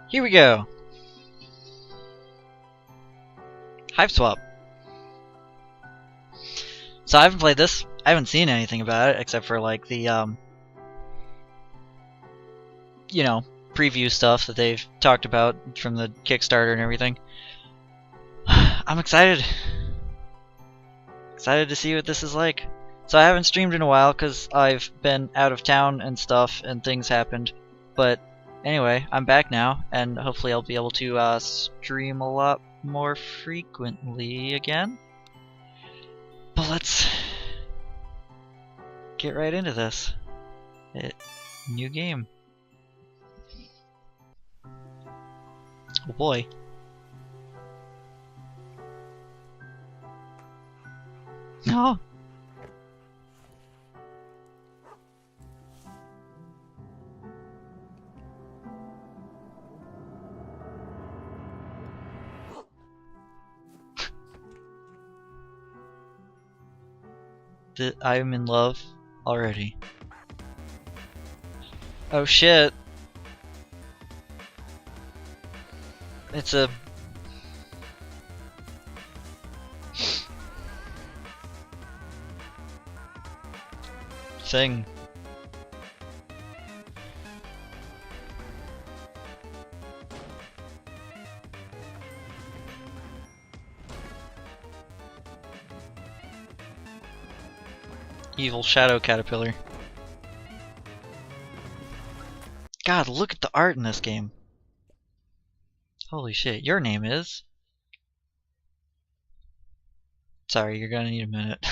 Here we go. Hive Swap. So I haven't played this. I haven't seen anything about it except for like the you know, preview stuff that they've talked about from the Kickstarter and everything. I'm excited. Excited to see what this is like. So I haven't streamed in a while because I've been out of town and stuff and things happened. But anyway, I'm back now and hopefully I'll be able to stream a lot more frequently again. But let's get right into this. New game. Oh boy. No. I'm in love already. Oh shit. It's a thing. Evil shadow caterpillar. God, look at the art in this game. Holy shit, your name is? Sorry, you're gonna need a minute.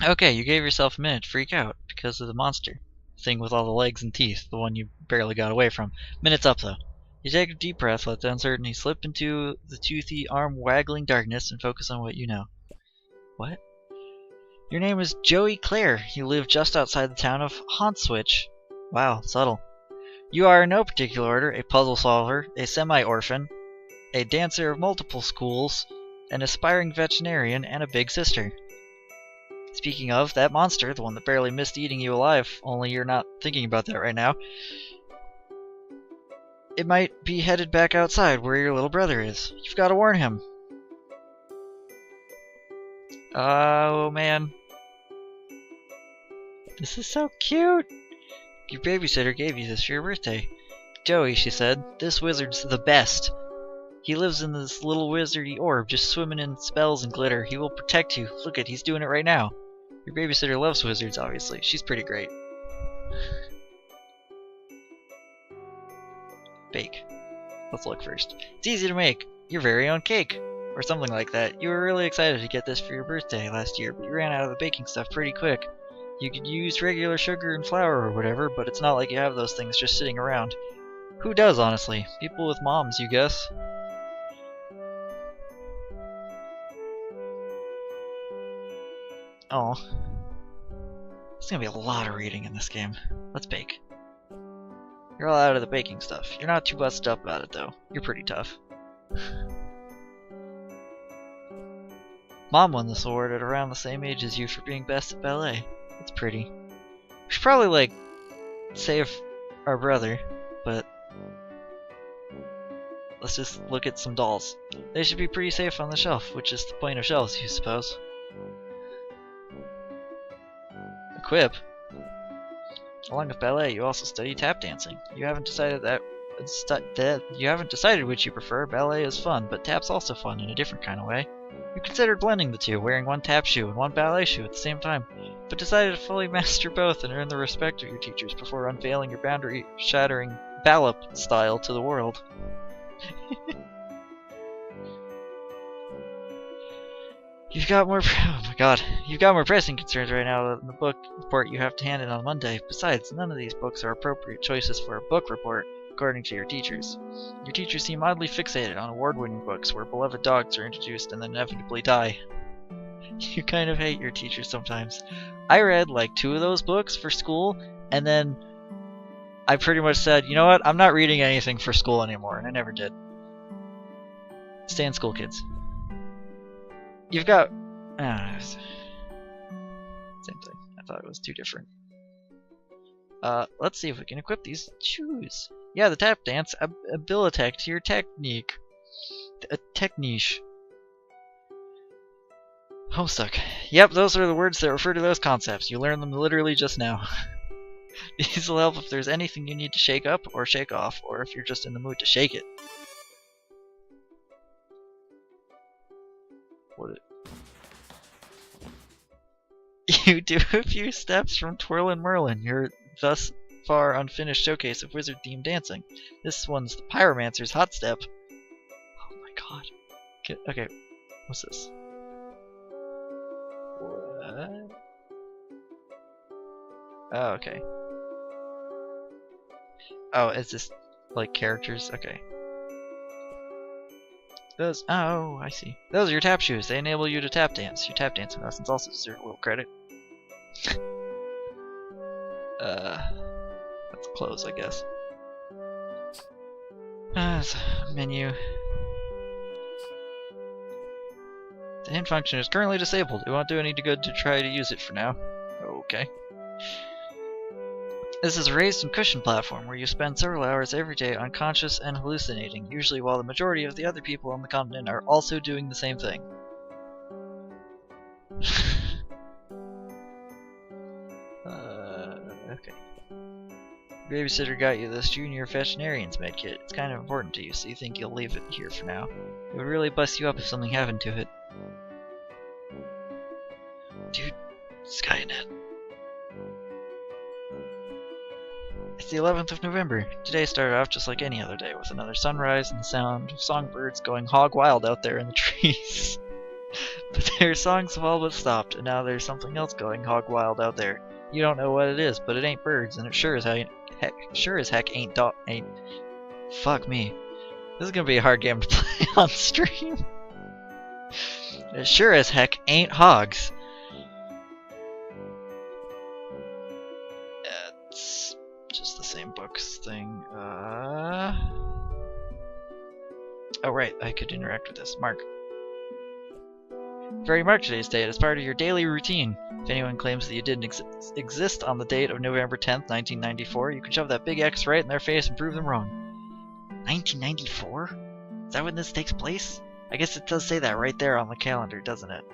Okay, you gave yourself a minute to freak out because of the monster. Thing with all the legs and teeth, the one you barely got away from. Minute's up though. You take a deep breath, let the uncertainty slip into the toothy, arm-waggling darkness, and focus on what you know. What? Your name is Joey Clare. You live just outside the town of Hauntswitch. Wow, subtle. You are in no particular order a puzzle solver, a semi-orphan, a dancer of multiple schools, an aspiring veterinarian, and a big sister. Speaking of, that monster, the one that barely missed eating you alive, only you're not thinking about that right now, it might be headed back outside where your little brother is. You've got to warn him. Oh man. This is so cute! Your babysitter gave you this for your birthday. Joey, she said, this wizard's the best. He lives in this little wizardy orb, just swimming in spells and glitter. He will protect you. Look at, he's doing it right now. Your babysitter loves wizards, obviously. She's pretty great. Bake. Let's look first. It's easy to make. Your very own cake. Or something like that. You were really excited to get this for your birthday last year, but you ran out of the baking stuff pretty quick. You could use regular sugar and flour or whatever, but it's not like you have those things just sitting around. Who does, honestly? People with moms, you guess? Oh. There's gonna be a lot of reading in this game. Let's bake. You're all out of the baking stuff. You're not too busted up about it, though. You're pretty tough. Mom won this award at around the same age as you for being best at ballet. It's pretty. We should probably, like, save our brother, but let's just look at some dolls. They should be pretty safe on the shelf, which is the point of shelves, you suppose. Equip. Along with ballet, you also study tap dancing. You haven't decided which you prefer. Ballet is fun, but tap's also fun in a different kind of way. You considered blending the two, wearing one tap shoe and one ballet shoe at the same time, but decided to fully master both and earn the respect of your teachers before unveiling your boundary-shattering ballop style to the world. You've got more pressing concerns right now than the book report you have to hand in on Monday. Besides, none of these books are appropriate choices for a book report, according to your teachers. Your teachers seem oddly fixated on award-winning books where beloved dogs are introduced and then inevitably die. You kind of hate your teachers sometimes. I read like 2 of those books for school, and then I pretty much said, you know what, I'm not reading anything for school anymore, and I never did. Stay in school, kids. You've got... same thing. I thought it was 2 different. Let's see if we can equip these shoes. Yeah, the tap dance abilitech to your technique. Techniche. Homestuck. Yep, those are the words that refer to those concepts. You learned them literally just now. These will help if there's anything you need to shake up or shake off, or if you're just in the mood to shake it. What? You do a few steps from Twirlin' Merlin, your thus far unfinished showcase of wizard-themed dancing. This one's the Pyromancer's hot step. Oh my god. Okay, what's this? What? Oh, okay. Oh, is this like characters? Okay. Those. Oh, I see. Those are your tap shoes. They enable you to tap dance. Your tap dancing lessons also deserve a little credit. Let's close, I guess. Menu. The hint function is currently disabled. It won't do any good to try to use it for now. Okay. This is a raised and cushioned platform where you spend several hours every day unconscious and hallucinating, usually while the majority of the other people on the continent are also doing the same thing. Okay. Babysitter got you this junior veterinarian's medkit. It's kind of important to you, so you think you'll leave it here for now. It would really bust you up if something happened to it. Dude, Skynet. It's the 11th of November. Today started off just like any other day, with another sunrise and the sound of songbirds going hog wild out there in the trees. But their songs have all but stopped, and now there's something else going hog wild out there. You don't know what it is, but it ain't birds, and it sure as heck ain't fuck me. This is gonna be a hard game to play on stream. It sure as heck ain't hogs. It's just the same books thing. Oh right, I could interact with this. Mark. Very mark today's date as part of your daily routine. If anyone claims that you didn't exist on the date of November 10th, 1994, you can shove that big X right in their face and prove them wrong. 1994? Is that when this takes place? I guess it does say that right there on the calendar, doesn't it?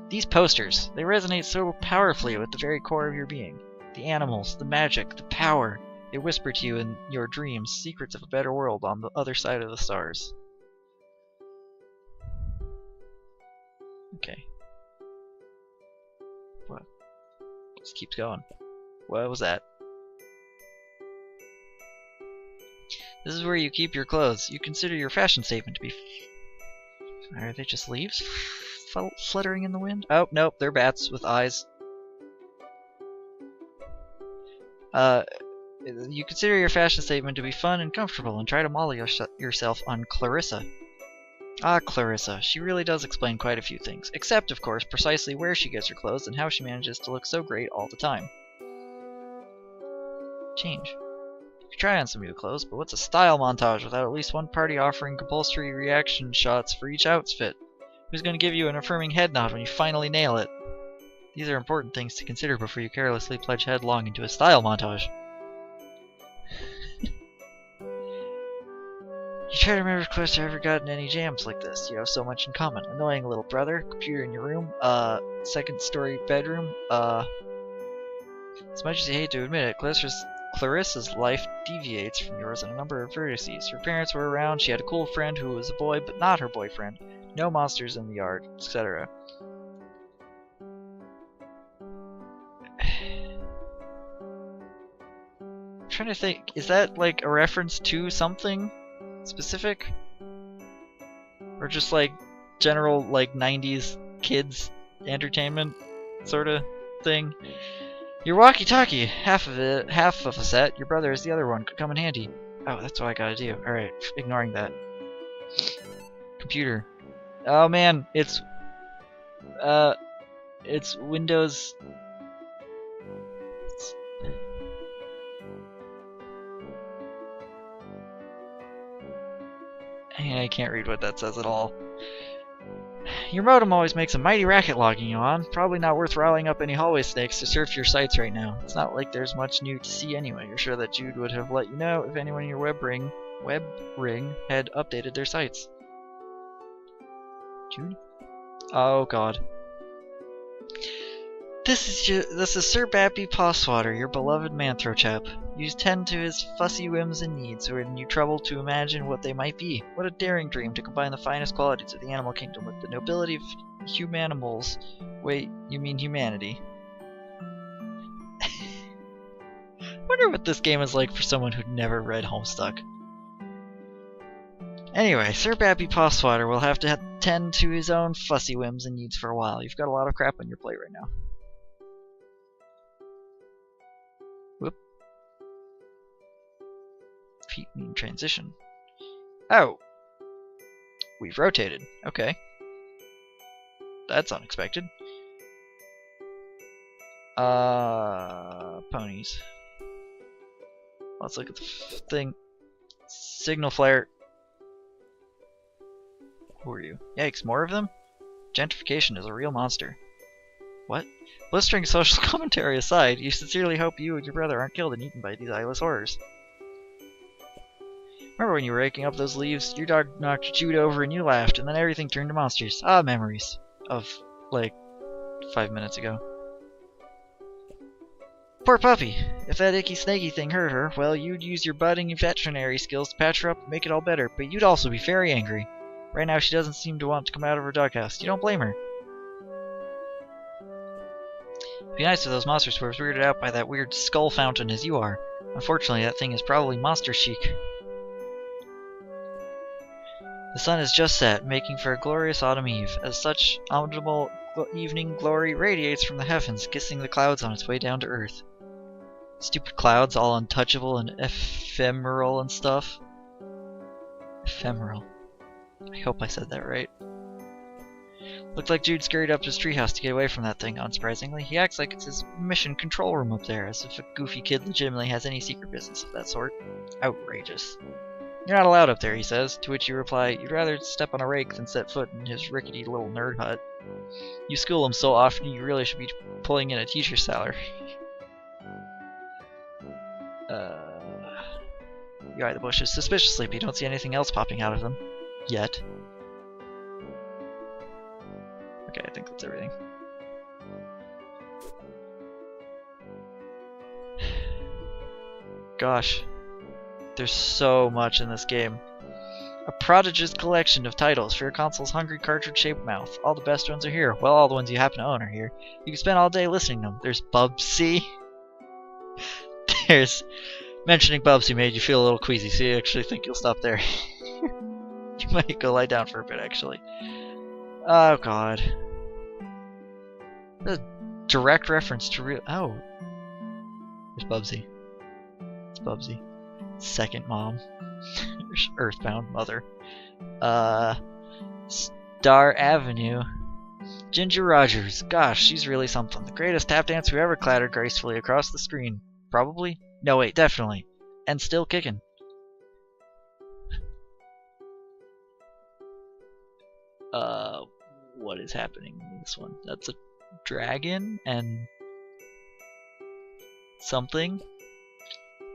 These posters, they resonate so powerfully with the very core of your being. The animals, the magic, the power. They whisper to you in your dreams secrets of a better world on the other side of the stars. Okay. What? Just keeps going. What was that? This is where you keep your clothes. You consider your fashion statement to be... Are they just leaves fluttering in the wind? Oh, nope, they're bats with eyes. You consider your fashion statement to be fun and comfortable and try to model yourself on Clarissa. Ah, Clarissa. She really does explain quite a few things. Except, of course, precisely where she gets her clothes and how she manages to look so great all the time. Change. You could try on some new clothes, but what's a style montage without at least one party offering compulsory reaction shots for each outfit? Who's going to give you an affirming head nod when you finally nail it? These are important things to consider before you carelessly plunge headlong into a style montage. You try to remember if Cliff's ever gotten any jams like this. You have so much in common. Annoying little brother, computer in your room, second story bedroom, as much as you hate to admit it, Clarissa's life deviates from yours on a number of vertices. Her parents were around, she had a cool friend who was a boy but not her boyfriend, no monsters in the yard, etc. I'm trying to think, is that like a reference to something specific? Or just like general like 90s kids entertainment sort of thing? Your walkie-talkie, half of a set, your brother is the other one, could come in handy. Oh, that's what I gotta do. Alright, ignoring that. Computer. Oh man, it's Windows... I can't read what that says at all. Your modem always makes a mighty racket logging you on. Probably not worth riling up any hallway snakes to surf your sites right now. It's not like there's much new to see anyway. You're sure that Jude would have let you know if anyone in your web ring had updated their sites. Jude? Oh god. This is Sir Bappy Passwater, your beloved Manthro chap. You tend to his fussy whims and needs when you trouble to imagine what they might be. What a daring dream to combine the finest qualities of the animal kingdom with the nobility of humanimals. Wait, you mean humanity? Wonder what this game is like for someone who'd never read Homestuck. Anyway, Sir Bappy Passwater will have to tend to his own fussy whims and needs for a while. You've got a lot of crap on your plate right now. Whoop. Feet mean transition. Oh! We've rotated. Okay. That's unexpected. Ponies. Let's look at the thing. Signal flare. Who are you? Yikes, more of them? Gentrification is a real monster. What? Blistering social commentary aside, you sincerely hope you and your brother aren't killed and eaten by these eyeless horrors. Remember when you were raking up those leaves? Your dog knocked Jude over and you laughed, and then everything turned to monsters. Ah, memories. Of, like, 5 minutes ago. Poor puppy! If that icky snaky thing hurt her, well, you'd use your budding veterinary skills to patch her up and make it all better, but you'd also be very angry. Right now she doesn't seem to want to come out of her doghouse. You don't blame her. It'd be nice if those monsters were as weirded out by that weird skull fountain as you are. Unfortunately, that thing is probably monster chic. The sun is just set, making for a glorious autumn eve. As such, autumnal evening glory radiates from the heavens, kissing the clouds on its way down to earth. Stupid clouds, all untouchable and ephemeral and stuff. Ephemeral. I hope I said that right. Looked like Jude scurried up to his treehouse to get away from that thing, unsurprisingly. He acts like it's his mission control room up there, as if a goofy kid legitimately has any secret business of that sort. Outrageous. You're not allowed up there, he says, to which you reply, you'd rather step on a rake than set foot in his rickety little nerd hut. You school him so often you really should be pulling in a teacher's salary. You eye the bushes suspiciously, but you don't see anything else popping out of them. Yet. Okay, I think that's everything. Gosh. There's so much in this game. A prodigious collection of titles for your console's hungry cartridge-shaped mouth. All the best ones are here. Well, all the ones you happen to own are here. You can spend all day listening to them. There's Bubsy. There's... Mentioning Bubsy made you feel a little queasy, so you actually think you'll stop there. You might go lie down for a bit, actually. Oh, God. A direct reference to real... Oh. There's Bubsy. It's Bubsy. Second mom. Earthbound mother. Star Avenue. Ginger Rogers. Gosh, she's really something. The greatest tap dance who ever clattered gracefully across the screen. Probably? No, wait, definitely. And still kicking. What is happening in this one? That's a dragon and something.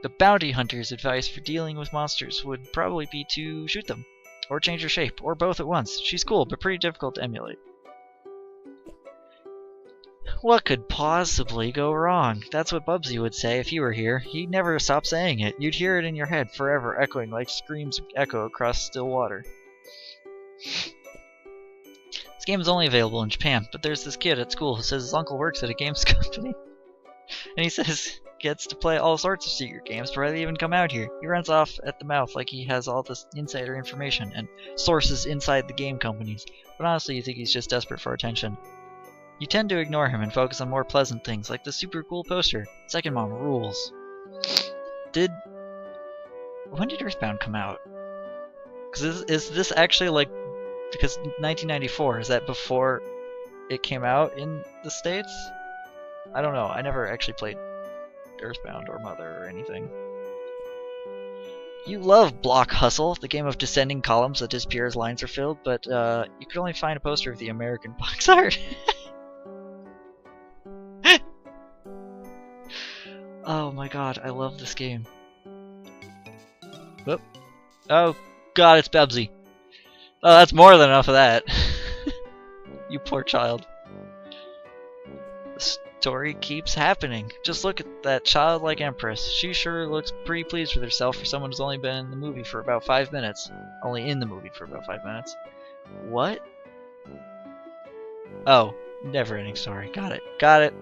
The bounty hunter's advice for dealing with monsters would probably be to shoot them, or change their shape, or both at once. She's cool, but pretty difficult to emulate. What could possibly go wrong? That's what Bubsy would say if you were here. He'd never stop saying it. You'd hear it in your head forever, echoing like screams echo across still water. This game is only available in Japan, but there's this kid at school who says his uncle works at a games company. And he says gets to play all sorts of secret games before they even come out here. He runs off at the mouth like he has all this insider information and sources inside the game companies. But honestly, you think he's just desperate for attention. You tend to ignore him and focus on more pleasant things, like the super cool poster. Second Mom rules. When did Earthbound come out? Because is this actually like... Because 1994, is that before it came out in the States? I don't know. I never actually played Earthbound or Mother or anything. You love Block Hustle, the game of descending columns that disappear as lines are filled, but you could only find a poster of the American box art. Oh my god, I love this game. Whoop. Oh god, it's Bebsy. Oh, that's more than enough of that. You poor child. The story keeps happening. Just look at that childlike empress. She sure looks pretty pleased with herself for someone who's only been in the movie for about 5 minutes. Only in the movie for about 5 minutes. What? Oh, never-ending story. Got it. Got it.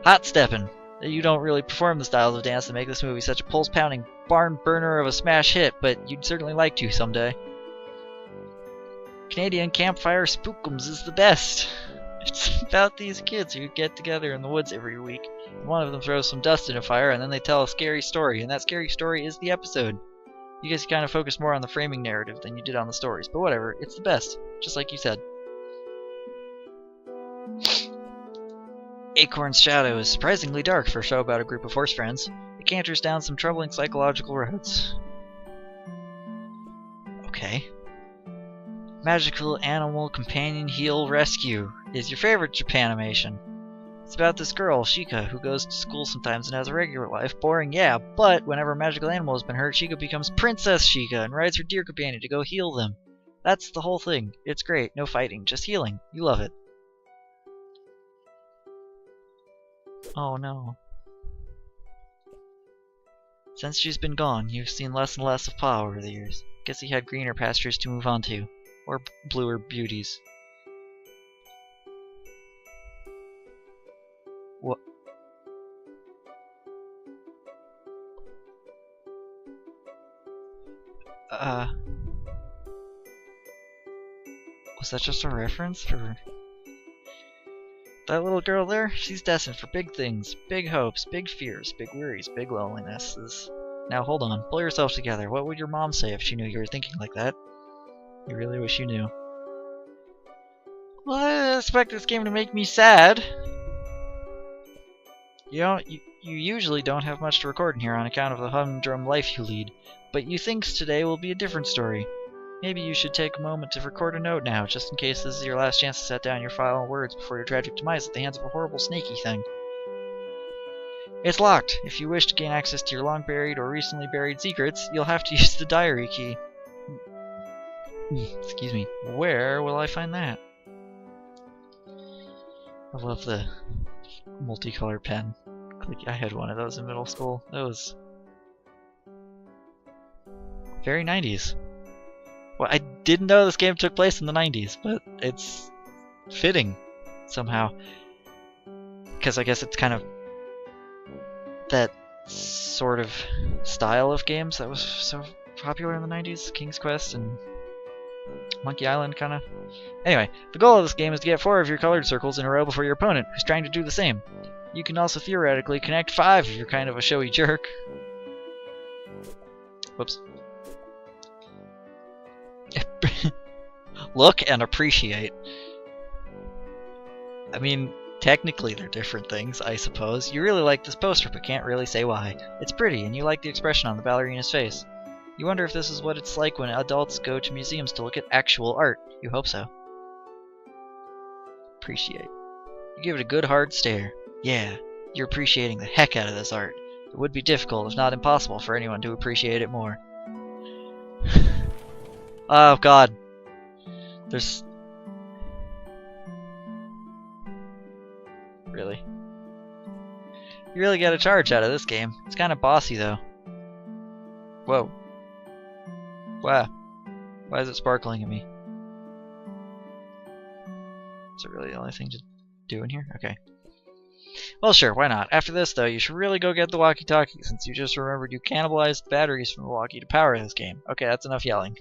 Hot steppin'. You don't really perform the styles of dance that make this movie such a pulse-pounding barn burner of a smash hit, but you'd certainly like to someday. Canadian Campfire Spookums is the best. It's about these kids who get together in the woods every week. One of them throws some dust in a fire, and then they tell a scary story, and that scary story is the episode. You guys kind of focus more on the framing narrative than you did on the stories, but whatever, it's the best, just like you said. Acorn's Shadow is surprisingly dark for a show about a group of horse friends. It canters down some troubling psychological roads. Okay. Magical Animal Companion Heal Rescue is your favorite Japanimation. It's about this girl, Shika, who goes to school sometimes and has a regular life. Boring, yeah, but whenever a magical animal has been hurt, Shika becomes Princess Shika and rides her deer companion to go heal them. That's the whole thing. It's great. No fighting, just healing. You love it. Oh no. Since she's been gone, you've seen less and less of Pa over the years. Guess he had greener pastures to move on to. Or bluer beauties. What? Was that just a reference for... That little girl there? She's destined for big things, big hopes, big fears, big worries, big lonelinesses. Now hold on, pull yourself together. What would your mom say if she knew you were thinking like that? You really wish you knew. Well, I expect this game to make me sad. You usually don't have much to record in here on account of the humdrum life you lead, but you think today will be a different story. Maybe you should take a moment to record a note now, just in case this is your last chance to set down your final words before your tragic demise at the hands of a horrible snaky thing. It's locked. If you wish to gain access to your long-buried or recently buried secrets, you'll have to use the diary key. Excuse me. Where will I find that? I love the multicolored pen. I had one of those in middle school. That was very 90s. Well, I didn't know this game took place in the 90s, but it's fitting somehow. Because I guess it's kind of that sort of style of games that was so popular in the 90s. King's Quest and Monkey Island, kind of. Anyway, the goal of this game is to get 4 of your colored circles in a row before your opponent, who's trying to do the same. You can also theoretically connect 5 if you're kind of a showy jerk. Whoops. Look and appreciate. I mean, technically they're different things, I suppose. You really like this poster, but can't really say why. It's pretty, and you like the expression on the ballerina's face. You wonder if this is what it's like when adults go to museums to look at actual art. You hope so. Appreciate. You give it a good hard stare. Yeah, you're appreciating the heck out of this art. It would be difficult, if not impossible, for anyone to appreciate it more. Oh god. There's... Really? You really get a charge out of this game. It's kind of bossy, though. Whoa. Wow. Why is it sparkling at me? Is it really the only thing to do in here? Okay. Well, sure, why not? After this, though, you should really go get the walkie-talkie, since you just remembered you cannibalized batteries from the walkie to power this game. Okay, that's enough yelling.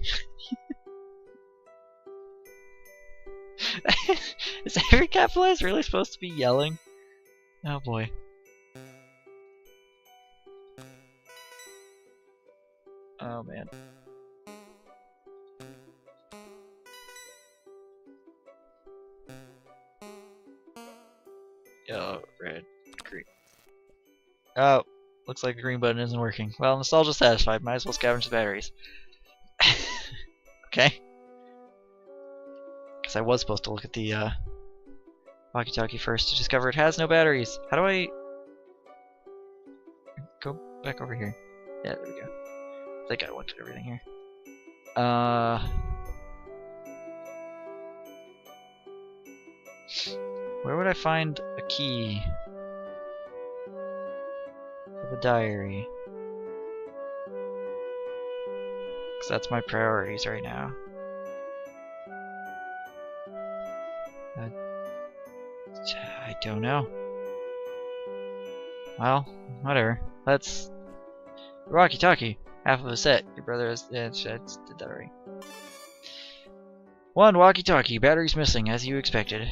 Is every capitalized really supposed to be yelling? Oh boy. Oh man. Yellow, red, green. Oh, Looks like the green button isn't working. Well, nostalgia satisfied. Might as well scavenge the batteries. Okay. Because I was supposed to look at the walkie-talkie first to discover it has no batteries. How do I go back over here? Yeah, there we go. I think I looked at everything here. Where would I find a key for the diary? Because that's my priorities right now. I don't know. Well, whatever. Let's... Walkie-talkie. Half of a set. Your brother has... Yeah, I did that already. One walkie-talkie. Batteries missing, as you expected.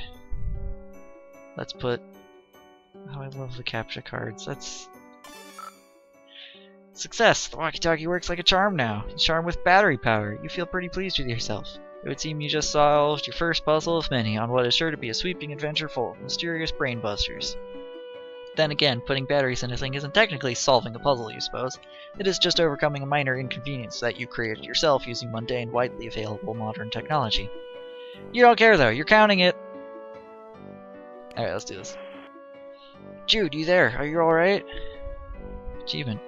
Let's put... Oh, I love the CAPTCHA cards. That's... Success! The walkie-talkie works like a charm now. A charm with battery power. You feel pretty pleased with yourself. It would seem you just solved your first puzzle of many on what is sure to be a sweeping adventure full of mysterious brainbusters. Then again, putting batteries in a thing isn't technically solving a puzzle, you suppose. It is just overcoming a minor inconvenience that you created yourself using mundane, widely available modern technology. You don't care though, you're counting it! Alright, let's do this. Jude, you there? Are you alright? Achievement.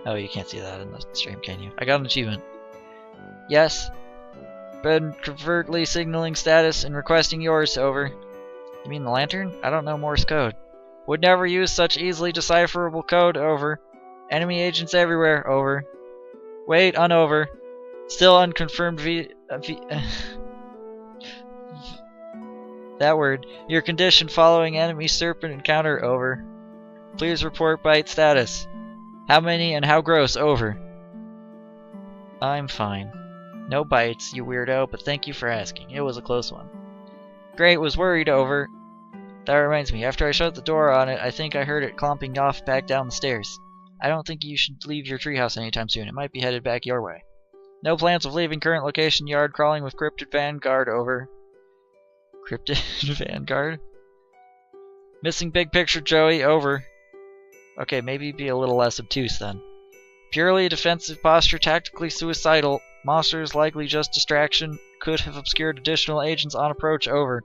Oh, you can't see that in the stream, can you? I got an achievement. Yes. Been covertly signaling status and requesting yours, over. You mean the lantern? I don't know Morse code. Would never use such easily decipherable code, over. Enemy agents everywhere, over. Wait, unover. Still unconfirmed that word. Your condition following enemy serpent encounter, over. Please report bite status. How many and how gross, over. I'm fine. No bites, you weirdo, but thank you for asking. It was a close one. Great, was worried, over. That reminds me, after I shut the door on it, I think I heard it clomping off back down the stairs. I don't think you should leave your treehouse anytime soon. It might be headed back your way. No plans of leaving current location, yard crawling with Cryptid Vanguard, over. Cryptid Vanguard? Missing big picture, Joey, over. Okay, maybe be a little less obtuse then. Purely defensive posture, tactically suicidal. Monsters likely just distraction. Could have obscured additional agents on approach, over.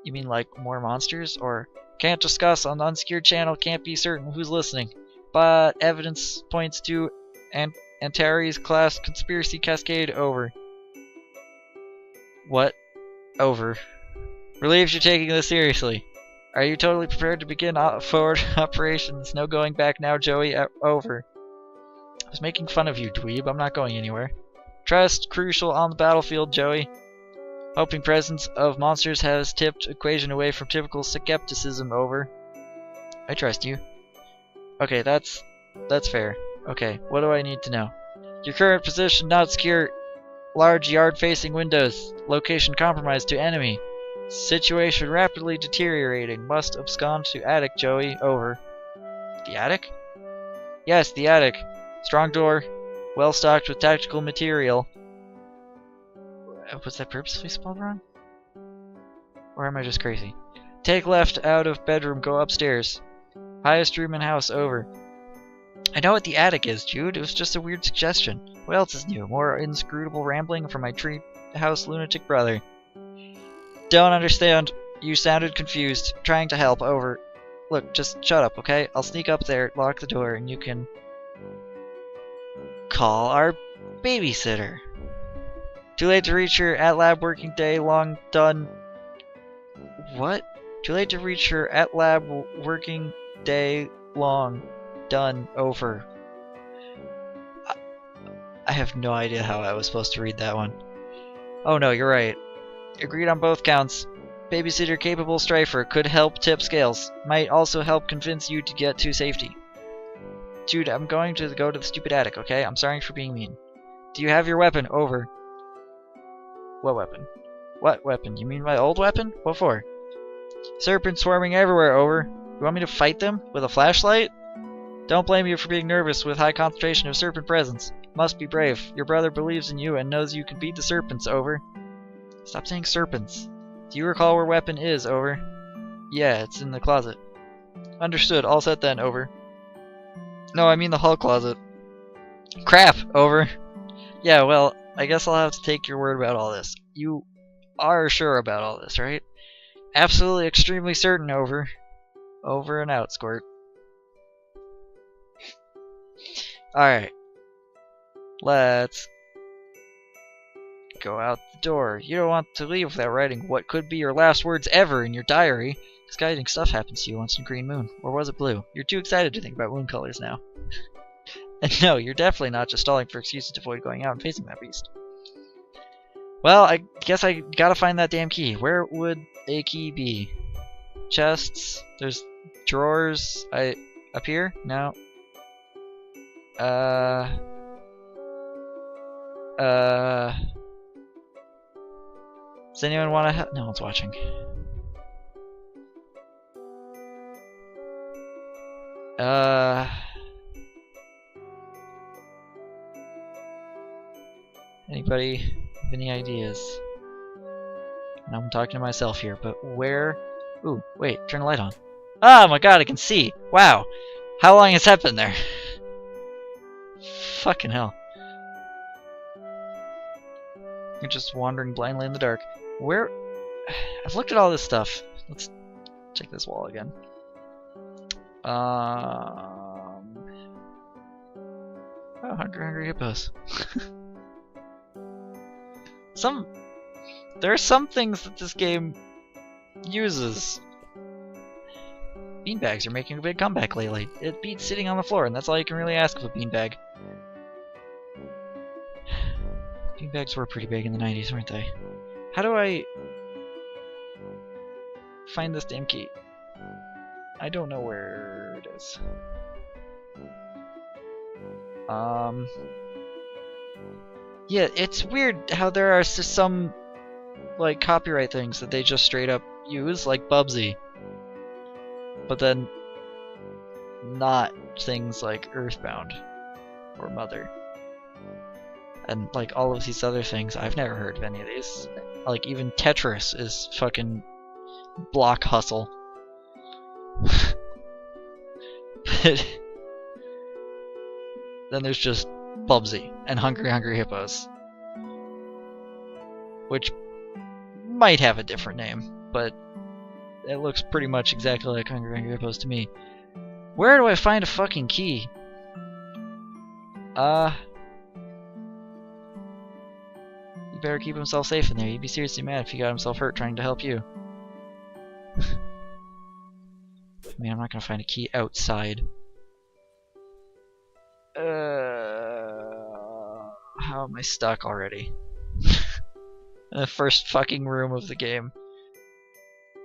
You mean like more monsters? Or can't discuss on the unsecured channel, can't be certain who's listening. But evidence points to Antares class conspiracy cascade, over. What? Over. Relieved you're taking this seriously. Are you totally prepared to begin forward operations? No going back now, Joey, over. I was making fun of you, dweeb. I'm not going anywhere. Trust crucial on the battlefield, Joey. Hoping presence of monsters has tipped equation away from typical skepticism, over. I trust you. Okay, that's fair. Okay, what do I need to know? Your current position not secure. Large yard facing windows. Location compromised to enemy. Situation rapidly deteriorating. Must abscond to attic, Joey, over. The attic? Yes, the attic. Strong door. Well stocked with tactical material. Was that purposely spelled wrong? Or am I just crazy? Take left out of bedroom, go upstairs. Highest room in house, over. I know what the attic is, Jude. It was just a weird suggestion. What else is new? More inscrutable rambling from my tree house lunatic brother. Don't understand. You sounded confused. Trying to help, over. Look, just shut up, okay? I'll sneak up there, lock the door, and you can call our babysitter. Too late to reach her at lab working day long done. What? Too late to reach her at lab working day long done, over. I have no idea how I was supposed to read that one. Oh no, you're right. Agreed on both counts. Babysitter capable strifer could help tip scales. Might also help convince you to get to safety. Dude, I'm going to go to the stupid attic, okay? I'm sorry for being mean. Do you have your weapon? Over. What weapon? What weapon? You mean my old weapon? What for? Serpents swarming everywhere, over. You want me to fight them? With a flashlight? Don't blame you for being nervous with high concentration of serpent presence. Must be brave. Your brother believes in you and knows you can beat the serpents, over. Stop saying serpents. Do you recall where weapon is, over? Yeah, it's in the closet. Understood. All set then, over. No, I mean the hall closet. Crap! Over. Yeah, well, I guess I'll have to take your word about all this. You are sure about all this, right? Absolutely, extremely certain, over. Over and out, Squirt. Alright. Let's go out the door. You don't want to leave without writing what could be your last words ever in your diary. Exciting stuff happens to you once in Green Moon. Or was it blue? You're too excited to think about moon colors now. And no, you're definitely not just stalling for excuses to avoid going out and facing that beast. Well, I guess I gotta find that damn key. Where would a key be? Chests? There's drawers? Up here? No. Does anyone want to help? No one's watching. Anybody have any ideas? And I'm talking to myself here, but where? Ooh, wait, turn the light on. Oh my god, I can see! Wow! How long has that been there? Fucking hell. You're just wandering blindly in the dark. Where? I've looked at all this stuff. Let's check this wall again. Oh, hungry hippos. There are some things that this game uses. Beanbags are making a big comeback lately. It beats sitting on the floor, and that's all you can really ask of a beanbag. Beanbags were pretty big in the 90s, weren't they? How do I find this damn key? I don't know where it is. Yeah, it's weird how there are some like copyright things that they just straight up use, like Bubsy. But then not things like Earthbound or Mother. And like all of these other things, I've never heard of any of these. Like even Tetris is fucking Block Hustle. But then there's just Bubsy and Hungry Hippos, which might have a different name, but it looks pretty much exactly like Hungry Hippos to me. Where do I find a fucking key? He better keep himself safe in there. He'd be seriously mad if he got himself hurt trying to help you. I mean, I'm not gonna find a key outside. How am I stuck already? In the first fucking room of the game.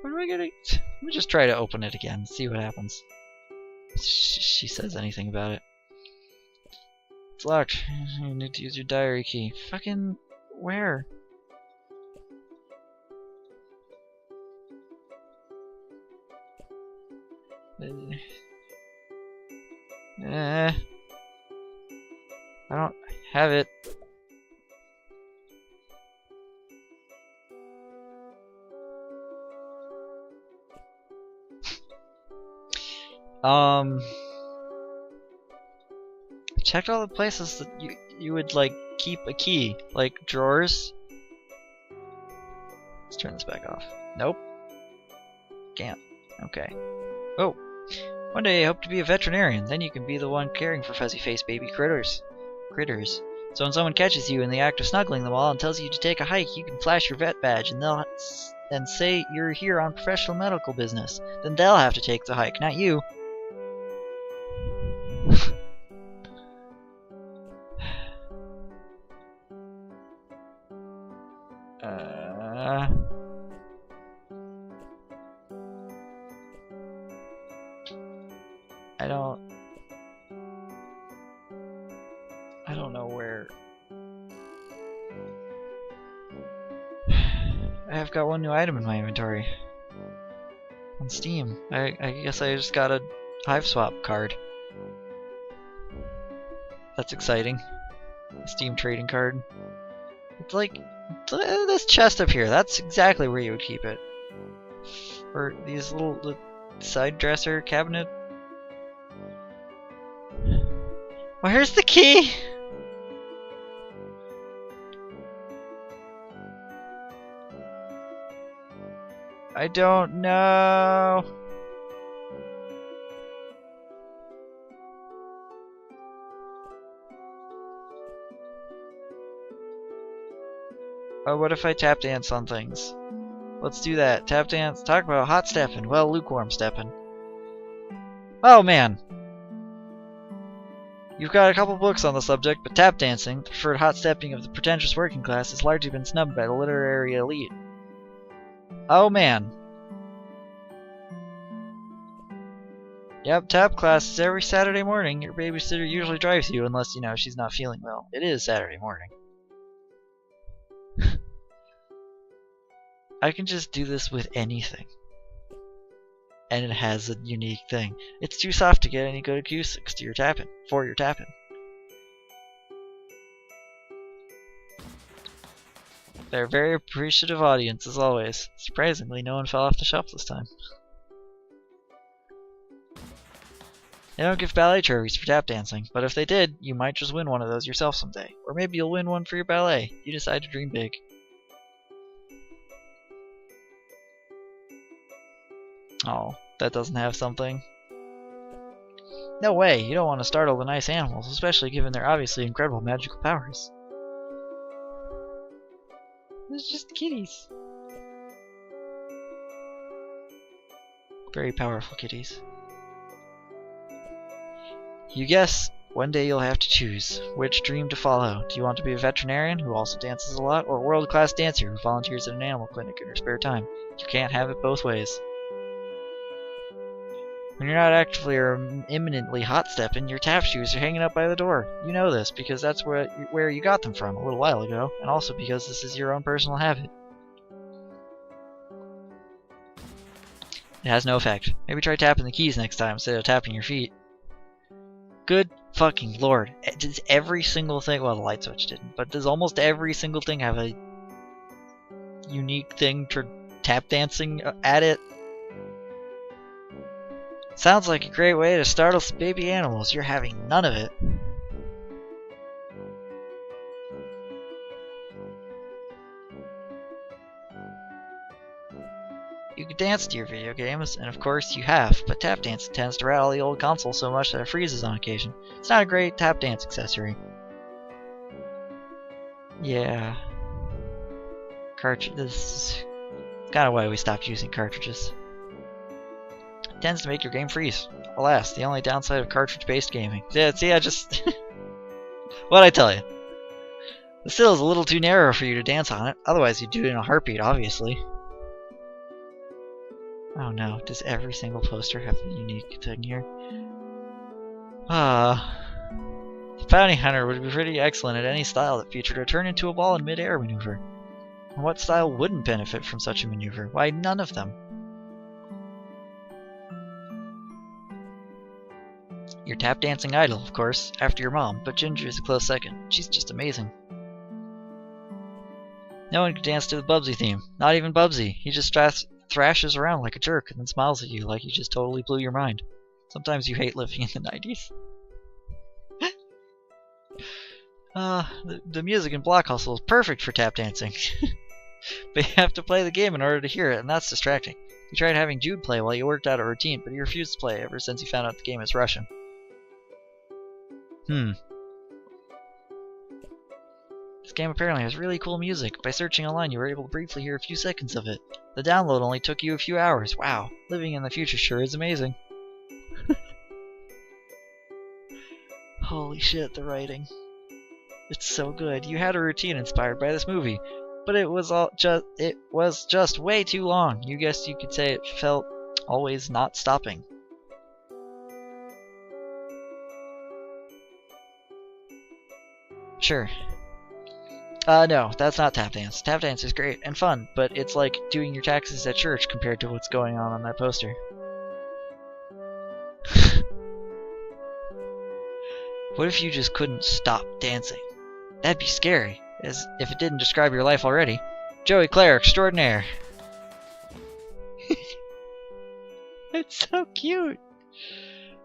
What am I gonna... Let me just try to open it again, see what happens. She says anything about it. It's locked. You need to use your diary key. Fucking... where? I don't have it. Checked all the places that you would like keep a key, like drawers. Let's turn this back off. Nope. Can't. Okay. Oh. One day I hope to be a veterinarian, then you can be the one caring for fuzzy-faced baby critters. So when someone catches you in the act of snuggling them all and tells you to take a hike, you can flash your vet badge and they'll say you're here on professional medical business. Then they'll have to take the hike, not you. I don't know where. I have got one new item in my inventory. On Steam. I guess I just got a Hive Swap card. That's exciting. A Steam trading card. It's like this chest up here. That's exactly where you would keep it. Or these little side dresser cabinet. Where's the key? I don't know. Oh, what if I tap dance on things? Let's do that. Tap dance. Talk about hot stepping. Well, lukewarm stepping. Oh, man. You've got a couple books on the subject, but tap dancing, the preferred hot stepping of the pretentious working class, has largely been snubbed by the literary elite. Oh, man. Yep, tap class is every Saturday morning. Your babysitter usually drives you, unless, you know, she's not feeling well. It is Saturday morning. I can just do this with anything. And it has a unique thing. It's too soft to get any good acoustics to your tapping, for your tapping. They're a very appreciative audience, as always. Surprisingly, no one fell off the shelf this time. They don't give ballet trophies for tap dancing, but if they did, you might just win one of those yourself someday. Or maybe you'll win one for your ballet. You decide to dream big. Oh, that doesn't have something? No way, you don't want to startle the nice animals, especially given their obviously incredible magical powers. It's just kitties. Very powerful kitties. You guess, one day you'll have to choose which dream to follow. Do you want to be a veterinarian who also dances a lot, or a world-class dancer who volunteers at an animal clinic in her spare time? You can't have it both ways. When you're not actively or imminently hot-stepping, your tap shoes are hanging up by the door. You know this because that's where you got them from a little while ago, and also because this is your own personal habit. It has no effect. Maybe try tapping the keys next time instead of tapping your feet. Good fucking lord. Does every single thing... Well, the light switch didn't, but does almost every single thing have a unique thing for tap dancing at it? Sounds like a great way to startle some baby animals. You're having none of it. You can dance to your video games, and of course you have, but tap dancing tends to rattle the old console so much that it freezes on occasion. It's not a great tap dance accessory. Yeah. This is kind of why we stopped using cartridges. It tends to make your game freeze. Alas, the only downside of cartridge-based gaming. Yeah, see, I just... What'd I tell you? The sill is a little too narrow for you to dance on it, otherwise you'd do it in a heartbeat, obviously. Oh no, does every single poster have a unique thing here? The Bounty Hunter would be pretty excellent at any style that featured a turn into a ball in mid-air maneuver. And what style wouldn't benefit from such a maneuver? Why, none of them. Your tap dancing idol, of course, after your mom, but Ginger is a close second. She's just amazing. No one could dance to the Bubsy theme. Not even Bubsy. He just thrashes around like a jerk and then smiles at you like you just totally blew your mind. Sometimes you hate living in the 90s. The music in Block Hustle is perfect for tap dancing. But you have to play the game in order to hear it, and that's distracting. You tried having Jude play while you worked out a routine, but he refused to play ever since he found out the game is Russian. This game apparently has really cool music. By searching online, you were able to briefly hear a few seconds of it. The download only took you a few hours. Wow, living in the future sure is amazing. Holy shit, the writing. It's so good. You had a routine inspired by this movie, but it was just way too long. You guess you could say it felt always not stopping. Sure. No, that's not tap dance. Tap dance is great and fun, but it's like doing your taxes at church compared to what's going on that poster. What if you just couldn't stop dancing? That'd be scary, as if it didn't describe your life already. Joey Clare extraordinaire. It's so cute.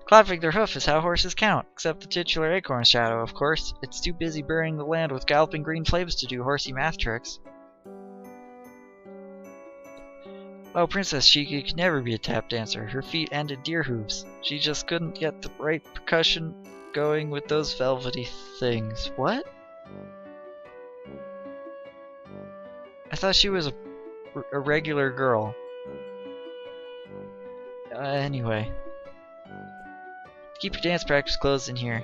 Clapping their hoof is how horses count, except the titular acorn shadow, of course. It's too busy burning the land with galloping green flames to do horsey math tricks. Oh, Princess Shiki could never be a tap dancer. Her feet ended deer hooves. She just couldn't get the right percussion going with those velvety things. What? I thought she was a regular girl. Anyway. Keep your dance practice clothes in here.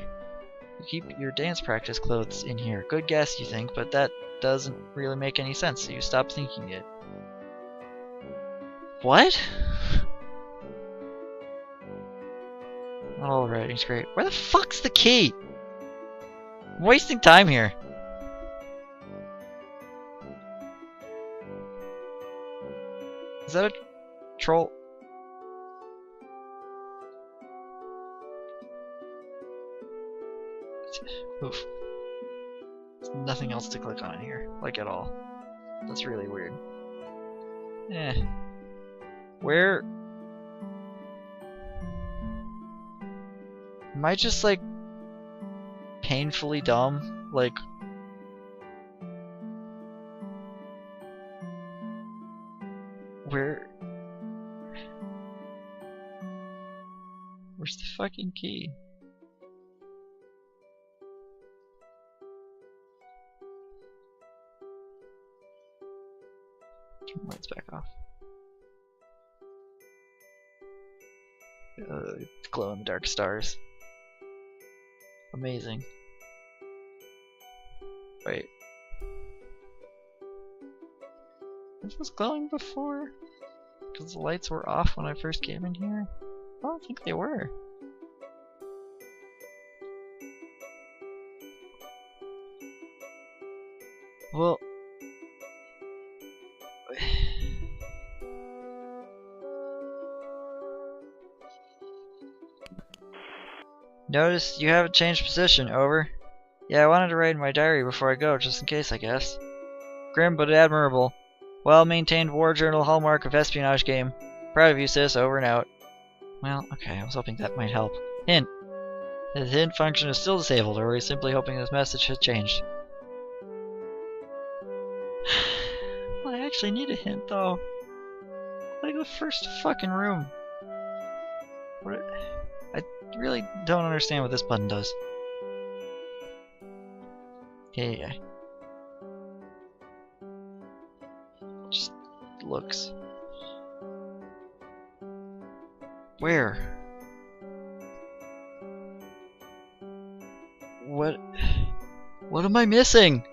Keep your dance practice clothes in here. Good guess, you think, but that doesn't really make any sense, so you stop thinking it. What? Not all the writing's great. Where the fuck's the key? I'm wasting time here. Is that a troll? Oof. There's nothing else to click on here, like at all. That's really weird. Eh. Where? Am I just like painfully dumb? Like, where? Where's the fucking key? Turn the lights back off. Glow in the dark stars. Amazing. Wait. Was this glowing before? Because the lights were off when I first came in here? I don't think they were. Well... Notice you haven't changed position, over. Yeah, I wanted to write in my diary before I go, just in case, I guess. Grim but admirable. Well-maintained war journal hallmark of espionage game. Proud of you, sis, over and out. Well, okay, I was hoping that might help. Hint. The hint function is still disabled, or are we simply hoping this message has changed? Well, I actually need a hint, though. Like the first fucking room. What? I really don't understand what this button does. Yeah. Just looks. Where? What am I missing?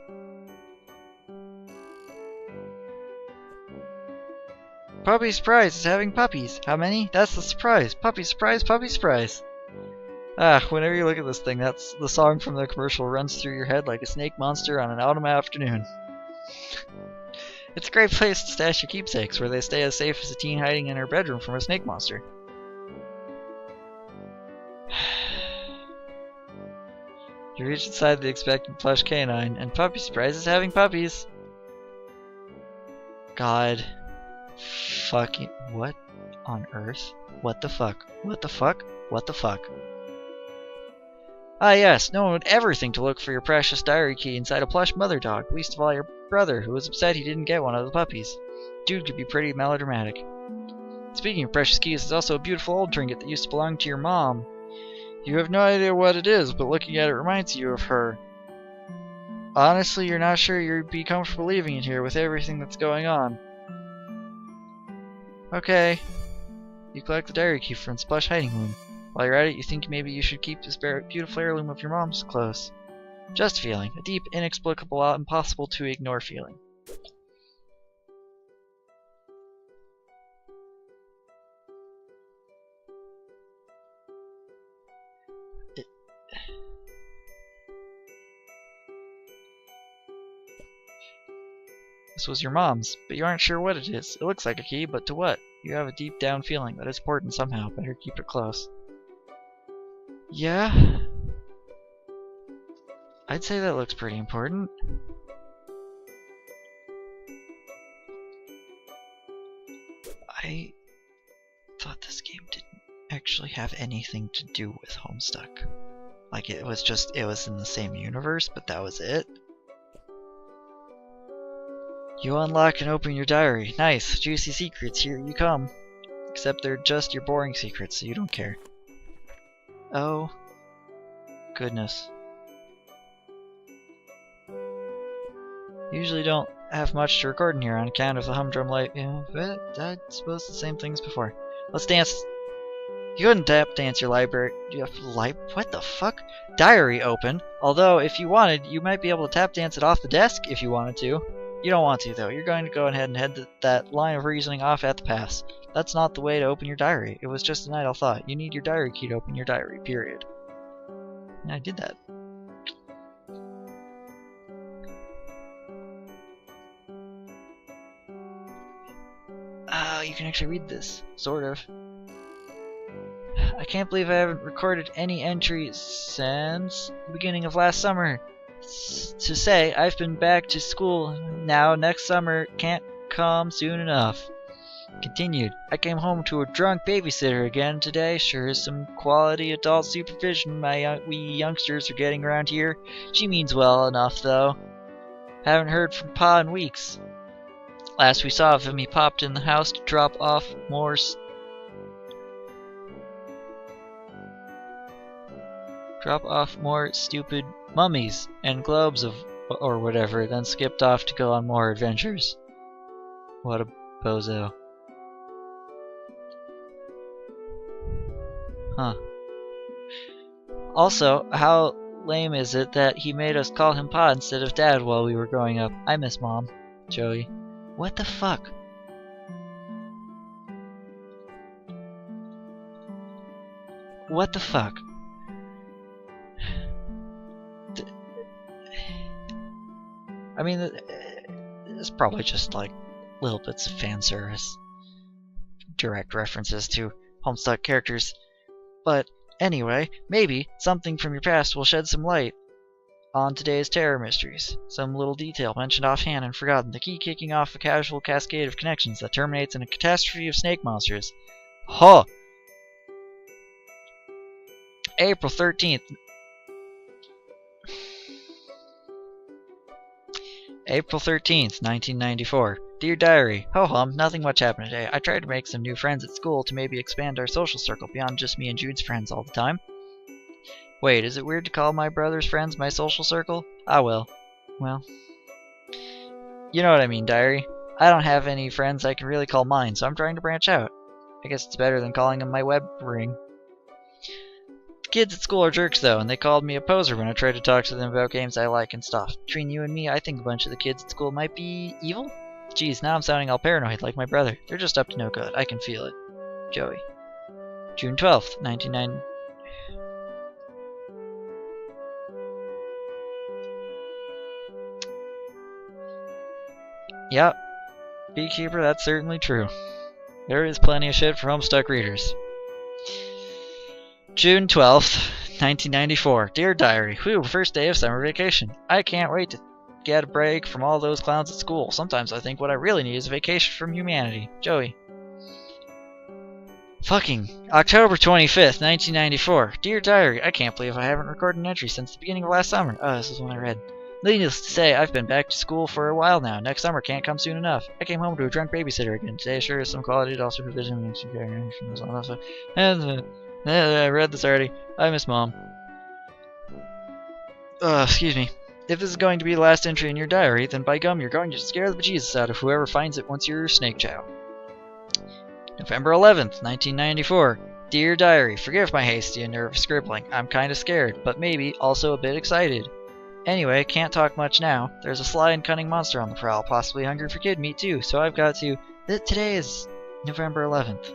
Puppy Surprise is having puppies. How many? That's the surprise. Puppy Surprise, Puppy Surprise. Ah, whenever you look at this thing, that's the song from the commercial runs through your head like a snake monster on an autumn afternoon. It's a great place to stash your keepsakes, where they stay as safe as a teen hiding in her bedroom from a snake monster. You reach inside the expected plush canine, and Puppy Surprise is having puppies. God. Fucking. What on earth? What the fuck? What the fuck? What the fuck? Ah yes, no one would ever think to look for your precious diary key inside a plush mother dog, least of all your brother, who was upset he didn't get one of the puppies. Dude could be pretty melodramatic. Speaking of precious keys, there's also a beautiful old trinket that used to belong to your mom. You have no idea what it is, but looking at it reminds you of her. Honestly, you're not sure you'd be comfortable leaving it here with everything that's going on. Okay. You collect the diary key from its plush hiding room. While you're at it, you think maybe you should keep this beautiful heirloom of your mom's close. Just a feeling. A deep, inexplicable, impossible to ignore feeling. This was your mom's, but you aren't sure what it is. It looks like a key, but to what? You have a deep down feeling that it's important somehow. Better keep it close. Yeah? I'd say that looks pretty important. I thought this game didn't actually have anything to do with Homestuck. Like, it was in the same universe, but that was it. You unlock and open your diary. Nice, juicy secrets, here you come. Except they're just your boring secrets, so you don't care. Oh, goodness. Usually don't have much to record in here on account of the humdrum light. Yeah, but I suppose the same things before. Let's dance. You couldn't tap dance your library. You have what the fuck? Diary open. Although, if you wanted, you might be able to tap dance it off the desk if you wanted to. You don't want to, though. You're going to go ahead and head that line of reasoning off at the pass. That's not the way to open your diary. It was just an idle thought. You need your diary key to open your diary, period. And I did that. You can actually read this. Sort of. I can't believe I haven't recorded any entries since the beginning of last summer. To say, I've been back to school now. Next summer can't come soon enough. Continued. I came home to a drunk babysitter again today. Sure is some quality adult supervision we youngsters are getting around here. She means well enough, though. Haven't heard from Pa in weeks. Last we saw of him, he popped in the house to drop off more stupid mummies and globes or whatever, then skipped off to go on more adventures. What a bozo. Huh. Also, how lame is it that he made us call him Pa instead of Dad while we were growing up? I miss Mom. Joey. What the fuck? What the fuck? I mean, it's probably just like little bits of fan service, direct references to Homestuck characters. But anyway, maybe something from your past will shed some light on today's terror mysteries. Some little detail mentioned offhand and forgotten. The key kicking off a casual cascade of connections that terminates in a catastrophe of snake monsters. Huh! April 13th. April 13th, 1994. Dear Diary, ho-hum, nothing much happened today. I tried to make some new friends at school to maybe expand our social circle beyond just me and Jude's friends all the time. Wait, is it weird to call my brother's friends my social circle? Ah well. Well. You know what I mean, Diary. I don't have any friends I can really call mine, so I'm trying to branch out. I guess it's better than calling them my web ring. The kids at school are jerks though, and they called me a poser when I tried to talk to them about games I like and stuff. Between you and me, I think a bunch of the kids at school might be evil? Geez, now I'm sounding all paranoid like my brother. They're just up to no good. I can feel it. Joey. June 12th, 1990. Yep. Beekeeper, that's certainly true. There is plenty of shit for Homestuck readers. June 12th, 1994. Dear Diary, whew, first day of summer vacation. I can't wait to get a break from all those clowns at school. Sometimes I think what I really need is a vacation from humanity. Joey. Fucking October 25th, 1994. Dear Diary, I can't believe I haven't recorded an entry since the beginning of last summer. Oh, this is one I read. Needless to say, I've been back to school for a while now. Next summer can't come soon enough. I came home to a drunk babysitter again today. Sure is some quality adult supervision. I read this already. I miss Mom. Excuse me. If this is going to be the last entry in your diary, then by gum, you're going to scare the bejesus out of whoever finds it once you're snake chow. November 11th, 1994. Dear Diary, forgive my hasty and nervous scribbling. I'm kinda scared, but maybe also a bit excited. Anyway, can't talk much now. There's a sly and cunning monster on the prowl, possibly hungry for kid meat too, so I've got to... Today is November 11th.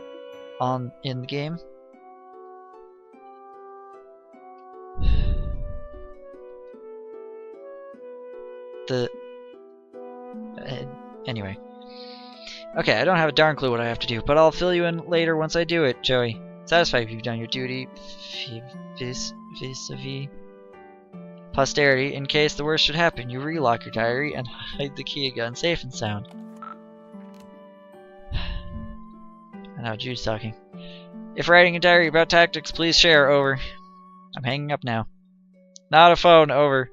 In the game. Anyway. Okay, I don't have a darn clue what I have to do, but I'll fill you in later once I do it, Joey. Satisfied you've done your duty vis-a-vis posterity. In case the worst should happen, you relock your diary and hide the key again safe and sound. And now Jude's talking. If writing a diary about tactics, please share, over. I'm hanging up now. Not a phone, over.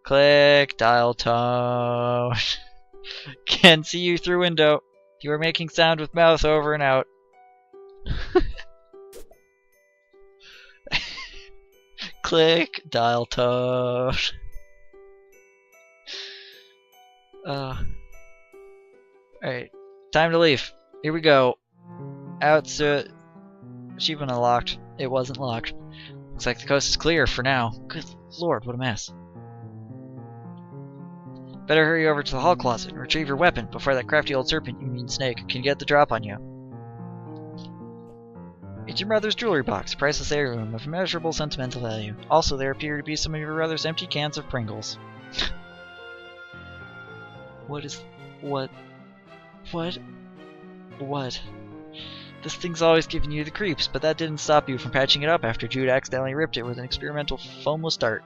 Click, dial tone. Can see you through window. You are making sound with mouth, over and out. Click, dial tone. Alright, time to leave. Here we go. Out, so achievement unlocked. It wasn't locked. Looks like the coast is clear for now. Good lord, what a mess. Better hurry over to the hall closet and retrieve your weapon before that crafty old serpent, you mean snake, can get the drop on you. It's your mother's jewelry box, a priceless heirloom of immeasurable sentimental value. Also, there appear to be some of your brother's empty cans of Pringles. What? This thing's always giving you the creeps, but that didn't stop you from patching it up after Jude accidentally ripped it with an experimental foamless dart.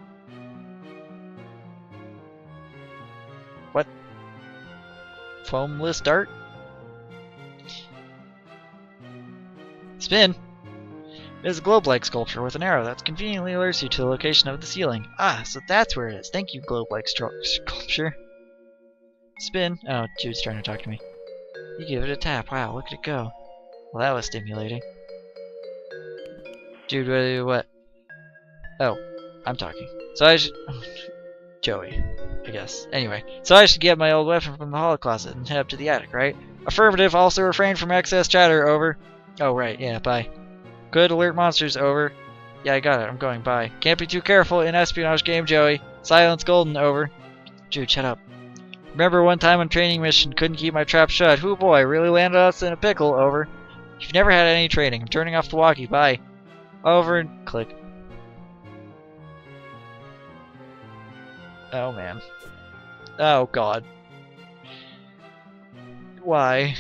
What? Foamless dart? Spin! It is a globe-like sculpture with an arrow that conveniently alerts you to the location of the ceiling. Ah, so that's where it is. Thank you, globe-like sculpture. Spin. Oh, Jude's trying to talk to me. You give it a tap. Wow, look at it go. Well, that was stimulating. Jude, what? Oh, I'm talking. So I should... Joey, I guess. Anyway, so I should get my old weapon from the hall closet and head up to the attic, right? Affirmative, also refrain from excess chatter, over. Oh, right, yeah, bye. Good, alert monsters, over. Yeah, I got it, I'm going, bye. Can't be too careful in espionage game, Joey. Silence golden, over. Jude, shut up. Remember one time on training mission, couldn't keep my trap shut. Hoo boy, really landed us in a pickle, over. You've never had any training. I'm turning off the walkie, bye. Over and click. Oh man. Oh god. Why?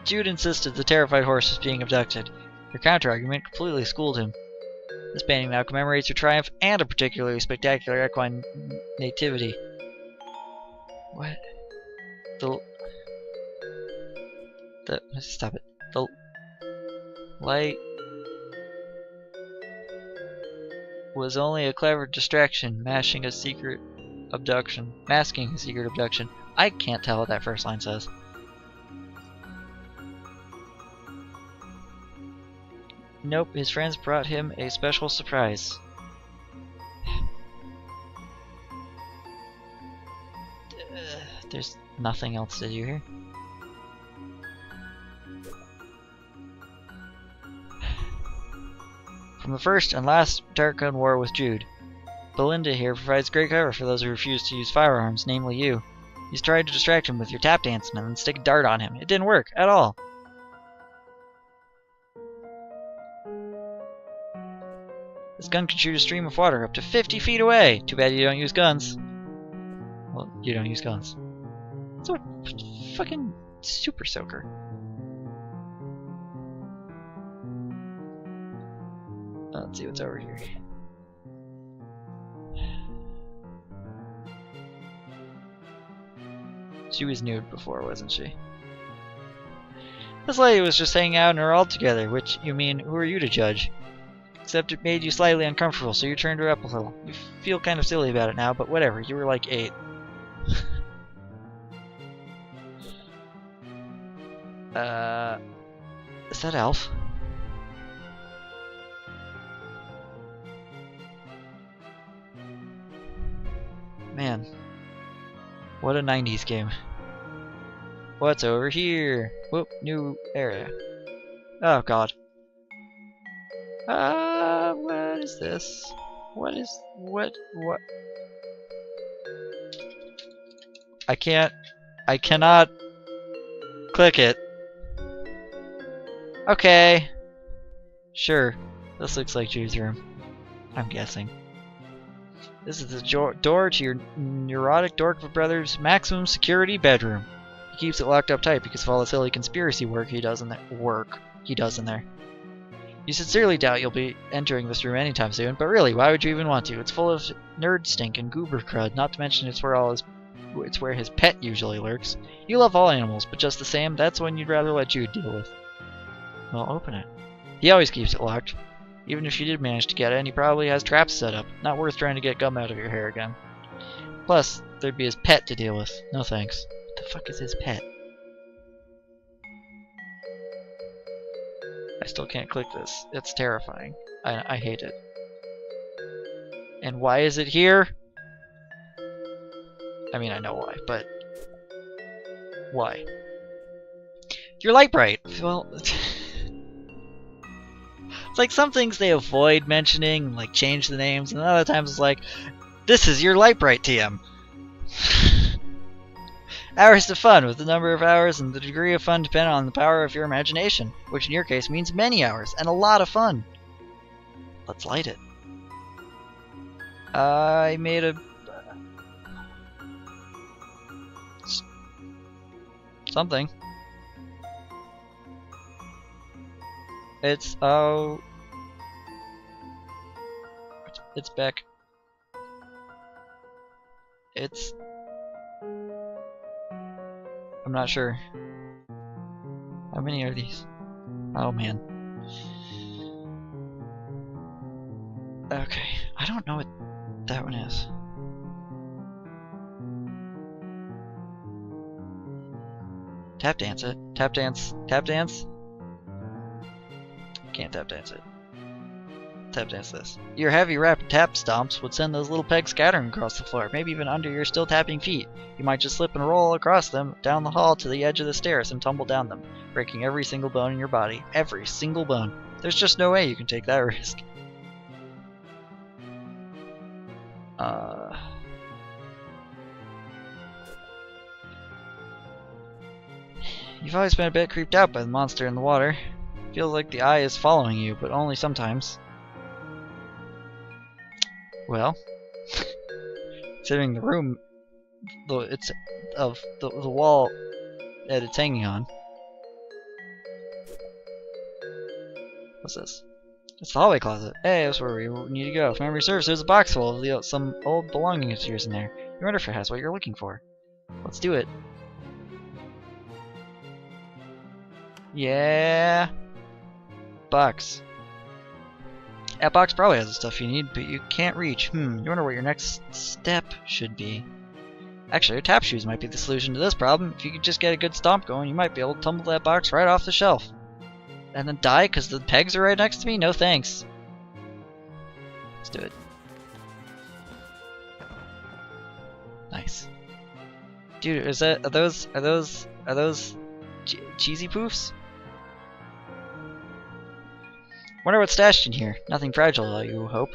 Jude insisted the terrified horse was being abducted. Her counter-argument completely schooled him. This painting now commemorates your triumph and a particularly spectacular equine nativity. What? Stop it. The light was only a clever distraction, masking a secret abduction. I can't tell what that first line says. Nope, his friends brought him a special surprise. There's nothing else to do here. From the first and last Darkgun War with Jude, Belinda here provides great cover for those who refuse to use firearms, namely you. You tried to distract him with your tap dancing and then stick a dart on him. It didn't work at all. This gun can shoot a stream of water up to 50 feet away. Too bad you don't use guns. Well, you don't use guns. It's a fucking super soaker. Let's see what's over here. She was nude before, wasn't she? This lady was just hanging out and we're all together, which, you mean, who are you to judge? Except it made you slightly uncomfortable, so you turned her up a little. You feel kind of silly about it now, but whatever, you were like 8. Is that Elf? Man, what a 90s game. What's over here? Whoop, new area. Oh god. What is this? What? I cannot click it. Okay. Sure. This looks like Jude's room. I'm guessing. This is the door to your neurotic dork brother's maximum security bedroom. He keeps it locked up tight because of all the silly conspiracy work he does in there. You sincerely doubt you'll be entering this room anytime soon, but really, why would you even want to? It's full of nerd stink and goober crud, not to mention it's where his pet usually lurks. You love all animals, but just the same, that's one you'd rather let Jude deal with. Well, open it. He always keeps it locked. Even if you did manage to get it, he probably has traps set up. Not worth trying to get gum out of your hair again. Plus, there'd be his pet to deal with. No thanks. What the fuck is his pet? I still can't click this. It's terrifying. I hate it. And why is it here? I mean, I know why, but... why? Your light bright! Well... it's like some things they avoid mentioning, like change the names, and other times it's like, this is your light bright TM! Hours of fun, with the number of hours and the degree of fun depend on the power of your imagination, which in your case means many hours and a lot of fun. Let's light it. I made a... something. It's... oh... it's back. It's... I'm not sure. How many are these? Oh man. Okay, I don't know what that one is. Tap dance it. Tap dance. Tap dance? Can't tap dance it. Tap dance this. Your heavy rapid tap stomps would send those little pegs scattering across the floor, maybe even under your still tapping feet. You might just slip and roll across them, down the hall to the edge of the stairs and tumble down them, breaking every single bone in your body. Every single bone. There's just no way you can take that risk. You've always been a bit creeped out by the monster in the water. Feels like the eye is following you, but only sometimes. Well, considering the room, it's of the wall that it's hanging on. What's this? It's the hallway closet. Hey, that's where we need to go. If memory serves, there's a box full of some old belongings of yours in there. You wonder if it has what you're looking for. Let's do it. Yeah. Box. That box probably has the stuff you need, but you can't reach. You wonder what your next step should be. Actually, your tap shoes might be the solution to this problem. If you could just get a good stomp going, you might be able to tumble that box right off the shelf. And then die because the pegs are right next to me? No thanks. Let's do it. Nice. Dude, is that, are those cheesy poofs? Wonder what's stashed in here. Nothing fragile, you hope.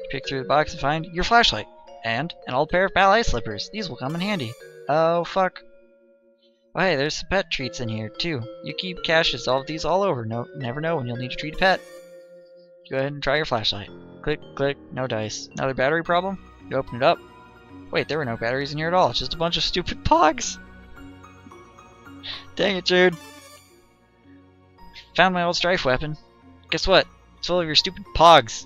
Pick through the box and find your flashlight. And an old pair of ballet slippers. These will come in handy. Oh, fuck. Oh, hey, there's some pet treats in here, too. You keep caches of these all over. Never know when you'll need to treat a pet. Go ahead and try your flashlight. Click, click, no dice. Another battery problem? You open it up. Wait, there were no batteries in here at all. It's just a bunch of stupid pogs. Dang it, Jude. Found my old strife weapon. Guess what? It's full of your stupid pogs.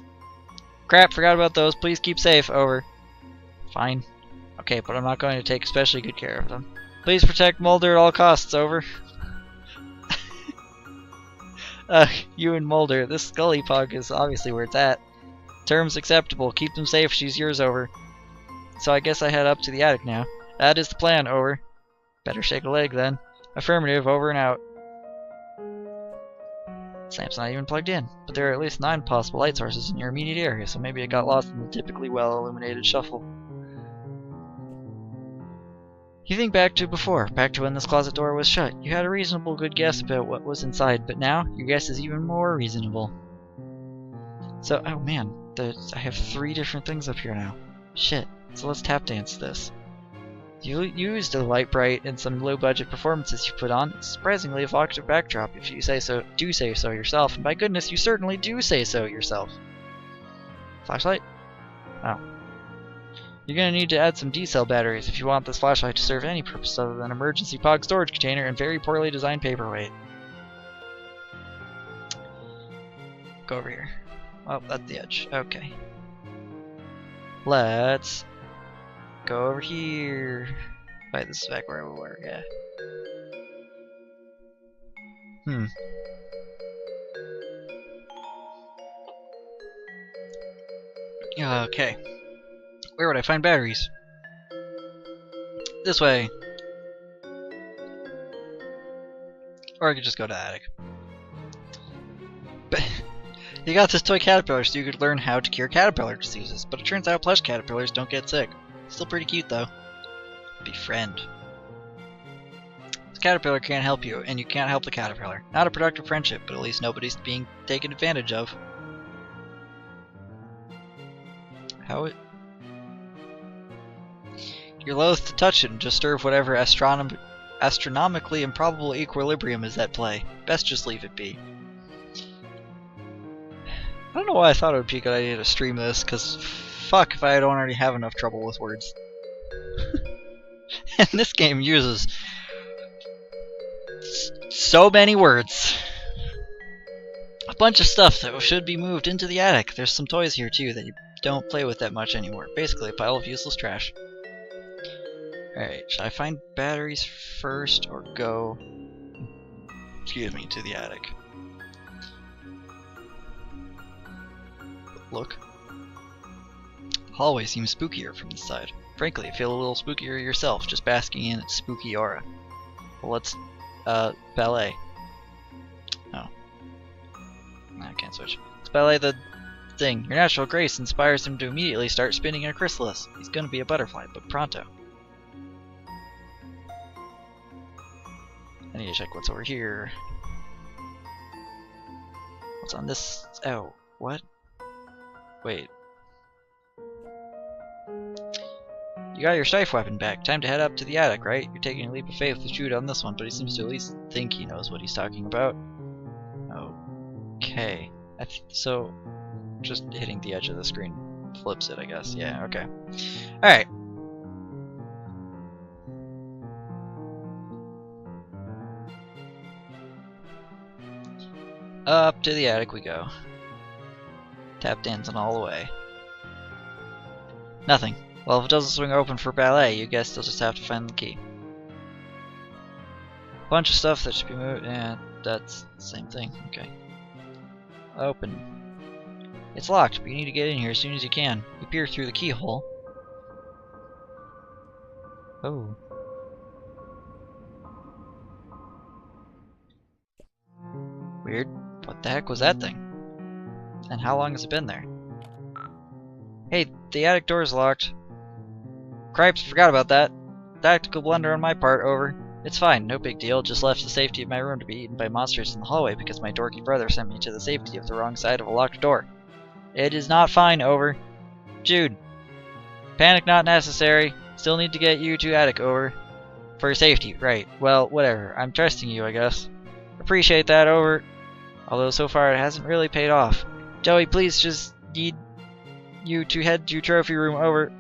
Crap, forgot about those. Please keep safe. Over. Fine. Okay, but I'm not going to take especially good care of them. Please protect Mulder at all costs. Over. You and Mulder. This Scully pug is obviously where it's at. Terms acceptable. Keep them safe. She's yours. Over. So I guess I head up to the attic now. That is the plan. Over. Better shake a leg then. Affirmative. Over and out. Lamp's not even plugged in, but there are at least 9 possible light sources in your immediate area, so maybe it got lost in the typically well-illuminated shuffle. You think back to before, back to when this closet door was shut. You had a reasonable good guess about what was inside, but now your guess is even more reasonable. So, oh man, I have 3 different things up here now. Shit, so let's tap dance this. You used a light bright and some low-budget performances you put on. It's surprisingly evocative backdrop if you say so yourself, and by goodness, you certainly do say so yourself. Flashlight? Oh. You're gonna need to add some D-cell batteries if you want this flashlight to serve any purpose other than emergency POG storage container and very poorly designed paperweight. Go over here. Oh, that's the edge. Okay. Let's go over here. Wait, this is back where we were, yeah. Okay. Where would I find batteries? This way. Or I could just go to the attic. But you got this toy caterpillar so you could learn how to cure caterpillar diseases, but it turns out plush caterpillars don't get sick. Still pretty cute though. Befriend. This caterpillar can't help you, and you can't help the caterpillar. Not a productive friendship, but at least nobody's being taken advantage of. How it... You're loath to touch it and disturb whatever astronomically improbable equilibrium is at play. Best just leave it be. I don't know why I thought it would be a good idea to stream this, because fuck if I don't already have enough trouble with words. And this game uses so many words. A bunch of stuff that should be moved into the attic. There's some toys here too that you don't play with that much anymore. Basically a pile of useless trash. Alright, should I find batteries first or go, excuse me, to the attic? Look. The hallway seems spookier from this side. Frankly, I feel a little spookier yourself, just basking in its spooky aura. Well, let's, ballet. Oh. No, I can't switch. Let's ballet the thing. Your natural grace inspires him to immediately start spinning in a chrysalis. He's gonna be a butterfly, but pronto. I need to check what's over here. What's on this? Oh, what? Wait. You got your Strife weapon back. Time to head up to the attic, right? You're taking a leap of faith with Jude on this one, but he seems to at least think he knows what he's talking about. Okay. So, just hitting the edge of the screen flips it, I guess. Yeah, okay. Alright. Up to the attic we go. Tap dancing all the way. Nothing. Well, if it doesn't swing open for ballet, you guess you'll just have to find the key. Bunch of stuff that should be moved. Yeah, that's the same thing. Okay. Open. It's locked, but you need to get in here as soon as you can. You peer through the keyhole. Oh. Weird. What the heck was that thing? And how long has it been there? Hey, the attic door is locked. Cripes, forgot about that. Tactical blunder on my part, over. It's fine, no big deal, just left the safety of my room to be eaten by monsters in the hallway because my dorky brother sent me to the safety of the wrong side of a locked door. It is not fine, over. Jude. Panic not necessary. Still need to get you to attic, over. For safety, right. Well, whatever. I'm trusting you, I guess. Appreciate that, over. Although so far it hasn't really paid off. Joey, please just need you to head to trophy room, over.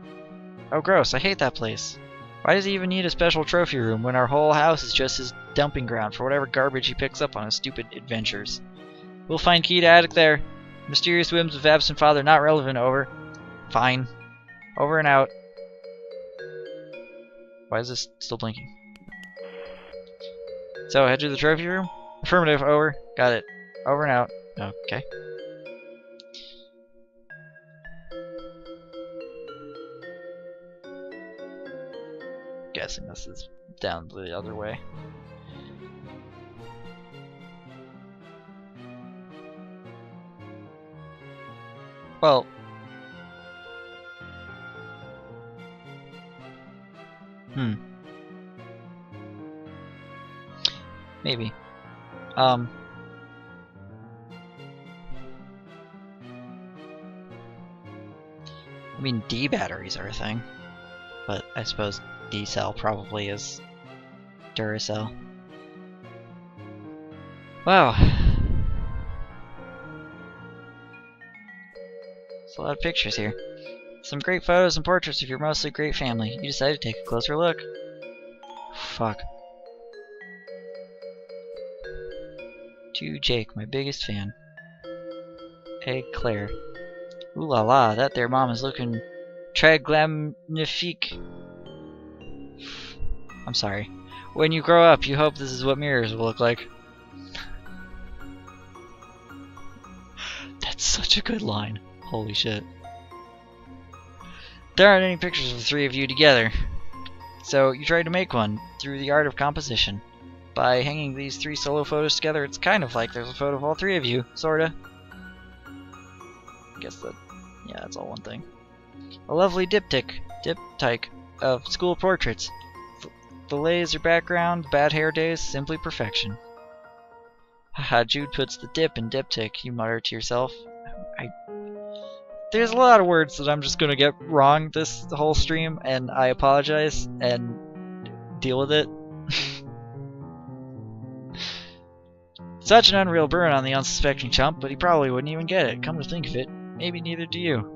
Oh gross, I hate that place. Why does he even need a special trophy room when our whole house is just his dumping ground for whatever garbage he picks up on his stupid adventures? We'll find key to attic there. Mysterious whims of absent father not relevant, over. Fine. Over and out. Why is this still blinking? So, head to the trophy room? Affirmative, over. Got it. Over and out. Okay. Guessing this is down the other way. Well, maybe. I mean, D batteries are a thing, but I suppose D cell probably is Duracell. Wow. There's a lot of pictures here. Some great photos and portraits of your mostly great family. You decided to take a closer look. Fuck. To Jake, my biggest fan. Hey, Claire. Ooh la la, that there mom is looking traglamnifique. I'm sorry. When you grow up, you hope this is what mirrors will look like. That's such a good line. Holy shit. There aren't any pictures of the three of you together. So you tried to make one through the art of composition. By hanging these three solo photos together, it's kind of like there's a photo of all three of you, sorta. Guess that, yeah, that's all one thing. A lovely diptych of school portraits. The laser background, bad hair days, simply perfection. Haha, Jude puts the dip in diptych, you mutter to yourself. There's a lot of words that I'm just gonna get wrong this whole stream, and I apologize, and deal with it. Such an unreal burn on the unsuspecting chump, but he probably wouldn't even get it. Come to think of it, maybe neither do you.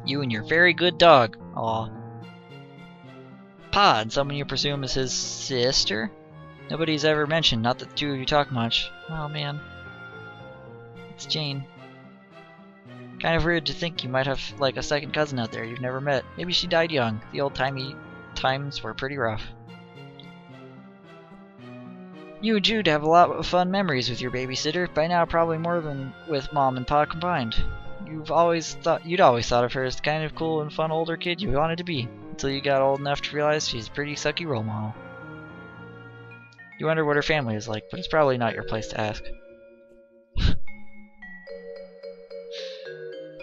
You and your very good dog. Aw. Pod, someone you presume is his sister? Nobody's ever mentioned, not that the two of you talk much. Oh man. It's Jane. Kind of weird to think you might have, like, a second cousin out there you've never met. Maybe she died young. The old-timey times were pretty rough. You and Jude have a lot of fun memories with your babysitter. By now, probably more than with Mom and Pa combined. You'd always thought of her as the kind of cool and fun older kid you wanted to be, until you got old enough to realize she's a pretty sucky role model. You wonder what her family is like, but it's probably not your place to ask.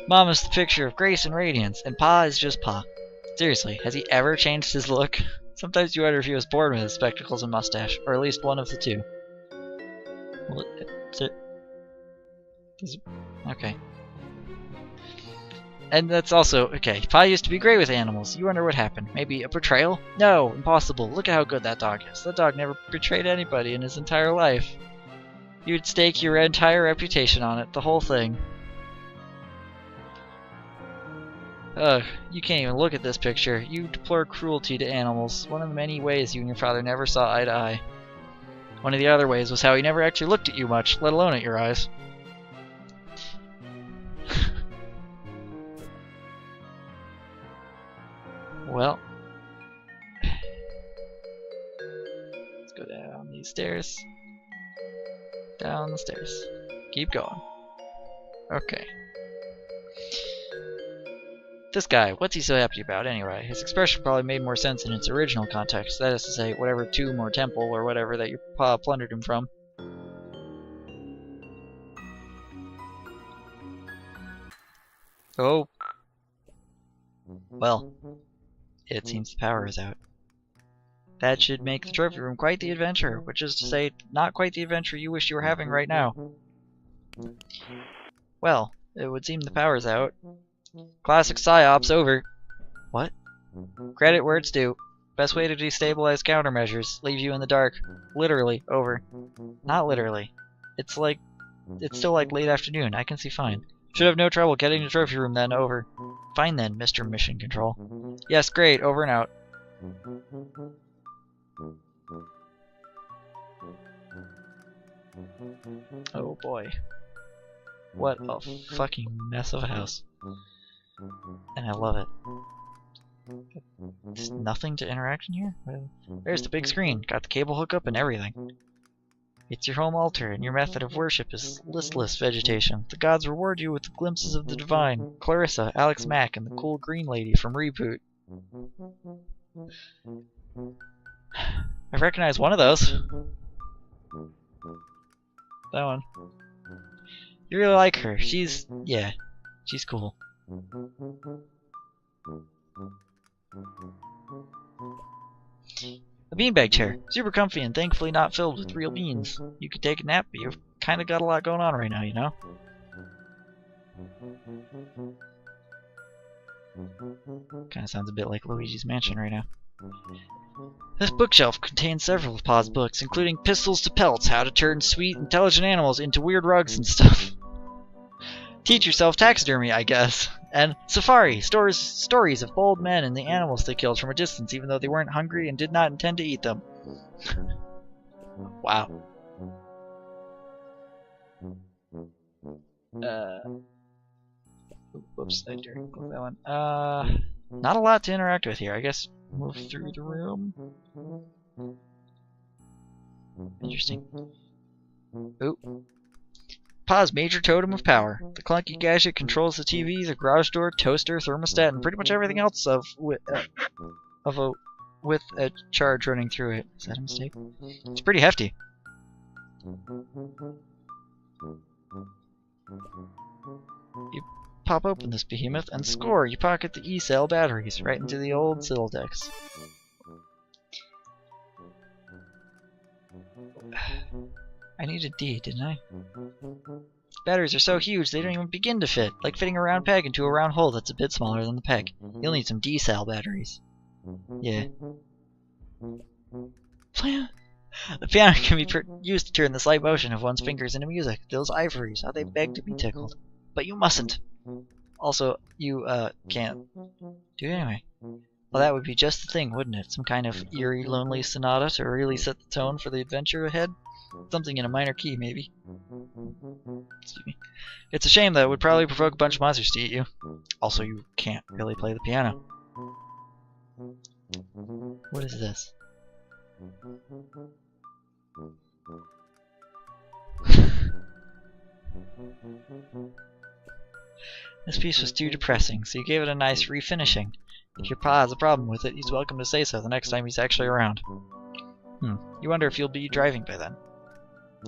Mom is the picture of grace and radiance, and Pa is just Pa. Seriously, has he ever changed his look? Sometimes you wonder if he was born with his spectacles and mustache, or at least one of the two. Okay. And that's also, okay, Pa used to be great with animals. You wonder what happened. Maybe a betrayal? No, impossible. Look at how good that dog is. That dog never betrayed anybody in his entire life. You'd stake your entire reputation on it, the whole thing. Ugh, you can't even look at this picture. You deplore cruelty to animals. One of the many ways you and your father never saw eye to eye. One of the other ways was how he never actually looked at you much, let alone at your eyes. Well, let's go down these stairs. Down the stairs. Keep going. Okay. This guy, what's he so happy about anyway? His expression probably made more sense in its original context. That is to say, whatever tomb or temple or whatever that your pa plundered him from. Oh. Well, it seems the power is out. That should make the trophy room quite the adventure, which is to say, not quite the adventure you wish you were having right now. Well, it would seem the power's out. Classic PSYOPs over. What? Credit where it's due. Best way to destabilize countermeasures. Leave you in the dark. Literally, over. Not literally. It's still like late afternoon. I can see fine. Should have no trouble getting to the trophy room then, over. Fine then, Mr. Mission Control. Yes, great, over and out. Oh boy. What a fucking mess of a house. And I love it. There's nothing to interact in here? There's the big screen, got the cable hookup and everything. It's your home altar, and your method of worship is listless vegetation. The gods reward you with glimpses of the divine. Clarissa, Alex Mack, and the cool green lady from Reboot. I recognize one of those. That one. You really like her. She's cool. A beanbag chair. Super comfy and thankfully not filled with real beans. You could take a nap, but you've kinda got a lot going on right now, you know? Kinda sounds a bit like Luigi's Mansion right now. This bookshelf contains several of Pa's books, including Pistols to Pelts, How to Turn Sweet, Intelligent Animals into Weird Rugs and stuff. Teach yourself taxidermy, I guess. And Safari, stories of bold men and the animals they killed from a distance even though they weren't hungry and did not intend to eat them. Wow. Whoops, I didn't click that one. Not a lot to interact with here. I guess move through the room. Interesting. Oop. Pa's major totem of power. The clunky gadget controls the TV, the garage door, toaster, thermostat, and pretty much everything else with a charge running through it. Is that a mistake? It's pretty hefty. You pop open this behemoth and score! You pocket the E-cell batteries right into the old Siddledex. I needed D, didn't I? Batteries are so huge they don't even begin to fit, like fitting a round peg into a round hole that's a bit smaller than the peg. You'll need some D-cell batteries. Yeah. The piano can be used to turn the slight motion of one's fingers into music. Those ivories, how they beg to be tickled. But you mustn't. Also, you, can't do it anyway. Well, that would be just the thing, wouldn't it? Some kind of eerie, lonely sonata to really set the tone for the adventure ahead? Something in a minor key, maybe. Excuse me. It's a shame that it would probably provoke a bunch of monsters to eat you. Also, you can't really play the piano. What is this? This piece was too depressing, so you gave it a nice refinishing. If your pa has a problem with it, he's welcome to say so the next time he's actually around. You wonder if you'll be driving by then.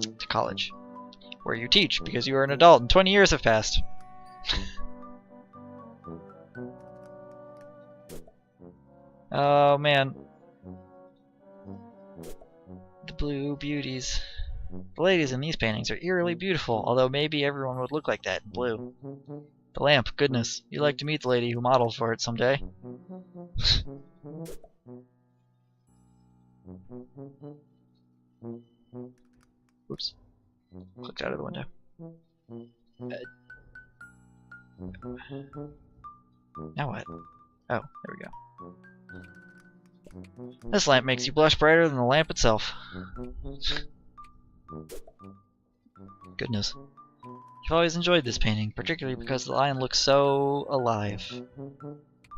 To college. Where you teach, because you are an adult and 20 years have passed. Oh man. The blue beauties. The ladies in these paintings are eerily beautiful, although maybe everyone would look like that in blue. The lamp, goodness. You'd like to meet the lady who modeled for it someday. Oops. Clicked out of the window. Now what? Oh, there we go. This lamp makes you blush brighter than the lamp itself. Goodness. I've always enjoyed this painting, particularly because the lion looks so alive.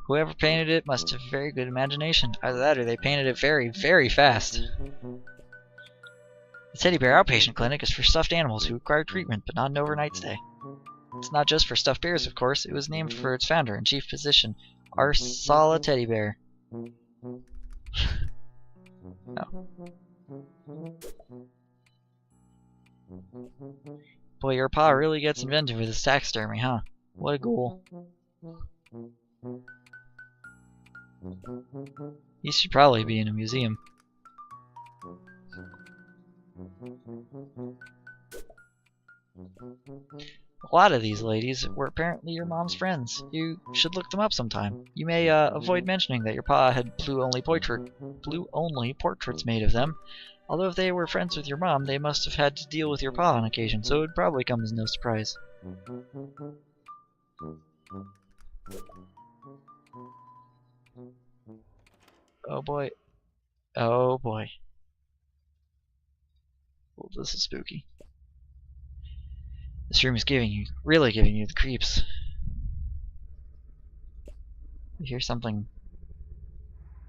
Whoever painted it must have a very good imagination. Either that or they painted it very, very fast. The Teddy Bear Outpatient Clinic is for stuffed animals who require treatment, but not an overnight stay. It's not just for stuffed bears, of course. It was named for its founder and chief physician, Arsala Teddy Bear. Oh. Boy, your pa really gets inventive with his taxidermy, huh? What a ghoul. He should probably be in a museum. A lot of these ladies were apparently your mom's friends. You should look them up sometime. You may avoid mentioning that your pa had blue-only portraits made of them. Although if they were friends with your mom, they must have had to deal with your pa on occasion, so it would probably come as no surprise. Oh boy. Oh boy. Well, this is spooky. This room is really giving you the creeps. You hear something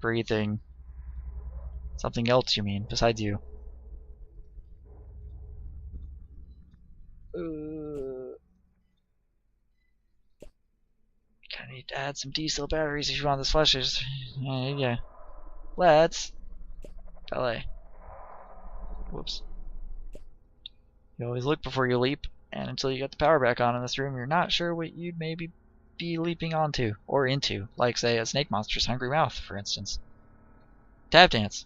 breathing. Something else, you mean, besides you. Kinda need to add some diesel batteries if you want this flashes. Yeah. Let's ballet. Whoops. You always look before you leap, and until you get the power back on in this room, you're not sure what you'd maybe be leaping onto or into, like say a snake monster's hungry mouth, for instance. Tap dance.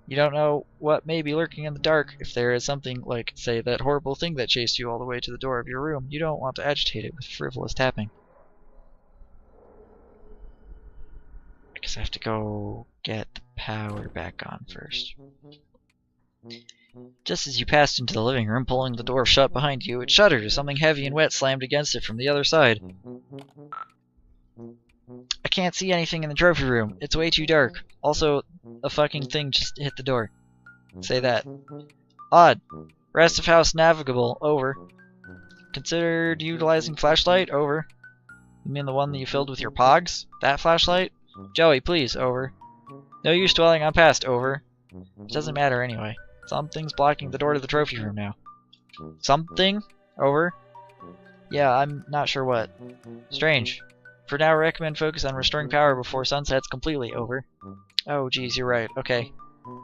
You don't know what may be lurking in the dark. If there is something like, say, that horrible thing that chased you all the way to the door of your room, you don't want to agitate it with frivolous tapping. I guess I have to go get the power back on first. Just as you passed into the living room, pulling the door shut behind you, it shuddered as something heavy and wet slammed against it from the other side. I can't see anything in the trophy room. It's way too dark. Also, a fucking thing just hit the door. Say that. Odd. Rest of house navigable. Over. Considered utilizing flashlight? Over. You mean the one that you filled with your pogs? That flashlight? Joey, please. Over. No use dwelling on past. Over. It doesn't matter anyway. Something's blocking the door to the trophy room now. Something? Over. Yeah, I'm not sure what. Strange. For now, recommend focus on restoring power before sun sets completely. Over. Oh, geez, you're right. Okay.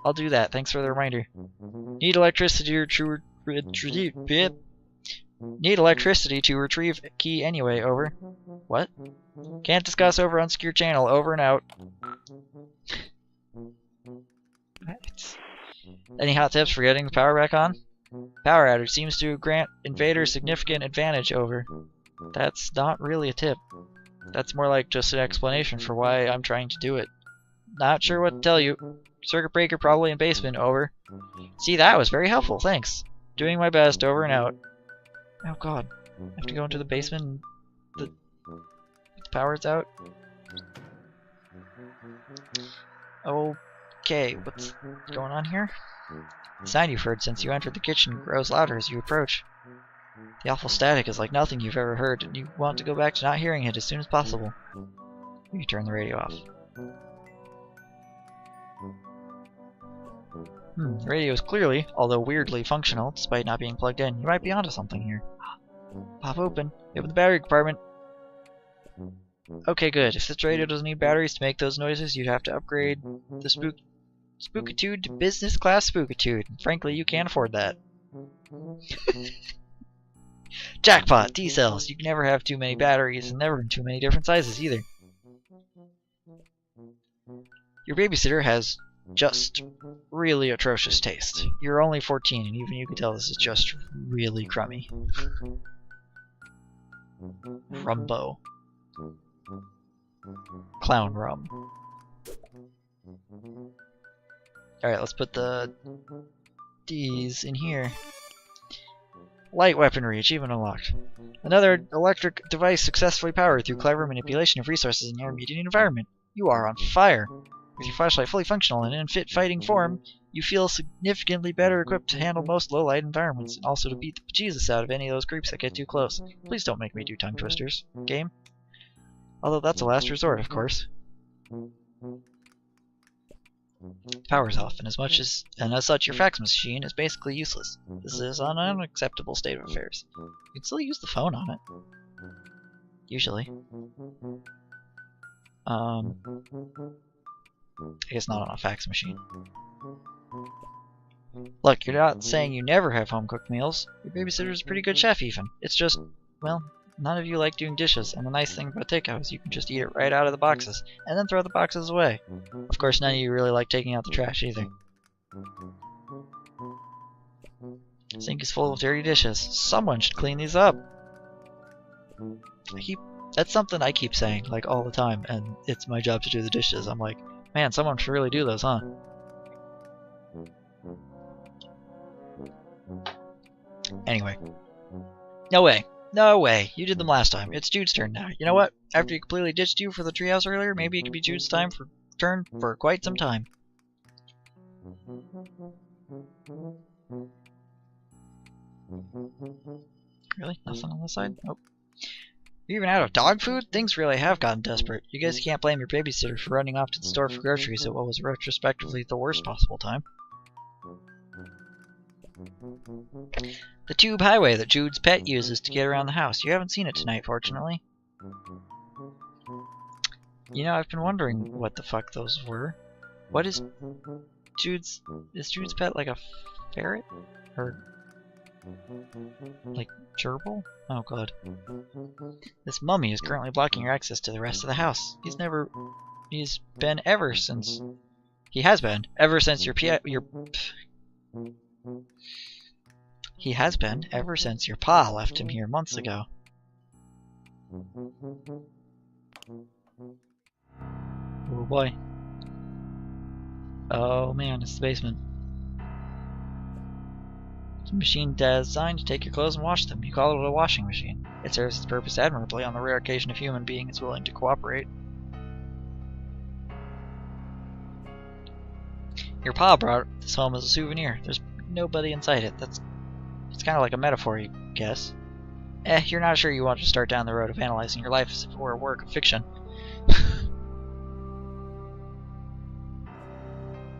I'll do that. Thanks for the reminder. Need electricity to Need electricity to retrieve key anyway. Over. What? Can't discuss over unsecure channel. Over and out. What? Any hot tips for getting the power back on? Power outage seems to grant invaders significant advantage. Over. That's not really a tip. That's more like just an explanation for why I'm trying to do it. Not sure what to tell you. Circuit breaker probably in basement. Over. See, that was very helpful. Thanks. Doing my best. Over and out. Oh god. I have to go into the basement and the power's out. Okay, what's going on here? The sound you've heard since you entered the kitchen grows louder as you approach. The awful static is like nothing you've ever heard, and you want to go back to not hearing it as soon as possible. You turn the radio off. The radio is clearly, although weirdly, functional, despite not being plugged in. You might be onto something here. Pop open. Open the battery compartment. Okay, good. If this radio doesn't need batteries to make those noises, you'd have to upgrade the Spookitude to business class Spookitude. Frankly, you can't afford that. Jackpot! D-cells! You can never have too many batteries, and never in too many different sizes either. Your babysitter has just really atrocious taste. You're only 14, and even you can tell this is just really crummy. Rumbo. Clown rum. Alright, let's put the D's in here. Light weaponry, achievement unlocked. Another electric device successfully powered through clever manipulation of resources in your immediate environment. You are on fire. With your flashlight fully functional and in fit fighting form, you feel significantly better equipped to handle most low-light environments, and also to beat the bejesus out of any of those creeps that get too close. Please don't make me do tongue twisters, game. Although that's a last resort, of course. Power's off, and as such, your fax machine is basically useless. This is an unacceptable state of affairs. You can still use the phone on it. Usually. I guess not on a fax machine. Look, you're not saying you never have home-cooked meals. Your babysitter's a pretty good chef, even. It's just, well, none of you like doing dishes, and the nice thing about takeout is you can just eat it right out of the boxes, and then throw the boxes away. Of course, none of you really like taking out the trash, either. The sink is full of dirty dishes. Someone should clean these up. That's something I keep saying, like, all the time, and it's my job to do the dishes. I'm like, man, someone should really do those, huh? Anyway. No way. No way. You did them last time. It's Jude's turn now. You know what? After he completely ditched you for the treehouse earlier, maybe it could be Jude's turn for quite some time. Really? Nothing on this side? Nope. You're even out of dog food? Things really have gotten desperate. You guys can't blame your babysitter for running off to the store for groceries at what was retrospectively the worst possible time. The tube highway that Jude's pet uses to get around the house. You haven't seen it tonight, fortunately. You know, I've been wondering what the fuck those were. What is Jude's pet like a ferret? Or like gerbil? Oh god. This mummy is currently blocking your access to the rest of the house. He has been ever since your pa left him here months ago. Oh boy. Oh man, it's the basement. It's a machine designed to take your clothes and wash them. You call it a washing machine. It serves its purpose admirably on the rare occasion a human being is willing to cooperate. Your pa brought this home as a souvenir. There's nobody inside it. It's kind of like a metaphor, you guess. You're not sure you want to start down the road of analyzing your life as if it were a work of fiction.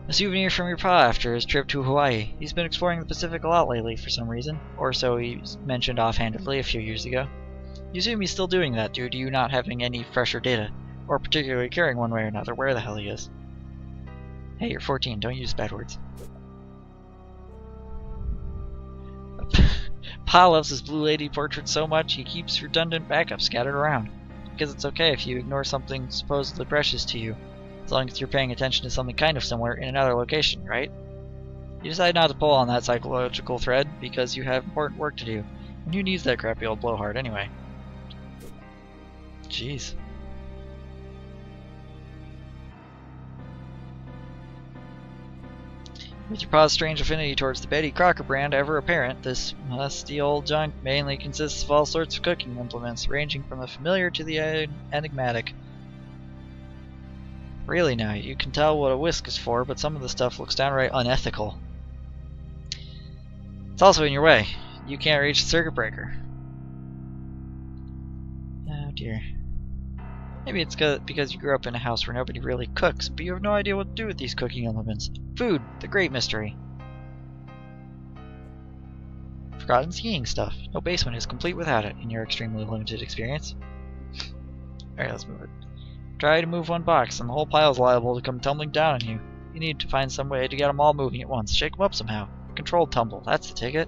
A souvenir from your pa after his trip to Hawaii. He's been exploring the Pacific a lot lately for some reason, or so he mentioned offhandedly a few years ago. You assume he's still doing that due to you not having any fresher data, or particularly caring one way or another where the hell he is. Hey, you're 14, don't use bad words. Pa loves his Blue Lady portrait so much he keeps redundant backups scattered around. Because it's okay if you ignore something supposedly precious to you, as long as you're paying attention to something kind of similar in another location, right? You decide not to pull on that psychological thread because you have important work to do, and who needs that crappy old blowhard anyway? Jeez. With your pa's strange affinity towards the Betty Crocker brand ever apparent, this musty old junk mainly consists of all sorts of cooking implements, ranging from the familiar to the enigmatic. Really now, you can tell what a whisk is for, but some of the stuff looks downright unethical. It's also in your way. You can't reach the circuit breaker. Oh dear. Maybe it's because you grew up in a house where nobody really cooks, but you have no idea what to do with these cooking implements. Food, the great mystery. Forgotten skiing stuff. No basement is complete without it, in your extremely limited experience. Alright, let's move it. Try to move one box, and the whole pile is liable to come tumbling down on you. You need to find some way to get them all moving at once. Shake them up somehow. Controlled tumble, that's the ticket.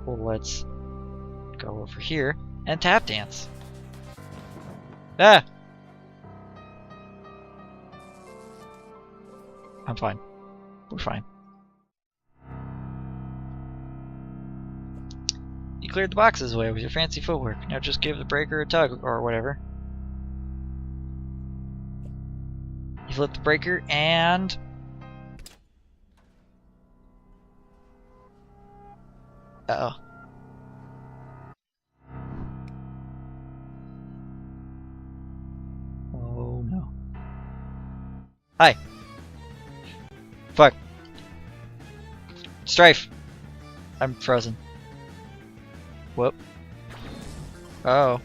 Well, let's go over here and tap dance. Ah! I'm fine. We're fine. You cleared the boxes away with your fancy footwork. Now just give the breaker a tug or whatever. You flip the breaker and... Uh-oh. Oh no. Hi. Fuck. Strife. I'm frozen. Whoop. Oh.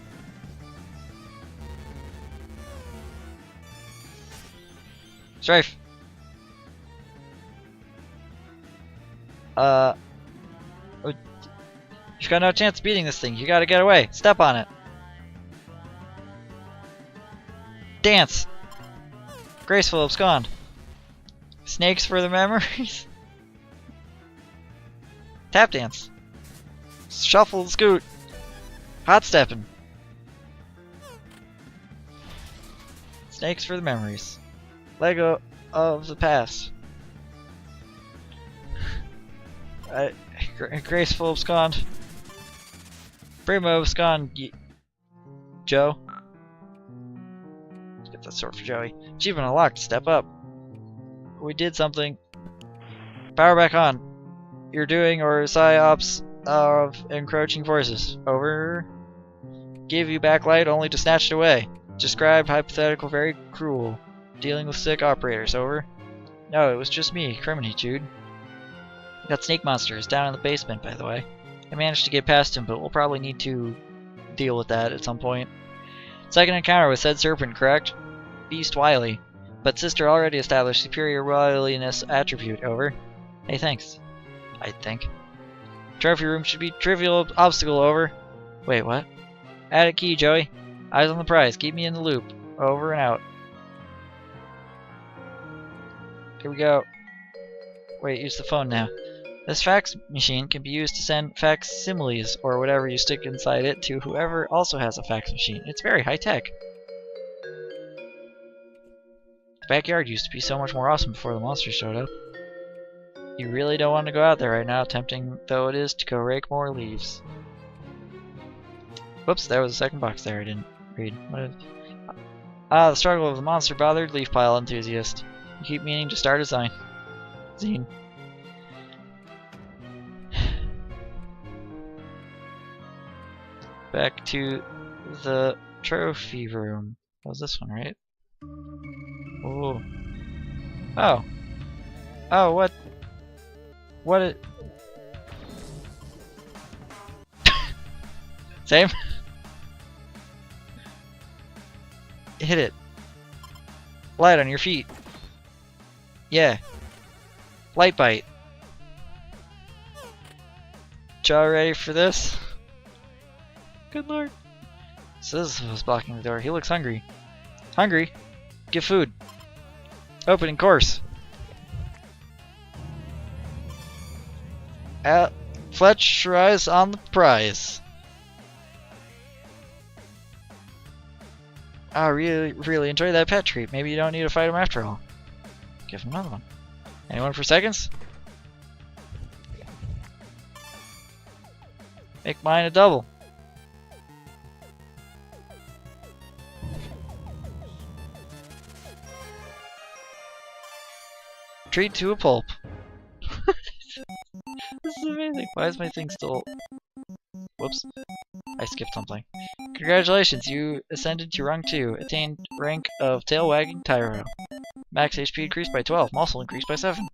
Strife. You've got no chance of beating this thing. You gotta get away. Step on it. Dance. Graceful abscond. Snakes for the memories. Tap dance. Shuffle and scoot. Hot stepping. Snakes for the memories. Lego of the past. Graceful abscond. Primo abscond. Joe. Let's get that sword for Joey. Achievement unlocked. Step up. We did something. Power back on. You're doing or psyops of encroaching forces. Over. Give you backlight only to snatch it away. Described hypothetical very cruel. Dealing with sick operators. Over. No, it was just me, Criminy Jude. That snake monster is down in the basement, by the way. I managed to get past him, but we'll probably need to deal with that at some point. Second encounter with said serpent, correct? Beast wily. But sister already established superior wiliness attribute. Over. Hey, thanks. I think. Trophy room should be trivial obstacle. Over. Wait, what? Add a key, Joey. Eyes on the prize. Keep me in the loop. Over and out. Here we go. Wait, use the phone now. This fax machine can be used to send facsimiles or whatever you stick inside it to whoever also has a fax machine. It's very high tech. The backyard used to be so much more awesome before the monsters showed up. You really don't want to go out there right now, tempting though it is to go rake more leaves. Whoops, there was a second box there I didn't read. What is... the struggle of the monster bothered leaf pile enthusiast. You keep meaning to start a zine. Back to the trophy room. That was this one, right? Oh. Oh. Oh, what? What it... Same? Hit it. Light on your feet. Yeah. Light bite. Y'all ready for this? Good lord. So this was blocking the door. He looks hungry. Hungry? Give food. Opening course. Fletch rise on the prize. I really enjoy that pet treat. Maybe you don't need to fight him after all. Give him another one. Anyone for seconds? Make mine a double. Treat to a pulp. This is amazing. Why is my thing still... Whoops. I skipped something. Congratulations, you ascended to rank 2. Attained rank of Tail Wagging Tyro. Max HP increased by 12. Muscle increased by 7.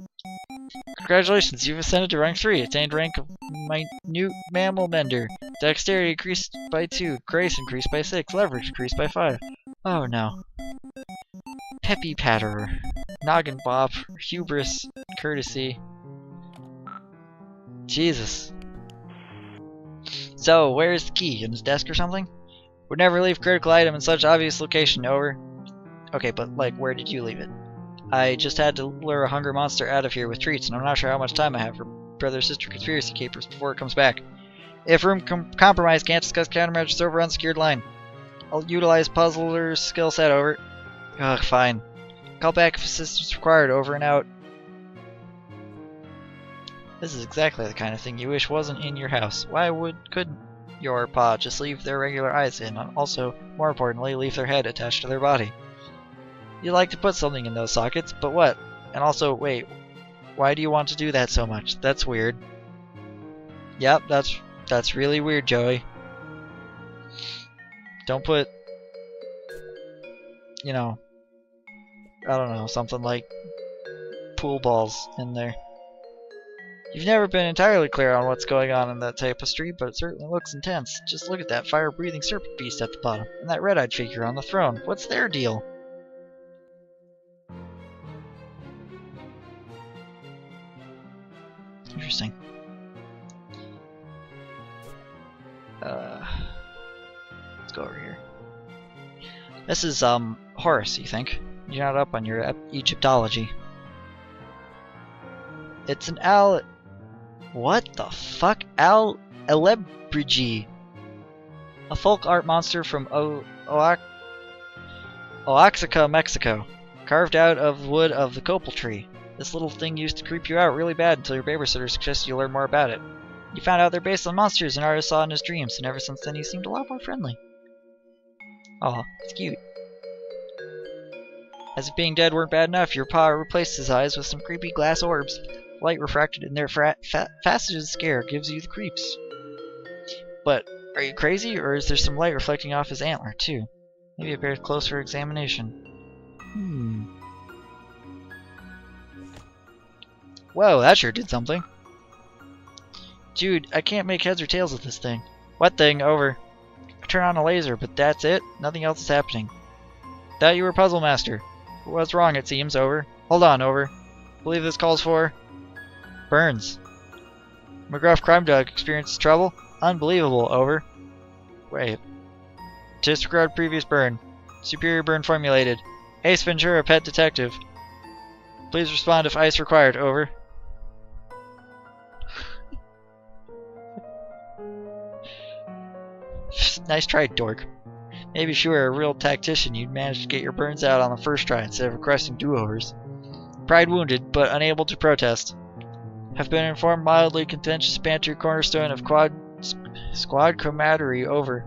Congratulations, you've ascended to rank 3. Attained rank of Minute Mammal Mender. Dexterity increased by 2. Grace increased by 6. Leverage increased by 5. Oh no. Peppy Patterer. Noggin Bop. Hubris. Courtesy. Jesus. So, where's the key? In his desk or something? Would never leave critical item in such obvious location, over. Okay, but like, where did you leave it? I just had to lure a hunger monster out of here with treats, and I'm not sure how much time I have for brother-sister conspiracy capers before it comes back. If room compromised, can't discuss countermeasures over unsecured line. I'll utilize Puzzler's skill set, over. Ugh, fine. Call back if assistance required, over and out. This is exactly the kind of thing you wish wasn't in your house. Why couldn't your paw just leave their regular eyes in, and also, more importantly, leave their head attached to their body? You'd like to put something in those sockets, but what? And also, wait, why do you want to do that so much? That's weird. Yep, that's really weird, Joey. Don't put, you know, I don't know, something like pool balls in there. You've never been entirely clear on what's going on in that tapestry, but it certainly looks intense. Just look at that fire-breathing serpent beast at the bottom, and that red-eyed figure on the throne. What's their deal? Interesting. Let's go over here. This is, Horus, you think? You're not up on your Egyptology. It's an What the fuck? Alebrije. A folk art monster from Oaxaca, Mexico. Carved out of the wood of the copal tree. This little thing used to creep you out really bad until your babysitter suggested you learn more about it. You found out they're based on monsters an artist saw in his dreams, and ever since then he seemed a lot more friendly. Aw, it's cute. As if being dead weren't bad enough, your pa replaced his eyes with some creepy glass orbs. Light refracted in their faceted scare gives you the creeps. But, are you crazy, or is there some light reflecting off his antler, too? Maybe it bears closer examination. Whoa, that sure did something. Dude, I can't make heads or tails of this thing. What thing? Over. I turn on a laser, but that's it? Nothing else is happening. Thought you were Puzzle Master. What's wrong, it seems, over. Hold on, over. Believe this calls for... Burns. McGruff Crime Dog experiences trouble? Unbelievable, over. Wait. Disregard previous burn. Superior burn formulated. Ace Ventura, pet detective. Please respond if ice required, over. Nice try, dork. Maybe if you were a real tactician, you'd manage to get your burns out on the first try instead of requesting do-overs. Pride wounded, but unable to protest. Have been informed mildly contentious banter cornerstone of squad camaraderie, over.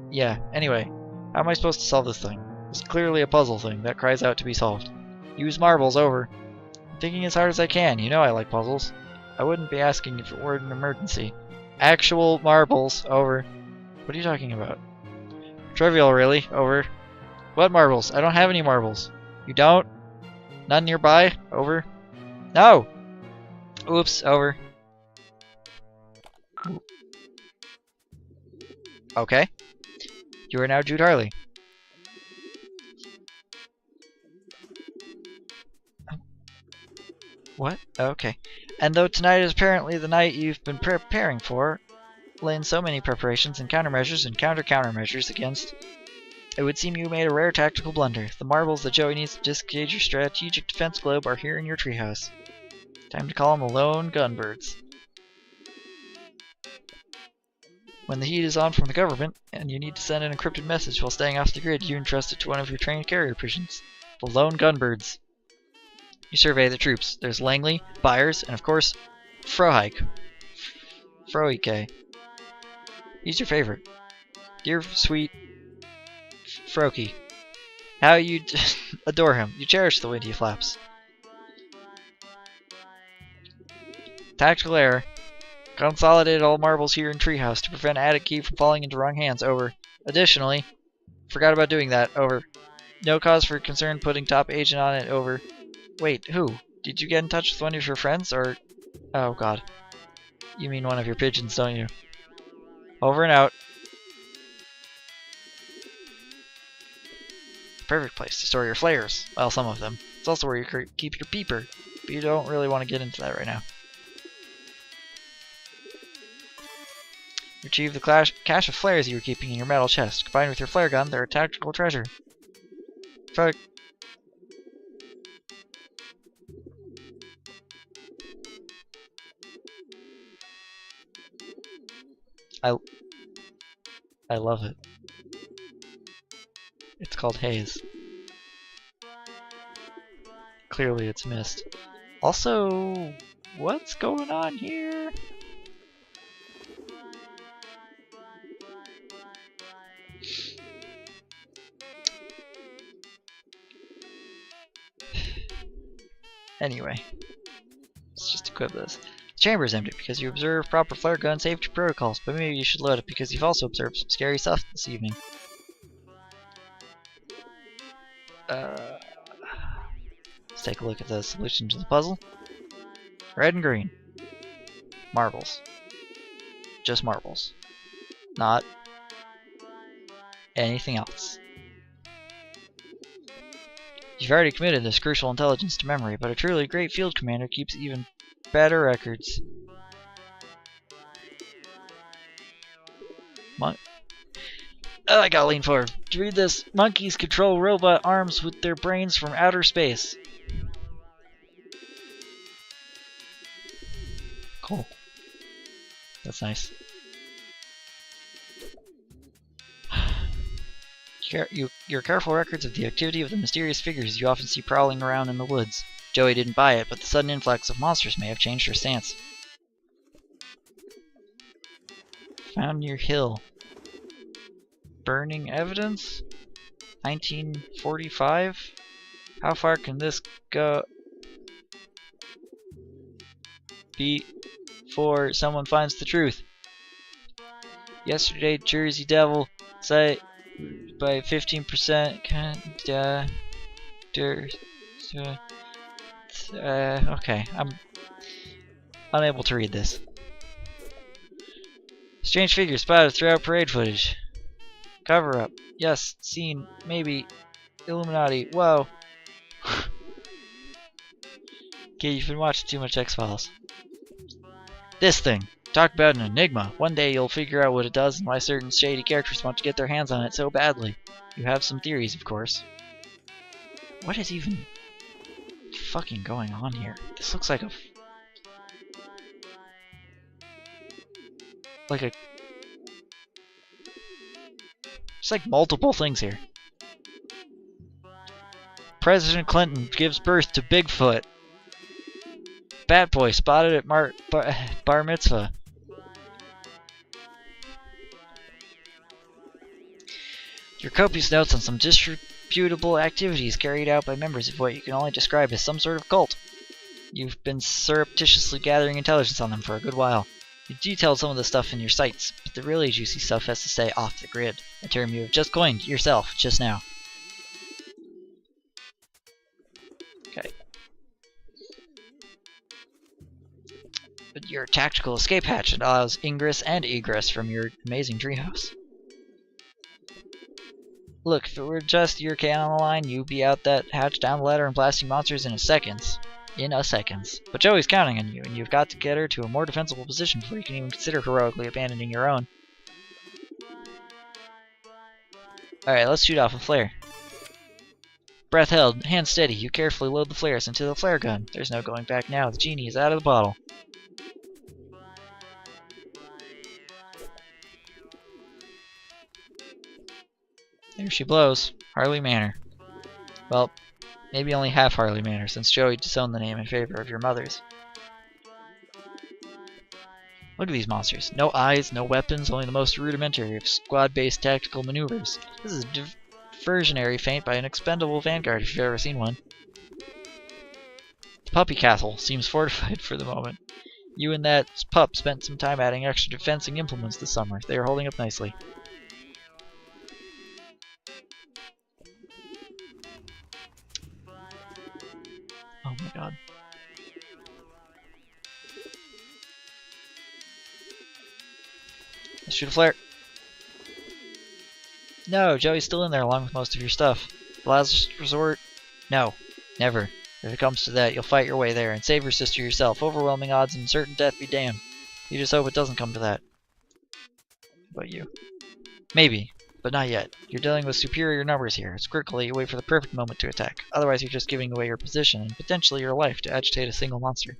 Yeah, anyway. How am I supposed to solve this thing? It's clearly a puzzle thing that cries out to be solved. Use marbles, over. I'm thinking as hard as I can, you know I like puzzles. I wouldn't be asking if it were an emergency. Actual marbles, over. What are you talking about? Trivial, really, over. What marbles? I don't have any marbles. You don't? None nearby, over. No! Oops, over. Okay. You are now Jude Harley. What? Okay. And though tonight is apparently the night you've been preparing for, laying so many preparations and countermeasures and countermeasures against, it would seem you made a rare tactical blunder. The marbles that Joey needs to disengage your strategic defense globe are here in your treehouse. Time to call them the Lone Gunbirds. When the heat is on from the government, and you need to send an encrypted message while staying off the grid, you entrust it to one of your trained carrier pigeons, the Lone Gunbirds. You survey the troops. There's Langley, Byers, and of course, Frohike. Frohike. He's your favorite. Dear sweet Froki. How you adore him. You cherish the wind he flaps. Tactical error. Consolidated all marbles here in Treehouse to prevent attic key from falling into wrong hands. Over. Additionally, forgot about doing that. Over. No cause for concern putting top agent on it. Over. Wait, who? Did you get in touch with one of your friends, or... Oh, God. You mean one of your pigeons, don't you? Over and out. Perfect place to store your flares. Well, some of them. It's also where you keep your peeper, but you don't really want to get into that right now. Retrieve the cache of flares you were keeping in your metal chest. Combined with your flare gun, they're a tactical treasure. I love it. It's called Haze. Clearly it's mist. Also, what's going on here? Anyway, let's just equip this. The chamber is empty because you observe proper flare gun safety protocols, but maybe you should load it because you've also observed some scary stuff this evening. Let's take a look at the solution to the puzzle. Red and green. Marbles. Just marbles. Not anything else. You've already committed this crucial intelligence to memory, but a truly great field commander keeps even better records. I gotta lean forward to read this. Monkeys control robot arms with their brains from outer space. Cool. That's nice. Your careful records of the activity of the mysterious figures you often see prowling around in the woods. Joey didn't buy it, but the sudden influx of monsters may have changed her stance. Found your hill. Burning evidence? 1945? How far can this go before someone finds the truth? Yesterday, Jersey Devil say by 15%. Okay, I'm unable to read this. Strange figures spotted throughout parade footage. Cover up. Yes, seen. Maybe. Illuminati. Whoa. Okay, you've been watching too much X-Files. This thing. Talk about an enigma. One day you'll figure out what it does and why certain shady characters want to get their hands on it so badly. You have some theories, of course. What is even fucking going on here? This looks like a... It's like multiple things here. President Clinton gives birth to Bigfoot. Bat Boy spotted at bar mitzvah. Your copious notes on some disreputable activities carried out by members of what you can only describe as some sort of cult. You've been surreptitiously gathering intelligence on them for a good while. You detailed some of the stuff in your sites, but the really juicy stuff has to stay off the grid, a term you have just coined yourself just now. Okay. But your tactical escape hatch allows ingress and egress from your amazing treehouse. Look, if it were just your can on the line, you'd be out that hatch down the ladder and blasting monsters in a second. in a seconds. But Joey's counting on you, and you've got to get her to a more defensible position before you can even consider heroically abandoning your own. Alright, let's shoot off a flare. Breath held, hand steady, you carefully load the flares into the flare gun. There's no going back now, the genie is out of the bottle. There she blows. Harley Manor. Well, maybe only half Harley Manor, since Joey disowned the name in favor of your mother's. Look at these monsters. No eyes, no weapons, only the most rudimentary of squad-based tactical maneuvers. This is a diversionary feint by an expendable vanguard if you've ever seen one. The puppy castle seems fortified for the moment. You and that pup spent some time adding extra defensing implements this summer. They are holding up nicely. Oh my god. Let's shoot a flare. No, Joey's still in there along with most of your stuff. The last resort? No, never. If it comes to that, you'll fight your way there and save your sister yourself. Overwhelming odds and certain death be damned. You just hope it doesn't come to that. But you. Maybe, but not yet. You're dealing with superior numbers here. It's critical that you wait for the perfect moment to attack. Otherwise, you're just giving away your position and potentially your life to agitate a single monster.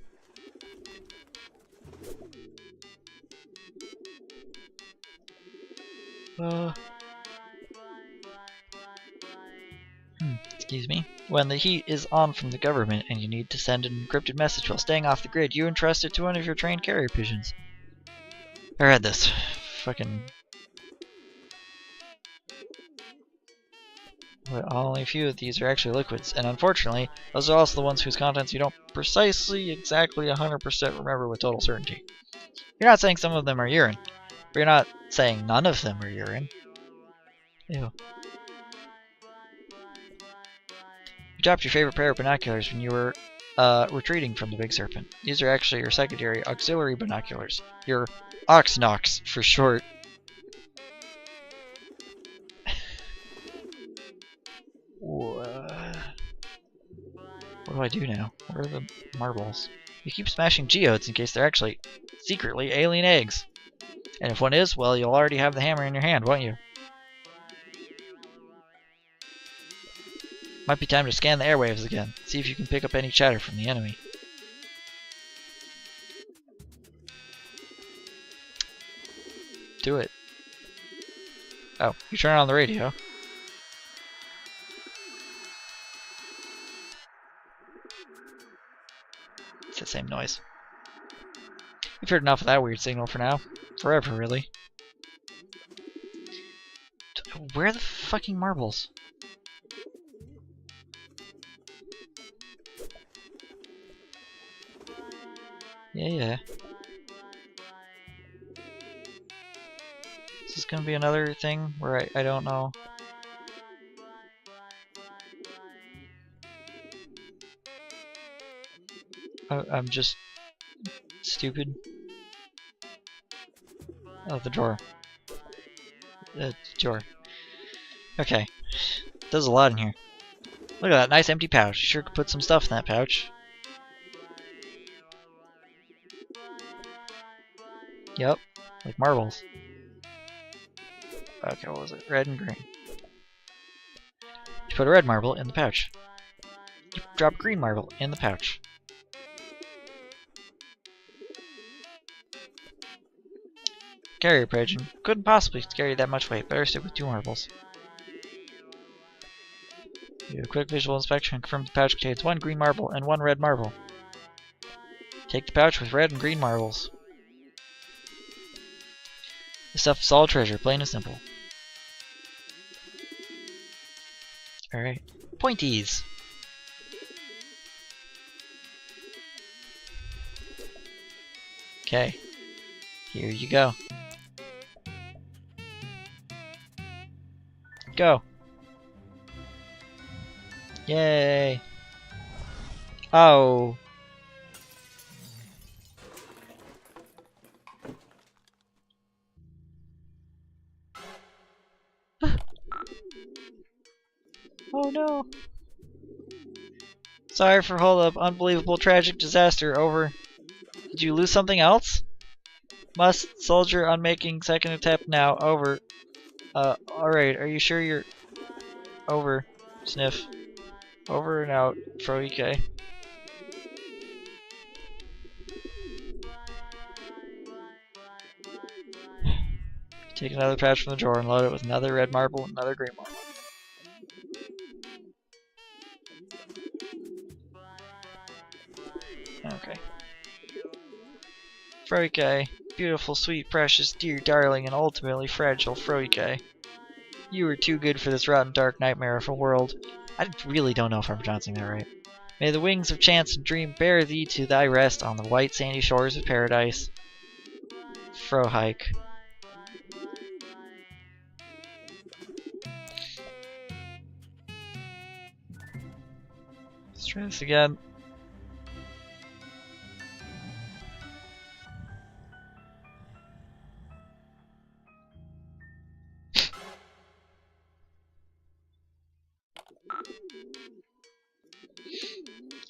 Excuse me. When the heat is on from the government and you need to send an encrypted message while staying off the grid, you entrust it to one of your trained carrier pigeons. I read this. Fucking... But only a few of these are actually liquids, and unfortunately, those are also the ones whose contents you don't precisely, exactly 100% remember with total certainty. You're not saying some of them are urine, but you're not saying none of them are urine. Ew. You dropped your favorite pair of binoculars when you were retreating from the big serpent. These are actually your secondary auxiliary binoculars. Your Oxnox for short. What do I do now? Where are the marbles? You keep smashing geodes in case they're actually secretly alien eggs. And if one is, well, you'll already have the hammer in your hand, won't you? Might be time to scan the airwaves again. See if you can pick up any chatter from the enemy. Do it. Oh, you turn on the radio. It's the same noise. You've heard enough of that weird signal for now. Forever, really. Where are the fucking marbles? Yeah. Is this gonna be another thing where I don't know? I'm just stupid. Oh, the drawer. Drawer. Okay. There's a lot in here. Look at that nice empty pouch. You sure could put some stuff in that pouch. Yep. Like marbles. Okay, what was it? Red and green. You put a red marble in the pouch. You drop a green marble in the pouch. Carrier pigeon. Couldn't possibly carry that much weight. Better stick with 2 marbles. Do a quick visual inspection. Confirm the pouch contains 1 green marble and 1 red marble. Take the pouch with red and green marbles. This stuff is all treasure, plain and simple. Alright. Pointies! Okay. Here you go. Go! Yay! Oh! Oh no! Sorry for hold up. Unbelievable tragic disaster. Over. Did you lose something else? Must soldier on making second attempt now. Over. Alright. Are you sure you're over? Sniff. Over and out. Froike. Take another patch from the drawer and load it with another red marble and another green marble. Okay. Froike. Beautiful, sweet, precious, dear, darling, and ultimately fragile Froike. You were too good for this rotten dark nightmare of a world. I really don't know if I'm pronouncing that right. May the wings of chance and dream bear thee to thy rest on the white sandy shores of paradise. Frohike. Let's try this again.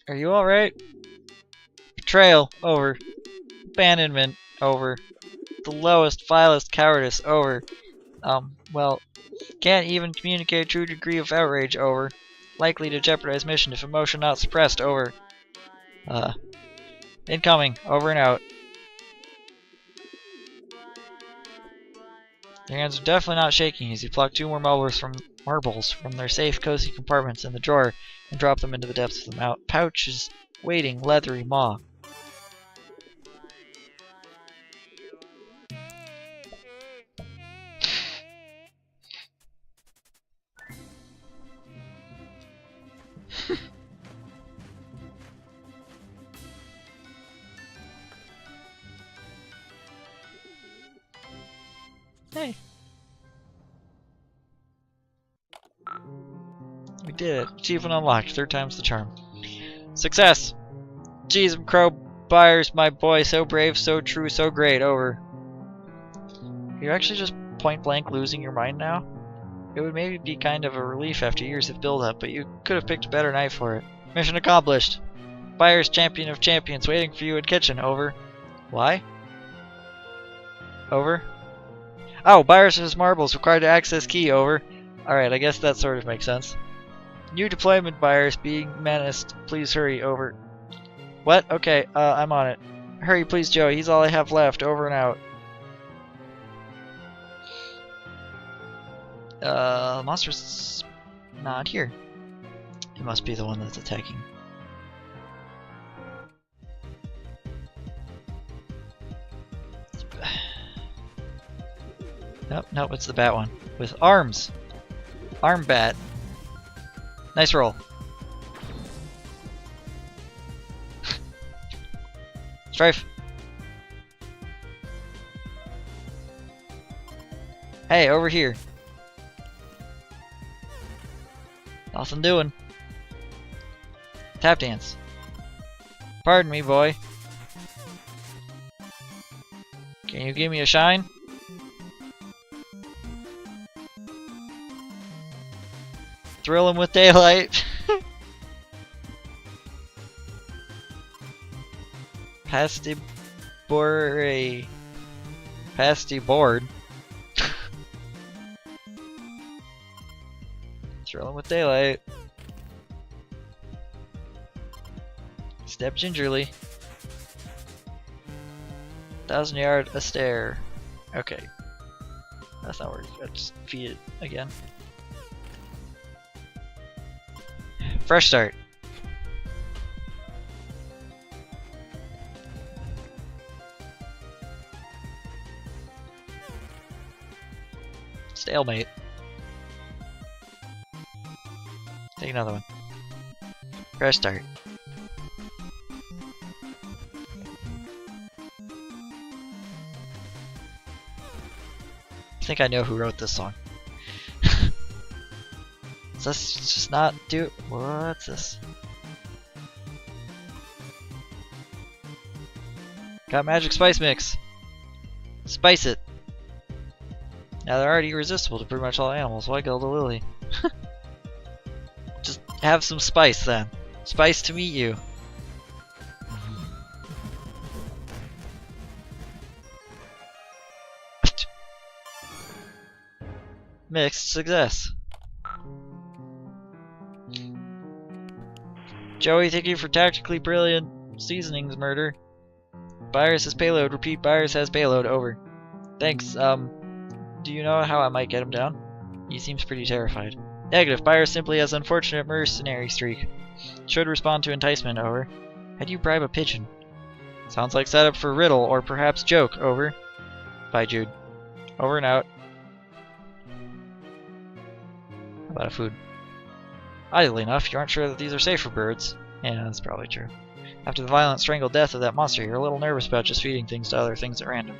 Are you alright? Betrayal, over. Abandonment, over. The lowest, vilest cowardice, over. Well, can't even communicate a true degree of outrage, over. Likely to jeopardize mission if emotion not suppressed, over. Incoming, over and out. Your hands are definitely not shaking as you pluck two more marbles from their safe, cozy compartments in the drawer and drop them into the depths of the pouch's waiting, leathery maw. Hey. We did it. Achievement unlocked. 3rd time's the charm. Success! Jeez, Crow Byers, my boy, so brave, so true, so great. Over. You're actually just point blank losing your mind now? It would maybe be kind of a relief after years of build-up, but you could have picked a better night for it. Mission accomplished. Byers, champion of champions, waiting for you in kitchen. Over. Why? Over. Oh, Byers' marbles required to access key. Over. Alright, I guess that sort of makes sense. New deployment, Byers, being menaced. Please hurry. Over. What? Okay, I'm on it. Hurry, please, Joey. He's all I have left. Over and out. The monster's not here. It must be the one that's attacking. Nope, it's the bat one. With arms! Arm bat. Nice roll. Strife! Hey, over here. Nothing doing. Tap dance. Pardon me, boy. Can you give me a shine? Thrill him with daylight. Pasty board. Pasty board. Thrill him with daylight. Step gingerly. 1,000-yard a stare. Okay. That's not working. Let's feed it again. Fresh start. Stalemate. Take another one. Fresh start. I think I know who wrote this song. Let's just not do. What's this? Got magic spice mix. Spice it. Now they're already irresistible to pretty much all animals. Why Gilda Lily? Just have some spice then. Spice to meet you. Mixed success. Joey, thank you for tactically brilliant seasonings, murder. Virus has payload. Repeat, virus has payload. Over. Thanks. Do you know how I might get him down? He seems pretty terrified. Negative. Virus simply has unfortunate mercenary streak. Should respond to enticement. Over. How do you bribe a pigeon? Sounds like setup for riddle or perhaps joke. Over. Bye, Jude. Over and out. How about a food? Oddly enough, you aren't sure that these are safe for birds. Yeah, that's probably true. After the violent strangled death of that monster, you're a little nervous about just feeding things to other things at random.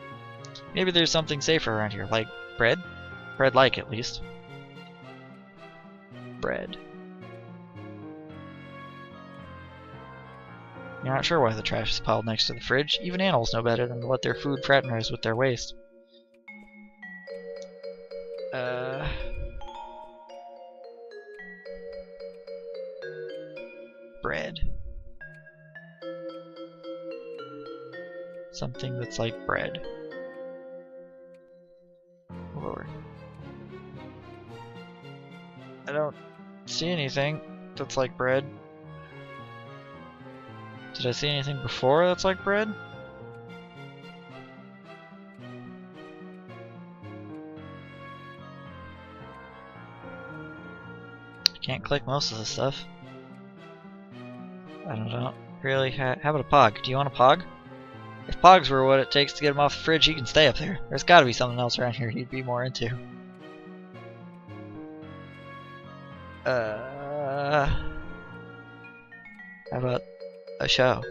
Maybe there's something safer around here, like bread? Bread-like, at least. Bread. You're not sure why the trash is piled next to the fridge. Even animals know better than to let their food fraternize with their waste. Bread. Something that's like bread. Lord. I don't see anything that's like bread. Did I see anything before that's like bread? I can't click most of the stuff. I don't know. Really? How about a pog? Do you want a pog? If pogs were what it takes to get him off the fridge, he can stay up there. There's gotta be something else around here he'd be more into. How about a show?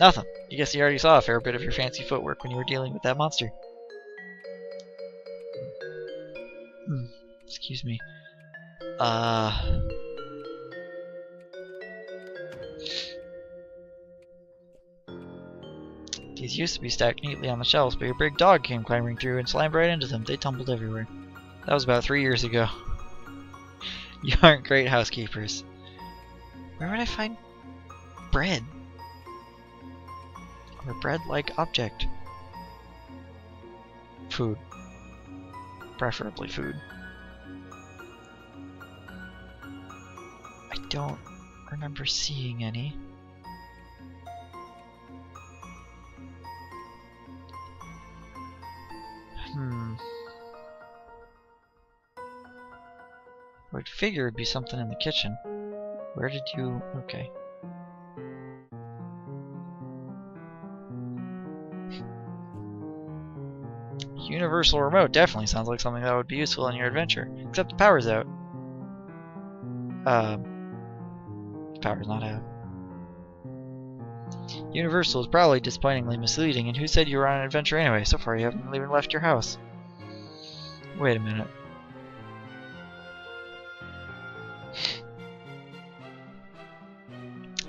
Nothing. I guess you already saw a fair bit of your fancy footwork when you were dealing with that monster. Excuse me. These used to be stacked neatly on the shelves, but your big dog came clambering through and slammed right into them. They tumbled everywhere. That was about 3 years ago. You aren't great housekeepers. Where would I find bread? Or bread-like object? Food. Preferably food. I don't remember seeing any. I would figure it'd be something in the kitchen. Where did you... Okay. Universal remote definitely sounds like something that would be useful in your adventure. Except the power's out. The power's not out. Universal is probably disappointingly misleading, and who said you were on an adventure anyway? So far you haven't even left your house. Wait a minute.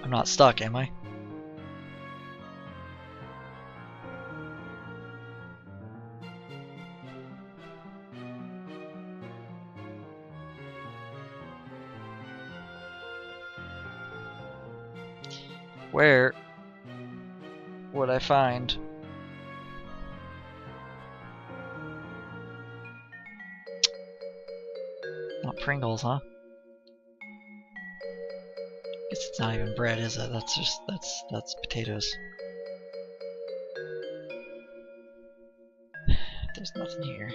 I'm not stuck, am I? Where would I find not Pringles, huh? Guess it's not even bread, is it? That's just that's potatoes. There's nothing here.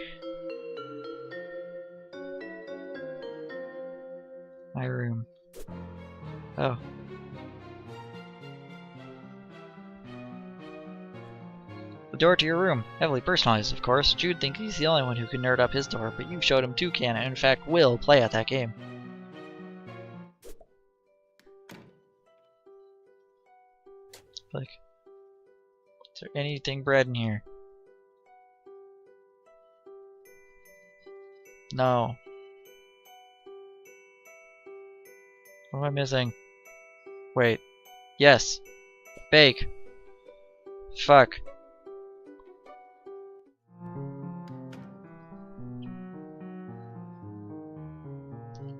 My room. Oh. The door to your room. Heavily personalized, of course. Jude thinks he's the only one who can nerd up his door, but you showed him too can, and in fact will play at that game. Like, is there anything bread in here? No. What am I missing? Wait. Yes. Bake. Fuck.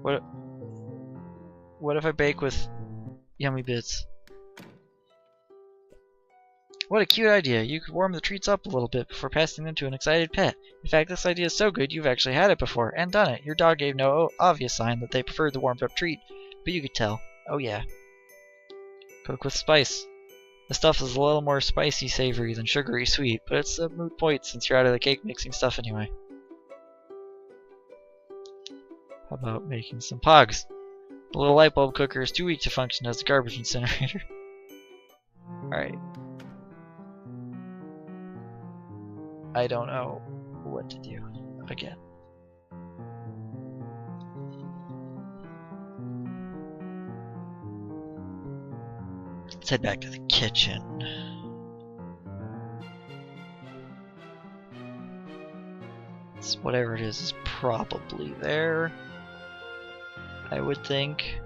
What? What if I bake with yummy bits? What a cute idea. You could warm the treats up a little bit before passing them to an excited pet. In fact, this idea is so good you've actually had it before and done it. Your dog gave no obvious sign that they preferred the warmed up treat, but you could tell. Oh yeah. Cook with spice. The stuff is a little more spicy savory than sugary sweet, but it's a moot point since you're out of the cake mixing stuff anyway. How about making some pogs? The little light bulb cooker is too weak to function as a garbage incinerator. Alright. I don't know what to do again. Let's head back to the kitchen. It's whatever it is probably there, I would think.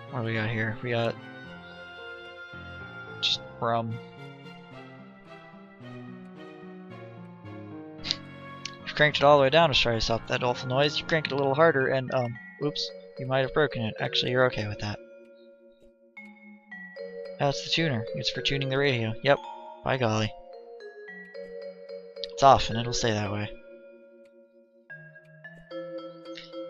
What do we got here? We got just rum. You've cranked it all the way down to try to stop that awful noise. You crank it a little harder and, oops, you might have broken it. Actually, you're okay with that. That's the tuner. It's for tuning the radio. Yep. By golly. It's off, and it'll stay that way.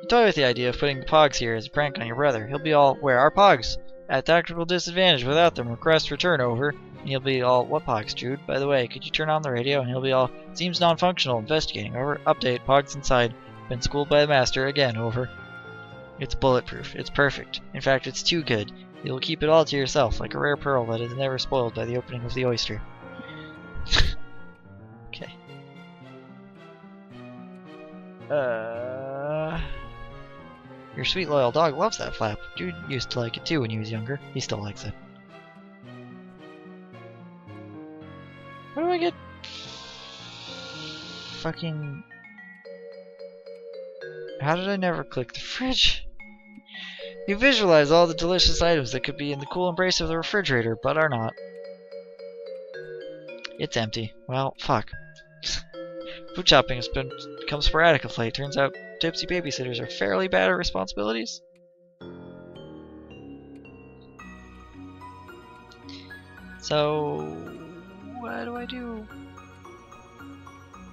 You toy with the idea of putting the pogs here as a prank on your brother. He'll be all, where are pogs? At tactical disadvantage without them. Request return over. And he'll be all, what pogs, Jude? By the way, could you turn on the radio? And he'll be all, seems non-functional. Investigating. Over. Update. Pogs inside. Been schooled by the master. Again. Over. It's bulletproof. It's perfect. In fact, it's too good. You'll keep it all to yourself, like a rare pearl that is never spoiled by the opening of the oyster. Okay. Your sweet loyal dog loves that flap. Dude used to like it too when he was younger. He still likes it. How do I get... fucking... How did I never click the fridge? You visualize all the delicious items that could be in the cool embrace of the refrigerator, but are not. It's empty. Well, fuck. Food shopping has become sporadic of late. Turns out tipsy babysitters are fairly bad at responsibilities. So, what do I do?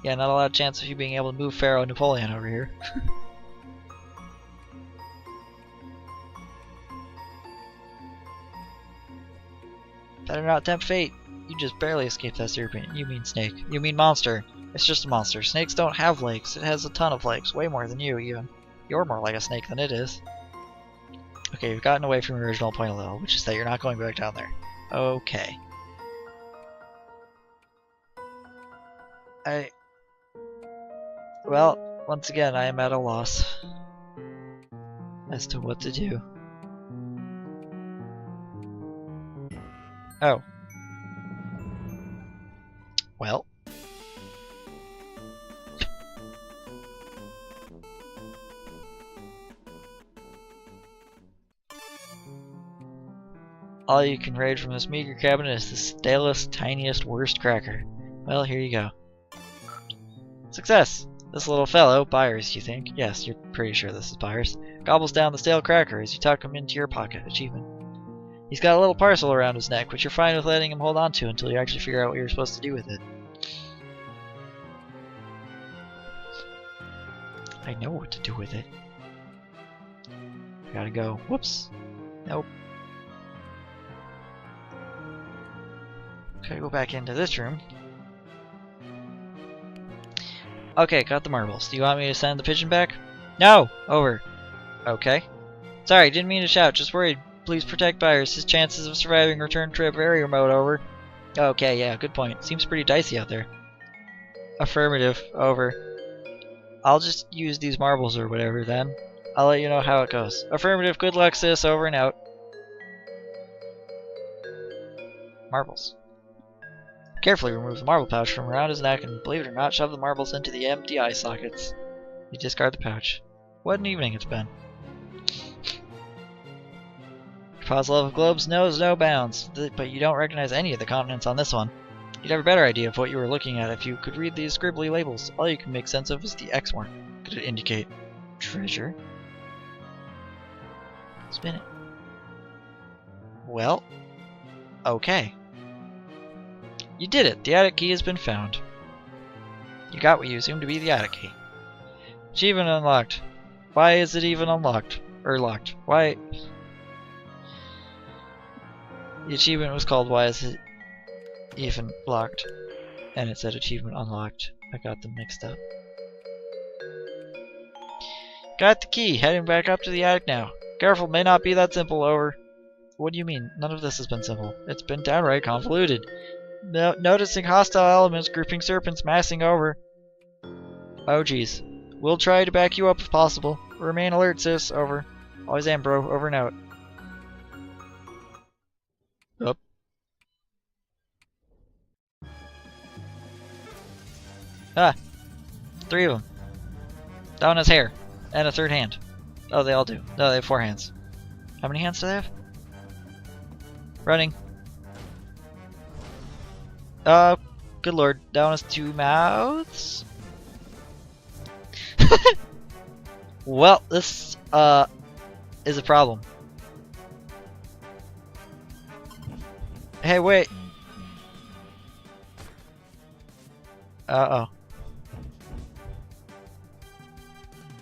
Yeah, not a lot of chance of you being able to move Pharaoh Napoleon over here. Better not tempt fate. You just barely escaped that serpent. You mean snake. You mean monster. It's just a monster. Snakes don't have legs. It has a ton of legs. Way more than you, even. You're more like a snake than it is. Okay, you've gotten away from your original point a little, which is that you're not going back down there. Okay. Well, once again, I am at a loss as to what to do. Oh. Well. All you can raid from this meager cabinet is the stalest, tiniest, worst cracker. Well, here you go. Success! This little fellow, Byers, you think? Yes, you're pretty sure this is Byers. Gobbles down the stale cracker as you tuck him into your pocket. Achievement. He's got a little parcel around his neck, which you're fine with letting him hold on to until you actually figure out what you're supposed to do with it. I know what to do with it. Gotta go. Whoops. Nope. Okay, go back into this room. Okay, got the marbles. Do you want me to send the pigeon back? No! Over. Okay. Sorry, didn't mean to shout, just worried. Please protect Byers. His chances of surviving return trip very remote. Over. Okay, yeah, good point. Seems pretty dicey out there. Affirmative. Over. I'll just use these marbles or whatever then. I'll let you know how it goes. Affirmative. Good luck, sis. Over and out. Marbles. Carefully remove the marble pouch from around his neck and, believe it or not, shove the marbles into the empty eye sockets. You discard the pouch. What an evening it's been. Puzzle of globes knows no bounds, but you don't recognize any of the continents on this one. You'd have a better idea of what you were looking at if you could read these scribbly labels. All you can make sense of is the X mark. Could it indicate treasure? Spin it. Well, okay. You did it. The attic key has been found. You got what you assumed to be the attic key. Achievement unlocked. Why is it even unlocked? Or locked? Why? The achievement was called Why is it even locked? And it said achievement unlocked. I got them mixed up. Got the key. Heading back up to the attic now. Careful, may not be that simple, over. What do you mean? None of this has been simple. It's been downright convoluted. Noticing hostile elements, grouping serpents, massing over. Oh geez. We'll try to back you up if possible. Remain alert, sis. Over. Always am, bro. Over and out. Up. Ah. 3 of them. That one has hair. And a third hand. Oh, they all do. No, they have 4 hands. How many hands do they have? Running. Good lord. That one has 2 mouths? Well, this, is a problem. Hey, wait. Uh-oh.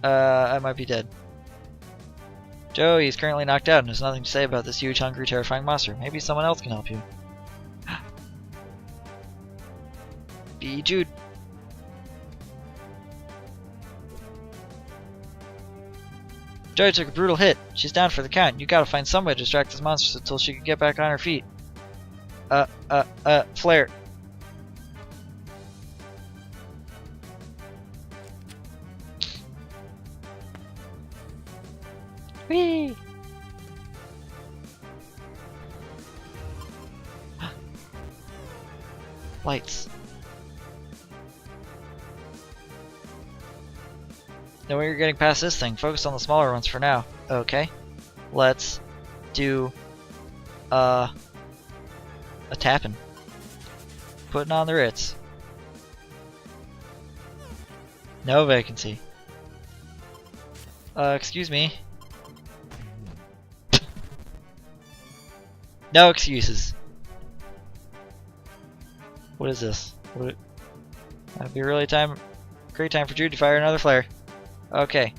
I might be dead. Joey is currently knocked out and has nothing to say about this huge, hungry, terrifying monster. Maybe someone else can help you. Be Jude. Joey took a brutal hit. She's down for the count. You gotta find some way to distract this monster until she can get back on her feet. Flare. Whee! Lights. No way you're getting past this thing. Focus on the smaller ones for now. Okay. Let's do a tapping. Putting on the Ritz. No vacancy. Excuse me. No excuses. What is this? That'd be a really great time for Jude to fire another flare. Okay.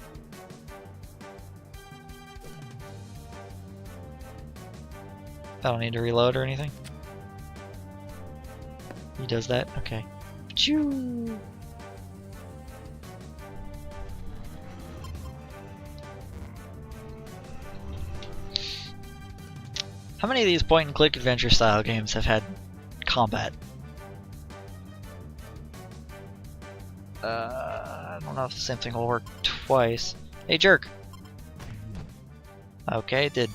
I don't need to reload or anything. He does that? Okay. Choo! How many of these point-and-click adventure style games have had combat? I don't know if the same thing will work twice. Hey, jerk! Okay, it did.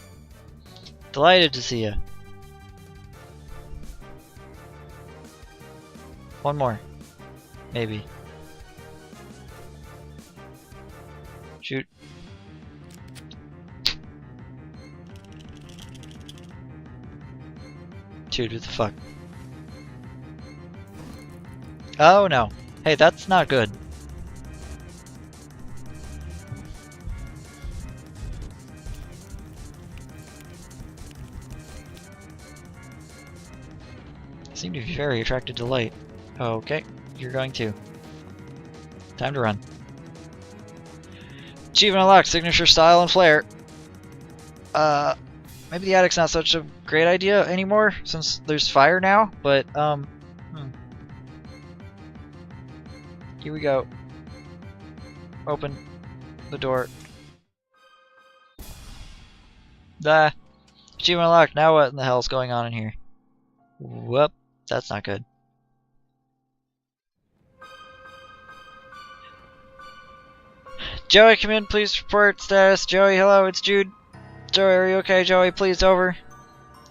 Delighted to see you. One more. Maybe. Shoot. Dude, what the fuck? Oh no. Hey, that's not good. Seem to be very attracted to light. Okay, you're going to. Time to run. Achievement unlocked, signature style and flare. Maybe the attic's not such a great idea anymore since there's fire now, but here we go. Open the door. Achievement unlocked. Now what in the hell's going on in here? Whoop, that's not good. Joey, come in, please report status. Joey, hello, it's Jude. Joey, are you okay? Joey, please, over.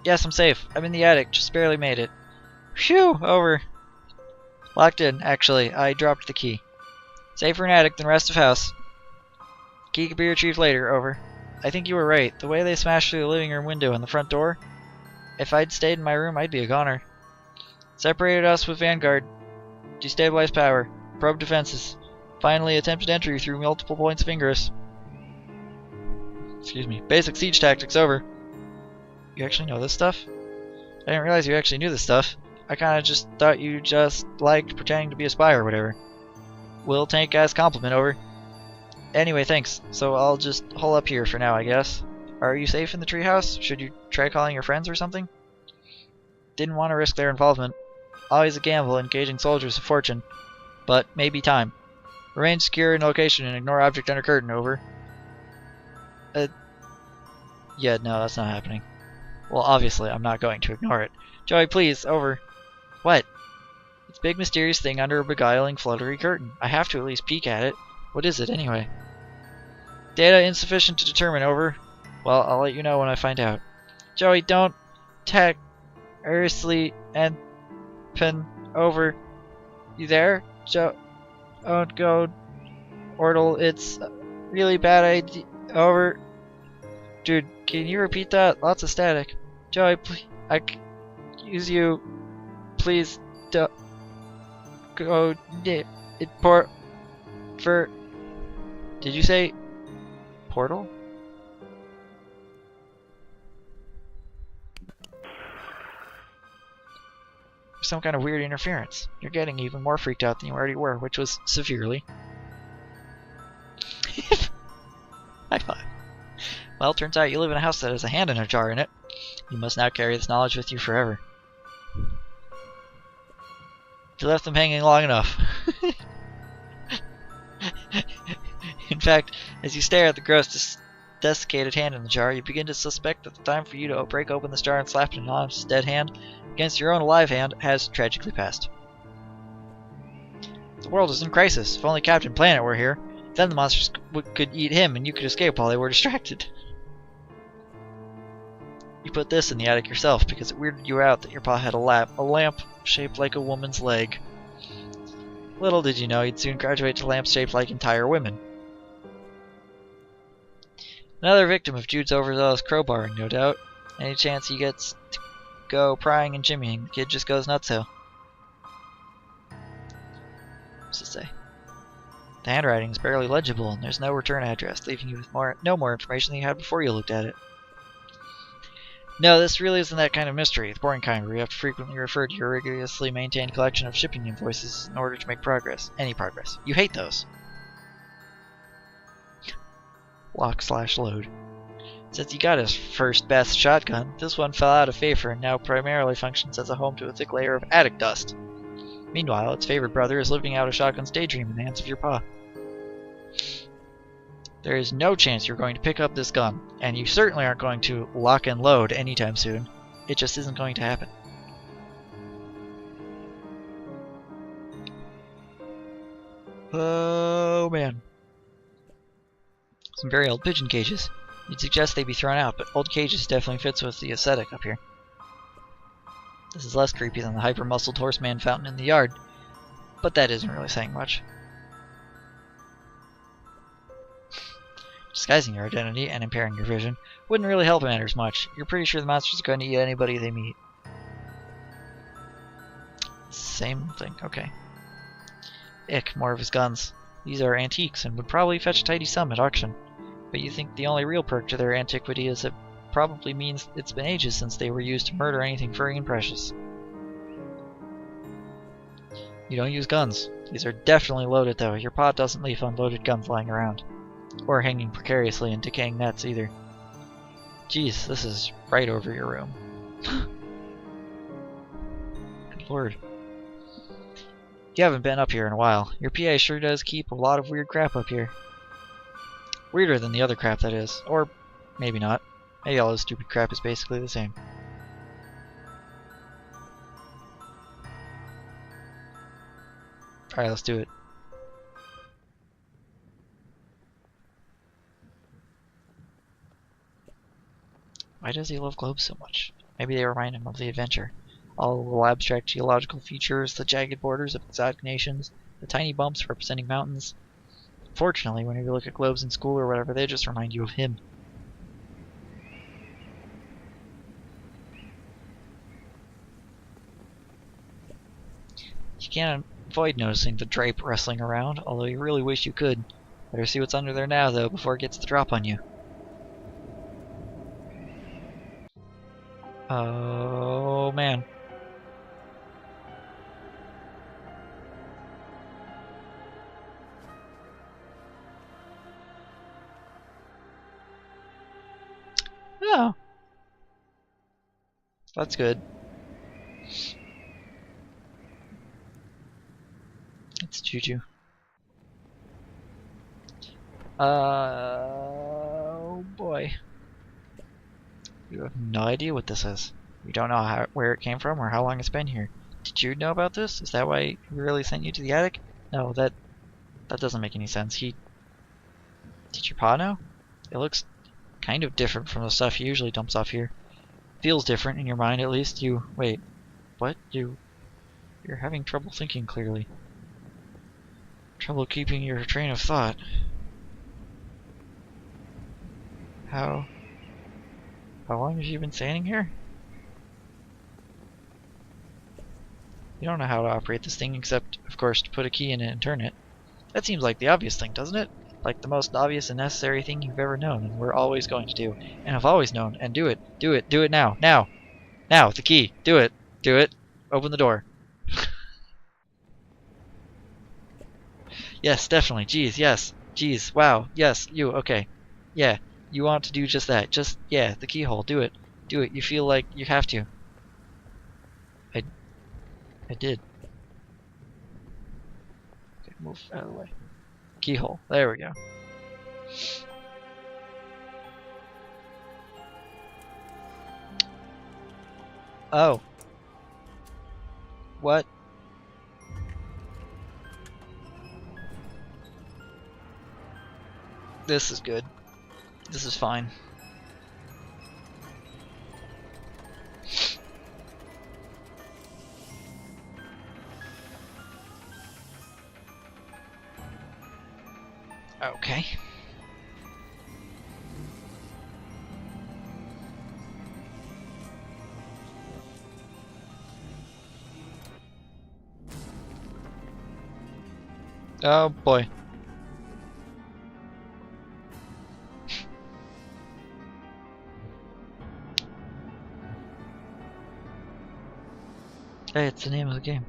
Yes, I'm safe. I'm in the attic, just barely made it. Phew, over. Locked in, actually. I dropped the key. Safer in attic than rest of house. Key can be retrieved later, over. I think you were right. The way they smashed through the living room window and the front door, if I'd stayed in my room, I'd be a goner. Separated us with Vanguard. Destabilized power. Probe defenses. Finally attempted entry through multiple points of ingress. Excuse me. Basic siege tactics over. You actually know this stuff? I didn't realize you actually knew this stuff. I kinda just thought you just liked pretending to be a spy or whatever. We'll take as compliment, over. Anyway, thanks. So I'll just hole up here for now, I guess. Are you safe in the treehouse? Should you try calling your friends or something? Didn't want to risk their involvement. Always a gamble engaging soldiers of fortune. But maybe time. Remain secure in location and ignore object under curtain, over. Yeah, no, that's not happening. Well, obviously, I'm not going to ignore it. Joey, please, over. What? It's a big mysterious thing under a beguiling fluttery curtain. I have to at least peek at it. What is it, anyway? Data insufficient to determine, over. Well, I'll let you know when I find out. Joey, don't earthly and pen over. You there? Don't go, Ortle. It's a really bad idea. Over. Dude, can you repeat that? Lots of static. Joey, please. I can use you. Please don't go. Did you say portal? Some kind of weird interference. You're getting even more freaked out than you already were, which was severely. High five. Well, turns out you live in a house that has a hand in a jar in it. You must now carry this knowledge with you forever. You left them hanging long enough. In fact, as you stare at the gross, desiccated hand in the jar, you begin to suspect that the time for you to break open the jar and slap an anonymous dead hand against your own alive hand has tragically passed. The world is in crisis. If only Captain Planet were here, then the monsters could eat him and you could escape while they were distracted. You put this in the attic yourself because it weirded you out that your pa had a lamp shaped like a woman's leg. Little did you know you'd soon graduate to lamps shaped like entire women. Another victim of Jude's overzealous crowbarring, no doubt. Any chance he gets to go prying and jimmying, the kid just goes nutso. What's it say? The handwriting is barely legible and there's no return address, leaving you with no more information than you had before you looked at it. No, this really isn't that kind of mystery, the boring kind where you have to frequently refer to your rigorously maintained collection of shipping invoices in order to make progress. Any progress. You hate those. Lock/load. Since he got his first best shotgun, this one fell out of favor and now primarily functions as a home to a thick layer of attic dust. Meanwhile, its favorite brother is living out a shotgun's daydream in the hands of your pa. There is no chance you're going to pick up this gun, and you certainly aren't going to lock and load anytime soon. It just isn't going to happen. Oh man. Some very old pigeon cages. You'd suggest they be thrown out, but old cages definitely fits with the aesthetic up here. This is less creepy than the hyper-muscled horseman fountain in the yard, but that isn't really saying much. Disguising your identity and impairing your vision wouldn't really help matters much. You're pretty sure the monsters are going to eat anybody they meet. Same thing, okay. Ick, more of his guns. These are antiques and would probably fetch a tidy sum at auction. But you think the only real perk to their antiquity is it probably means it's been ages since they were used to murder anything furry and precious. You don't use guns. These are definitely loaded though. Your pa doesn't leave unloaded guns lying around. Or hanging precariously in decaying nets either. Jeez, this is right over your room. Good lord. You haven't been up here in a while. Your PA sure does keep a lot of weird crap up here. Weirder than the other crap, that is. Or maybe not. Maybe all this stupid crap is basically the same. Alright, let's do it. Why does he love globes so much? Maybe they remind him of the adventure. All the little abstract geological features, the jagged borders of exotic nations, the tiny bumps representing mountains. Fortunately, whenever you look at globes in school or whatever, they just remind you of him. You can't avoid noticing the drape rustling around, although you really wish you could. Better see what's under there now, though, before it gets the drop on you. Oh, man. Oh. That's good. It's Juju. Oh boy. You have no idea what this is. You don't know where it came from or how long it's been here. Did you know about this? Is that why he really sent you to the attic? No, that doesn't make any sense. Did your pa know? It looks kind of different from the stuff he usually dumps off here. Feels different in your mind, at least. Wait. What? You're having trouble thinking clearly. Trouble keeping your train of thought. How long have you been standing here? You don't know how to operate this thing except, of course, to put a key in it and turn it. That seems like the obvious thing, doesn't it? Like the most obvious and necessary thing you've ever known and we're always going to do. And have always known. And do it. Do it. Do it now. Now! Now! The key! Do it! Do it! Open the door. Yes, definitely. Jeez, yes. Jeez, wow. Yes, you. Okay. Yeah. You want to do just that. Just, yeah, the keyhole. Do it. Do it. You feel like you have to. I did. Okay, move out of the way. Keyhole. There we go. Oh. What? This is good. This is fine. Okay. Oh boy. Hey, it's the name of the game.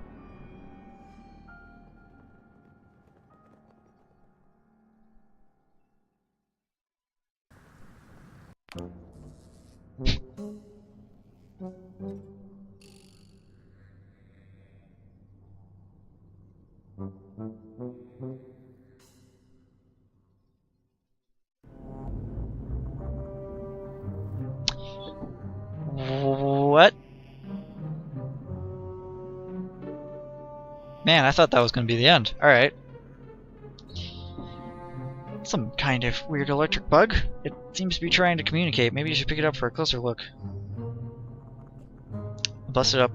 What? Man, I thought that was going to be the end. Alright. Some kind of weird electric bug. It seems to be trying to communicate. Maybe you should pick it up for a closer look. A busted up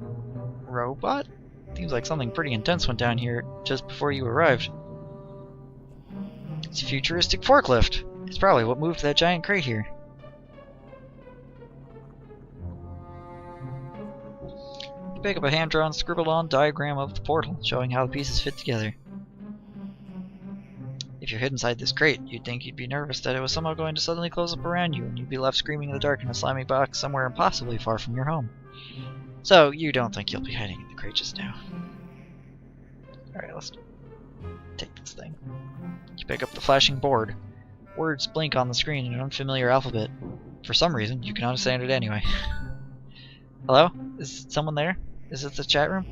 robot? Seems like something pretty intense went down here just before you arrived. It's a futuristic forklift. It's probably what moved that giant crate here. You pick up a hand-drawn, scribbled-on diagram of the portal, showing how the pieces fit together. If you're hid inside this crate, you'd think you'd be nervous that it was somehow going to suddenly close up around you, and you'd be left screaming in the dark in a slimy box somewhere impossibly far from your home. So, you don't think you'll be hiding in the crate just now. Alright, let's take this thing. You pick up the flashing board. Words blink on the screen in an unfamiliar alphabet. For some reason, you can understand it anyway. Hello? Is someone there? Is it the chat room?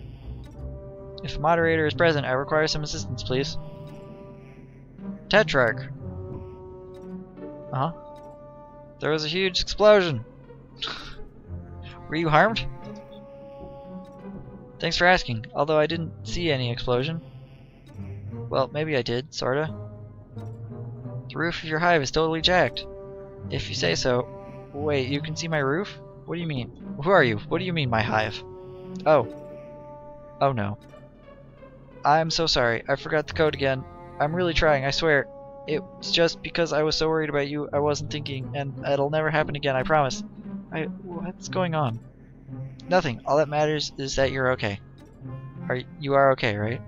If a moderator is present, I require some assistance, please. Tetrarch. Uh-huh. There was a huge explosion. Were you harmed? Thanks for asking, although I didn't see any explosion. Well, maybe I did, sorta. The roof of your hive is totally jacked. If you say so. Wait, you can see my roof? What do you mean? Who are you? What do you mean, my hive? Oh. Oh no. I'm so sorry. I forgot the code again. I'm really trying, I swear. It's just because I was so worried about you, I wasn't thinking, and it'll never happen again, I promise. What's going on? Nothing. All that matters is that you're okay. You are okay, right?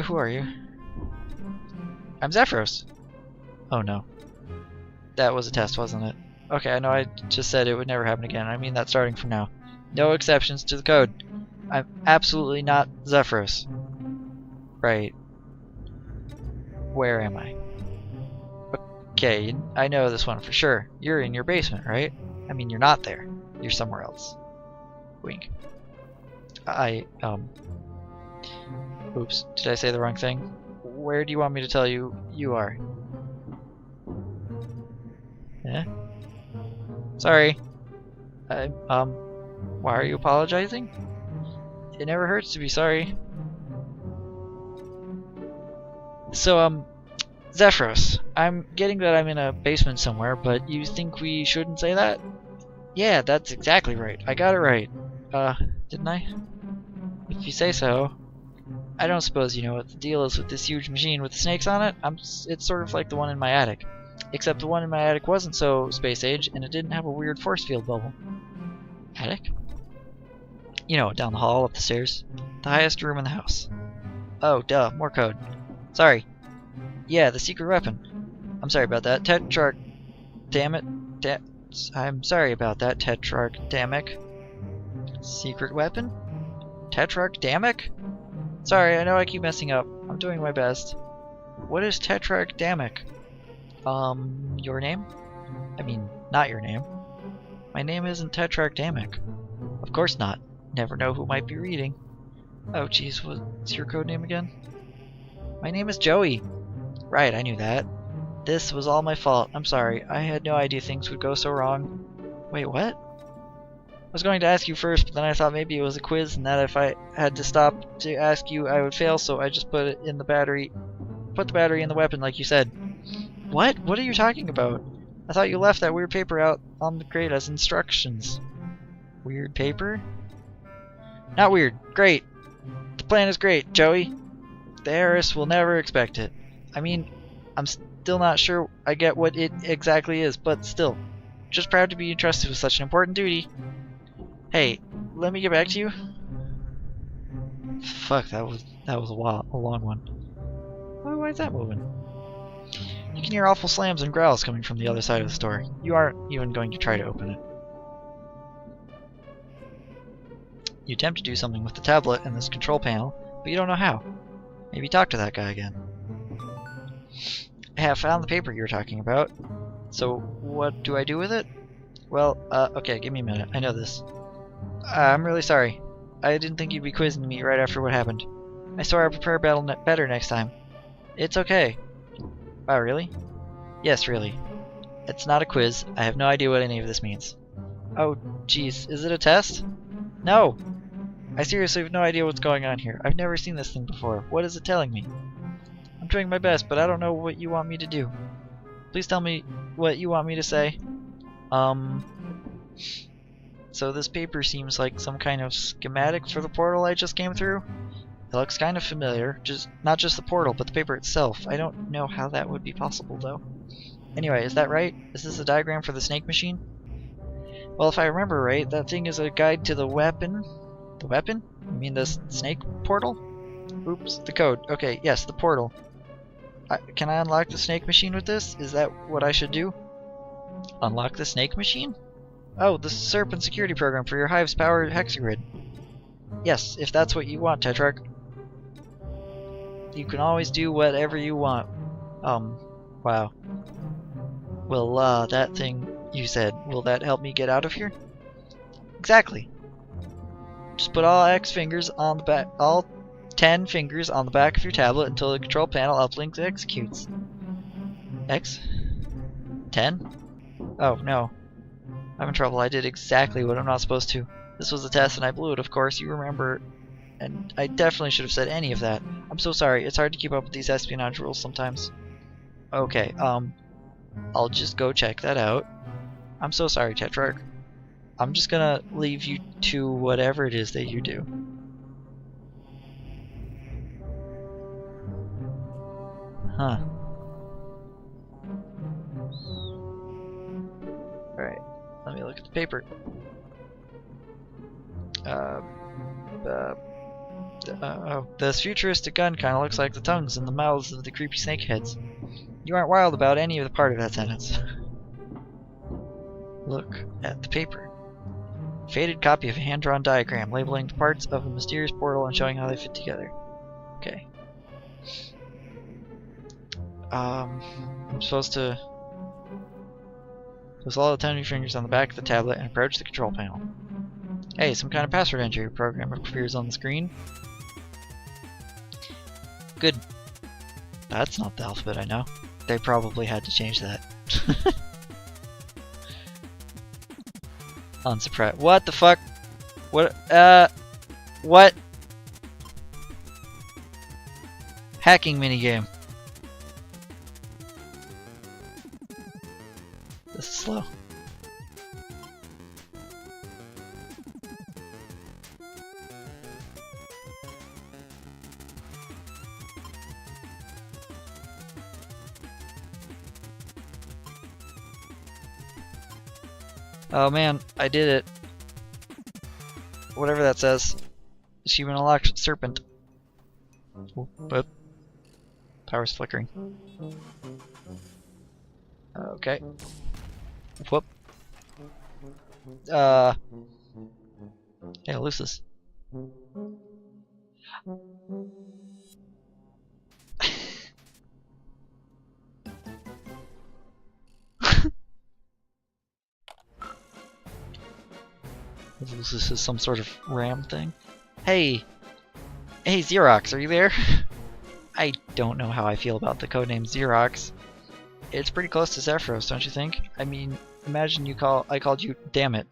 Who are you? I'm Zephyros. Oh no. That was a test, wasn't it? Okay, I know I just said it would never happen again. I mean that starting from now. No exceptions to the code. I'm absolutely not Zephyros. Right. Where am I? Okay, I know this one for sure. You're in your basement, right? I mean, you're not there. You're somewhere else. Wink. Oops, did I say the wrong thing? Where do you want me to tell you you are? Eh? Sorry. Why are you apologizing? It never hurts to be sorry. So, Zephyros, I'm getting that I'm in a basement somewhere, but you think we shouldn't say that? Yeah, that's exactly right. I got it right. Didn't I? If you say so. I don't suppose you know what the deal is with this huge machine with the snakes on it? It's sort of like the one in my attic. Except the one in my attic wasn't so space age, and it didn't have a weird force field bubble. Attic? You know, down the hall, up the stairs. The highest room in the house. Oh, duh, more code. Sorry. Yeah, the secret weapon. I'm sorry about that. Tetrarch... Damn it. I'm sorry about that, Tetrarch Damek. Secret weapon? Tetrarch Damek? Sorry, I know I keep messing up. I'm doing my best. What is Tetrarch Damek? Your name? I mean, not your name. My name isn't Tetrarch Damek. Of course not. Never know who might be reading. Oh jeez, what's your code name again? My name is Joey. Right, I knew that. This was all my fault. I'm sorry. I had no idea things would go so wrong. Wait, what? I was going to ask you first, but then I thought maybe it was a quiz and that if I had to stop to ask you I would fail, so I just put the battery in the weapon like you said. What? What are you talking about? I thought you left that weird paper out on the crate as instructions. Weird paper? Not weird. Great. The plan is great, Joey. The heiress will never expect it. I mean, I'm still not sure I get what it exactly is, but still. Just proud to be entrusted with such an important duty. Hey, let me get back to you. Fuck, that was a long one. Why is that moving? You can hear awful slams and growls coming from the other side of the store. You aren't even going to try to open it. You attempt to do something with the tablet and this control panel, but you don't know how. Maybe talk to that guy again. I have found the paper you were talking about. So, what do I do with it? Well, okay, give me a minute. I know this. I'm really sorry. I didn't think you'd be quizzing me right after what happened. I swore I'd prepare better next time. It's okay. Wow, really? Yes, really. It's not a quiz. I have no idea what any of this means. Oh, jeez. Is it a test? No! I seriously have no idea what's going on here. I've never seen this thing before. What is it telling me? I'm doing my best, but I don't know what you want me to do. Please tell me what you want me to say. So this paper seems like some kind of schematic for the portal I just came through. It looks kind of familiar, not just the portal, but the paper itself. I don't know how that would be possible, though. Anyway, is that right? Is this a diagram for the snake machine? Well, if I remember right, that thing is a guide to the weapon. The weapon? You mean the snake portal? Oops, the code. Okay, yes, the portal. Can I unlock the snake machine with this? Is that what I should do? Unlock the snake machine? Oh, the Serpent security program for your hive's powered hexagrid. Yes, if that's what you want, Tetrarch. You can always do whatever you want. Wow. Well, that thing you said, will that help me get out of here? Exactly. Just put all 10 fingers on the back of your tablet until the control panel uplink executes. X? 10? Oh, no. I'm in trouble. I did exactly what I'm not supposed to. This was a test and I blew it, of course. You remember. And I definitely should have said any of that. I'm so sorry. It's hard to keep up with these espionage rules sometimes. Okay, I'll just go check that out. I'm so sorry, Tetrarch. I'm just gonna leave you to whatever it is that you do. Huh. Alright, let me look at the paper. This futuristic gun kinda looks like the tongues in the mouths of the creepy snakeheads. You aren't wild about any of the part of that sentence. Look at the paper. Faded copy of a hand-drawn diagram labeling the parts of a mysterious portal and showing how they fit together. Okay. I'm supposed to follow the tiny fingers on the back of the tablet and approach the control panel. Hey, some kind of password entry program appears on the screen. Good. That's not the alphabet I know. They probably had to change that. Unsurprised. What the fuck? What? What? Hacking minigame. This is slow. Oh man, I did it. Whatever that says. Achievement unlocked. Serpent. But power's flickering. Okay. Whoop. Hey, Lucis. This is some sort of RAM thing. Hey! Hey, Xerox, are you there? I don't know how I feel about the codename Xerox. It's pretty close to Zephyros, don't you think? I mean, imagine I called you Dammit.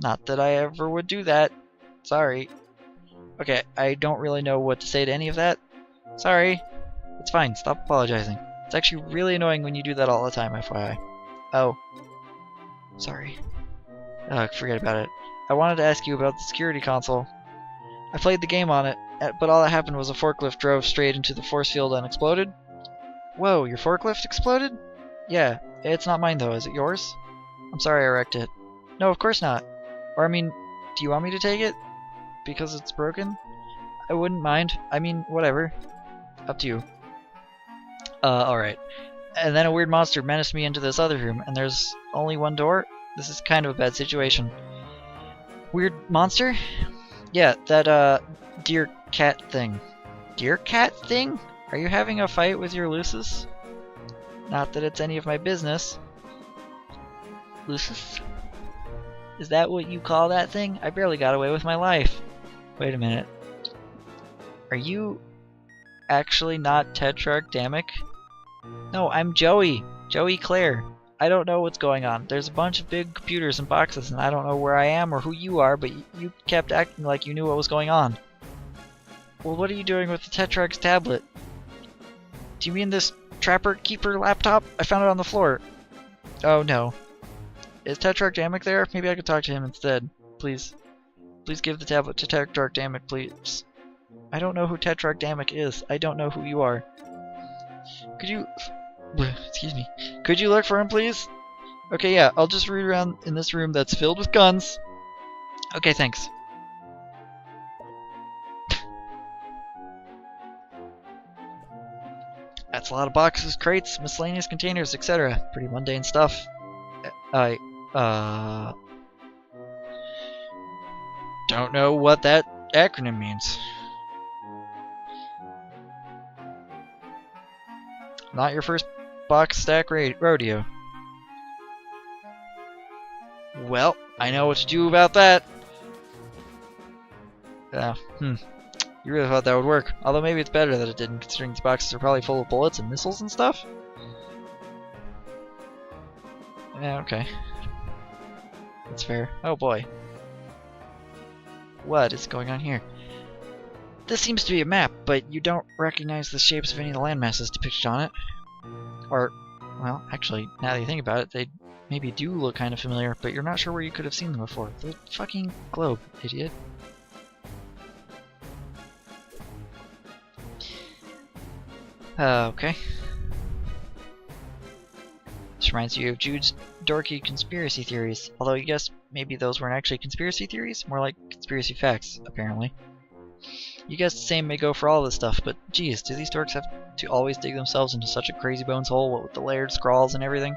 Not that I ever would do that. Sorry. Okay, I don't really know what to say to any of that. Sorry. It's fine, stop apologizing. It's actually really annoying when you do that all the time, FYI. Oh. Sorry. Forget about it. I wanted to ask you about the security console. I played the game on it, but all that happened was a forklift drove straight into the force field and exploded. Whoa, your forklift exploded? Yeah, it's not mine though, is it yours? I'm sorry I wrecked it. No, of course not. Or I mean, do you want me to take it? Because it's broken? I wouldn't mind. I mean, whatever. Up to you. Alright. And then a weird monster menaced me into this other room, and there's only one door? This is kind of a bad situation. Weird monster? Yeah, that, deer cat thing. Deer cat thing? Are you having a fight with your Lucis? Not that it's any of my business. Lucis? Is that what you call that thing? I barely got away with my life. Wait a minute. Are you actually not Tetrarch Damic? No, I'm Joey. Joey Clare. I don't know what's going on. There's a bunch of big computers and boxes and I don't know where I am or who you are, but you kept acting like you knew what was going on. Well, what are you doing with the Tetrarch's tablet? Do you mean this Trapper Keeper laptop? I found it on the floor. Oh no. Is Tetrarch Damic there? Maybe I could talk to him instead. Please. Please give the tablet to Tetrarch Damic, please. I don't know who Tetrarch Damic is. I don't know who you are. Could you... Excuse me. Could you look for him, please? Okay, yeah, I'll just read around in this room that's filled with guns. Okay, thanks. That's a lot of boxes, crates, miscellaneous containers, etc. Pretty mundane stuff. Don't know what that acronym means. Not your first box stack rodeo. Well, I know what to do about that. You really thought that would work. Although maybe it's better that it didn't, considering these boxes are probably full of bullets and missiles and stuff. Yeah, okay. That's fair. Oh boy. What is going on here? This seems to be a map, but you don't recognize the shapes of any of the landmasses depicted on it. Or, well, actually, now that you think about it, they maybe do look kind of familiar, but you're not sure where you could have seen them before. The fucking globe, idiot. Okay. This reminds you of Jude's dorky conspiracy theories. Although you guess maybe those weren't actually conspiracy theories, more like conspiracy facts, apparently. You guess the same may go for all this stuff, but geez, do these dorks have to always dig themselves into such a crazy bones hole, what with the layered scrawls and everything?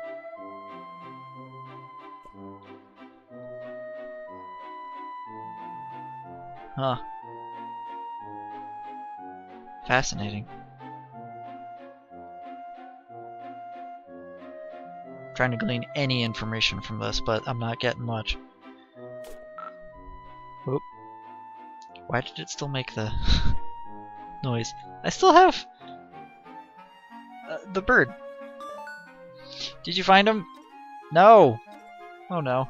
Huh. Fascinating. Trying to glean any information from this, but I'm not getting much. Oop. Why did it still make the noise? I still have the bird. Did you find him? No! Oh no.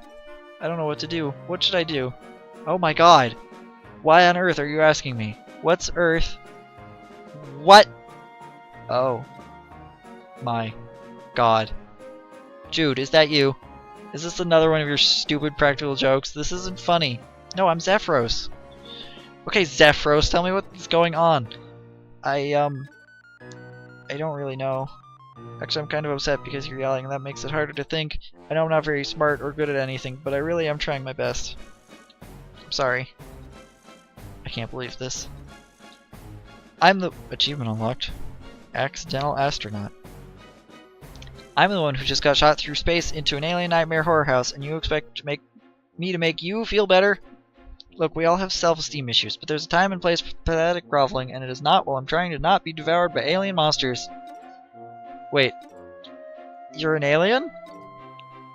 I don't know what to do. What should I do? Oh my god! Why on earth are you asking me? What's Earth? What? Oh. My god. Jude, is that you? Is this another one of your stupid practical jokes? This isn't funny. No, I'm Zephyros. Okay, Zephyros, tell me what's going on. I don't really know. Actually, I'm kind of upset because you're yelling and that makes it harder to think. I know I'm not very smart or good at anything, but I really am trying my best. I'm sorry. I can't believe this. I'm the achievement unlocked. Accidental astronaut. I'm the one who just got shot through space into an alien nightmare horror house, and you expect me to make you feel better? Look, we all have self-esteem issues, but there's a time and place for pathetic groveling, and it is not while I'm trying to not be devoured by alien monsters. Wait. You're an alien?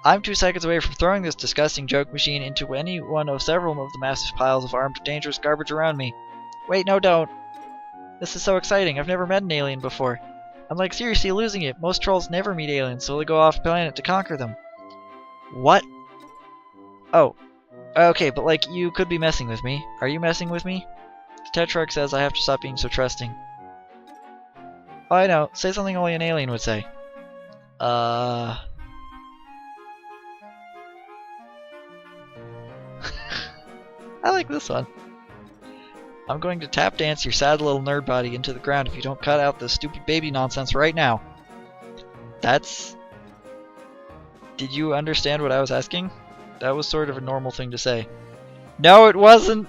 I'm 2 seconds away from throwing this disgusting joke machine into any one of several of the massive piles of armed, dangerous garbage around me. Wait, no, don't. This is so exciting. I've never met an alien before. I'm like seriously losing it. Most trolls never meet aliens, so they go off planet to conquer them. What? Oh. Okay, but like, you could be messing with me. Are you messing with me? The Tetrarch says I have to stop being so trusting. Oh, I know. Say something only an alien would say. I like this one. I'm going to tap dance your sad little nerd body into the ground if you don't cut out this stupid baby nonsense right now. That's... Did you understand what I was asking? That was sort of a normal thing to say. No, it wasn't!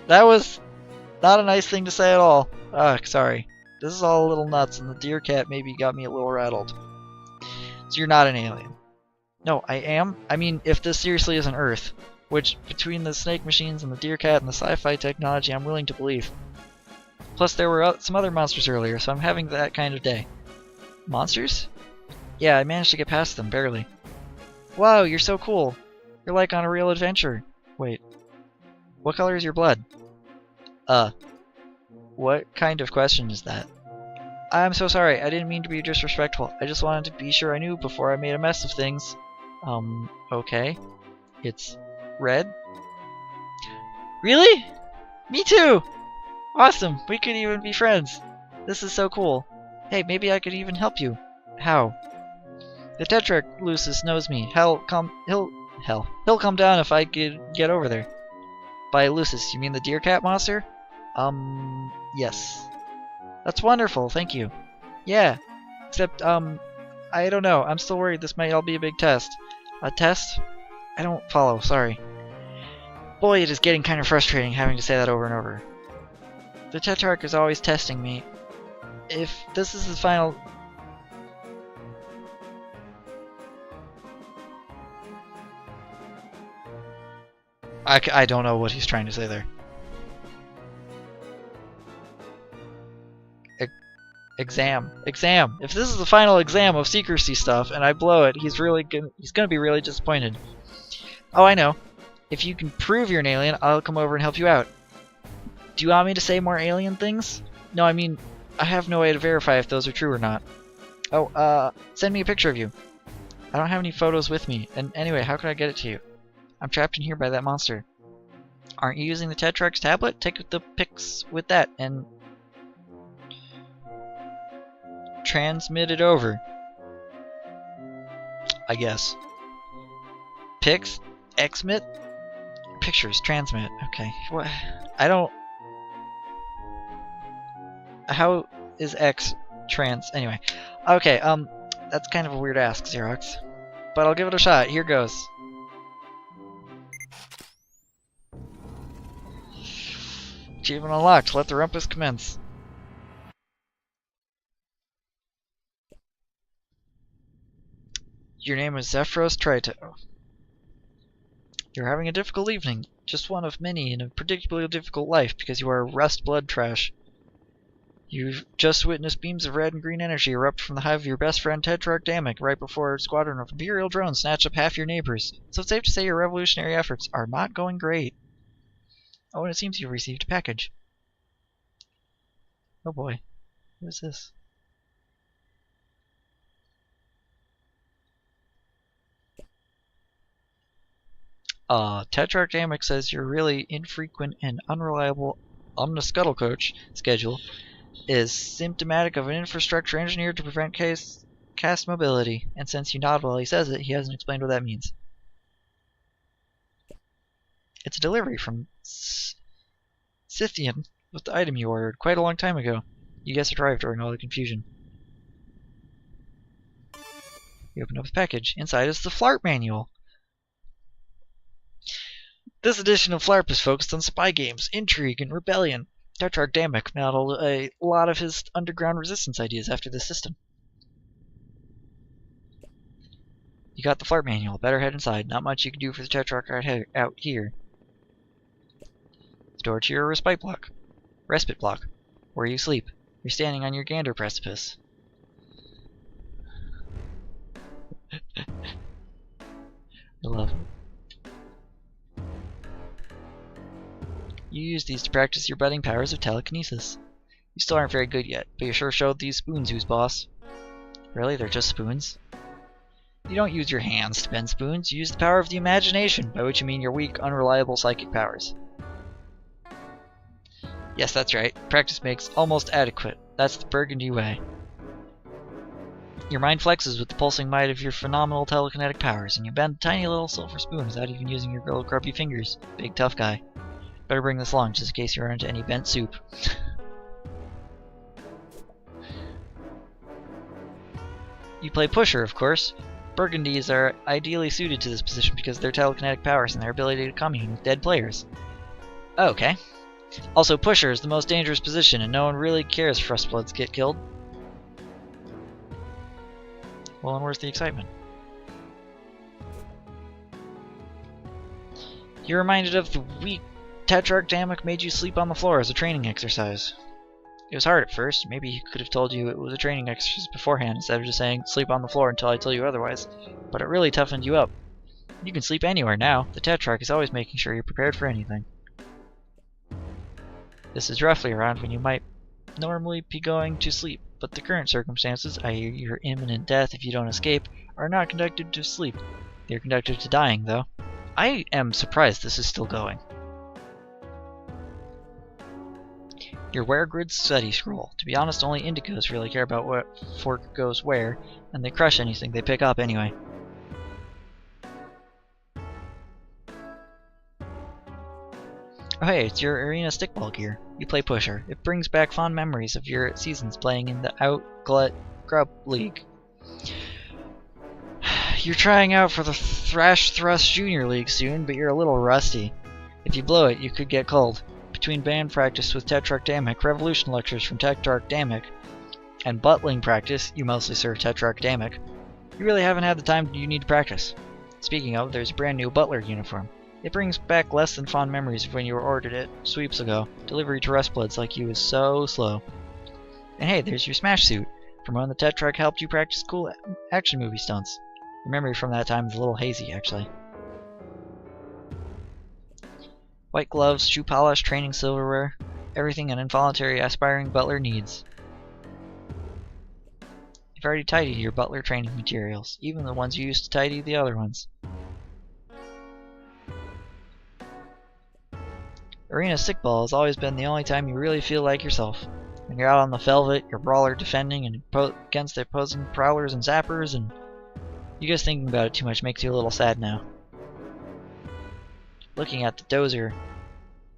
That was not a nice thing to say at all. Ugh, sorry. This is all a little nuts, and the deer cat maybe got me a little rattled. So you're not an alien. No, I am? I mean, if this seriously isn't Earth. Which, between the snake machines and the deer cat and the sci-fi technology, I'm willing to believe. Plus, there were some other monsters earlier, so I'm having that kind of day. Monsters? Yeah, I managed to get past them, barely. Wow, you're so cool. You're like on a real adventure. Wait. What color is your blood? What kind of question is that? I'm so sorry, I didn't mean to be disrespectful. I just wanted to be sure I knew before I made a mess of things. Okay. It's red? Really? Me too! Awesome, we could even be friends. This is so cool. Hey, maybe I could even help you. How? The Tetrarch Lucis knows me. He'll come down if I could get over there. By Lucis, you mean the deer cat monster? Yes. That's wonderful, thank you. Yeah. Except, I don't know. I'm still worried this might all be a big test. A test? I don't follow, sorry. Boy, it is getting kind of frustrating having to say that over and over. The Tetrarch is always testing me. If this is the final... I don't know what he's trying to say there. Exam. If this is the final exam of secrecy stuff and I blow it, he's gonna be really disappointed. Oh, I know. If you can prove you're an alien, I'll come over and help you out. Do you want me to say more alien things? No, I mean, I have no way to verify if those are true or not. Oh, send me a picture of you. I don't have any photos with me, and anyway, how can I get it to you? I'm trapped in here by that monster. Aren't you using the Tetrarch's tablet? Take the pics with that, and... transmit it over. I guess. Pics? Xmit? Pictures, transmit. Okay. What? I don't... How is X trans... Anyway. Okay, that's kind of a weird ask, Xerox. But I'll give it a shot. Here goes. Achievement unlocked. Let the rumpus commence. Your name is Zephyros Trito. You're having a difficult evening. Just one of many in a particularly difficult life because you are rust blood trash. You've just witnessed beams of red and green energy erupt from the hive of your best friend Tetrarch Damek right before a squadron of Imperial drones snatched up half your neighbors. So it's safe to say your revolutionary efforts are not going great. Oh, and it seems you've received a package. Oh boy. What is this? Tetrarch Damek says your really infrequent and unreliable Omniscuttle coach schedule is symptomatic of an infrastructure engineered to prevent cast mobility, and since you nod while he says it, he hasn't explained what that means. It's a delivery from Scythian with the item you ordered quite a long time ago. You guessed it arrived during all the confusion. You open up the package. Inside is the Flarp manual. This edition of Flarp is focused on spy games, intrigue, and rebellion. Tetrarch Damek modeled a lot of his underground resistance ideas after this system. You got the Flarp manual. Better head inside. Not much you can do for the Tetrarch out here. Store to your respite block, where you sleep. You're standing on your gander precipice. I love it. You use these to practice your budding powers of telekinesis. You still aren't very good yet, but you sure showed these spoons who's boss. Really? They're just spoons? You don't use your hands to bend spoons, you use the power of the imagination, by which you mean your weak, unreliable psychic powers. Yes, that's right. Practice makes almost adequate. That's the Burgundy way. Your mind flexes with the pulsing might of your phenomenal telekinetic powers, and you bend a tiny little silver spoon without even using your little grubby fingers. Big tough guy. Better bring this along just in case you run into any bent soup. You play Pusher, of course. Burgundies are ideally suited to this position because of their telekinetic powers and their ability to commune with dead players. Oh, okay. Also, Pusher is the most dangerous position, and no one really cares if Rustbloods get killed. Well, and where's the excitement? You're reminded of the week Tetrarch Damek made you sleep on the floor as a training exercise. It was hard at first. Maybe he could have told you it was a training exercise beforehand instead of just saying, sleep on the floor until I tell you otherwise. But it really toughened you up. You can sleep anywhere now. The Tetrarch is always making sure you're prepared for anything. This is roughly around when you might normally be going to sleep, but the current circumstances, i.e. your imminent death if you don't escape, are not conducted to sleep. They're conducted to dying, though. I am surprised this is still going. Your Weregrid study scroll. To be honest, only Indigos really care about what fork goes where, and they crush anything they pick up anyway. Oh hey, it's your arena stickball gear. You play Pusher. It brings back fond memories of your seasons playing in the Outglut Grub League. You're trying out for the Thrash Thrust Junior League soon, but you're a little rusty. If you blow it, you could get cold. Between band practice with Tetrarch Damek, revolution lectures from Tetrarch Damek, and buttling practice, you mostly serve Tetrarch Damek, you really haven't had the time you need to practice. Speaking of, there's a brand new butler uniform. It brings back less than fond memories of when you were ordered it sweeps ago. Delivery to Rustbloods like you was so slow. And hey, there's your smash suit, from when the Tetrarch helped you practice cool action movie stunts. Your memory from that time is a little hazy, actually. White gloves, shoe polish, training silverware, everything an involuntary aspiring butler needs. You've already tidied your butler training materials, even the ones you used to tidy the other ones. Arena stickball has always been the only time you really feel like yourself. When you're out on the velvet, your brawler defending and against the opposing prowlers and zappers, and you guys thinking about it too much makes you a little sad now. Looking at the dozer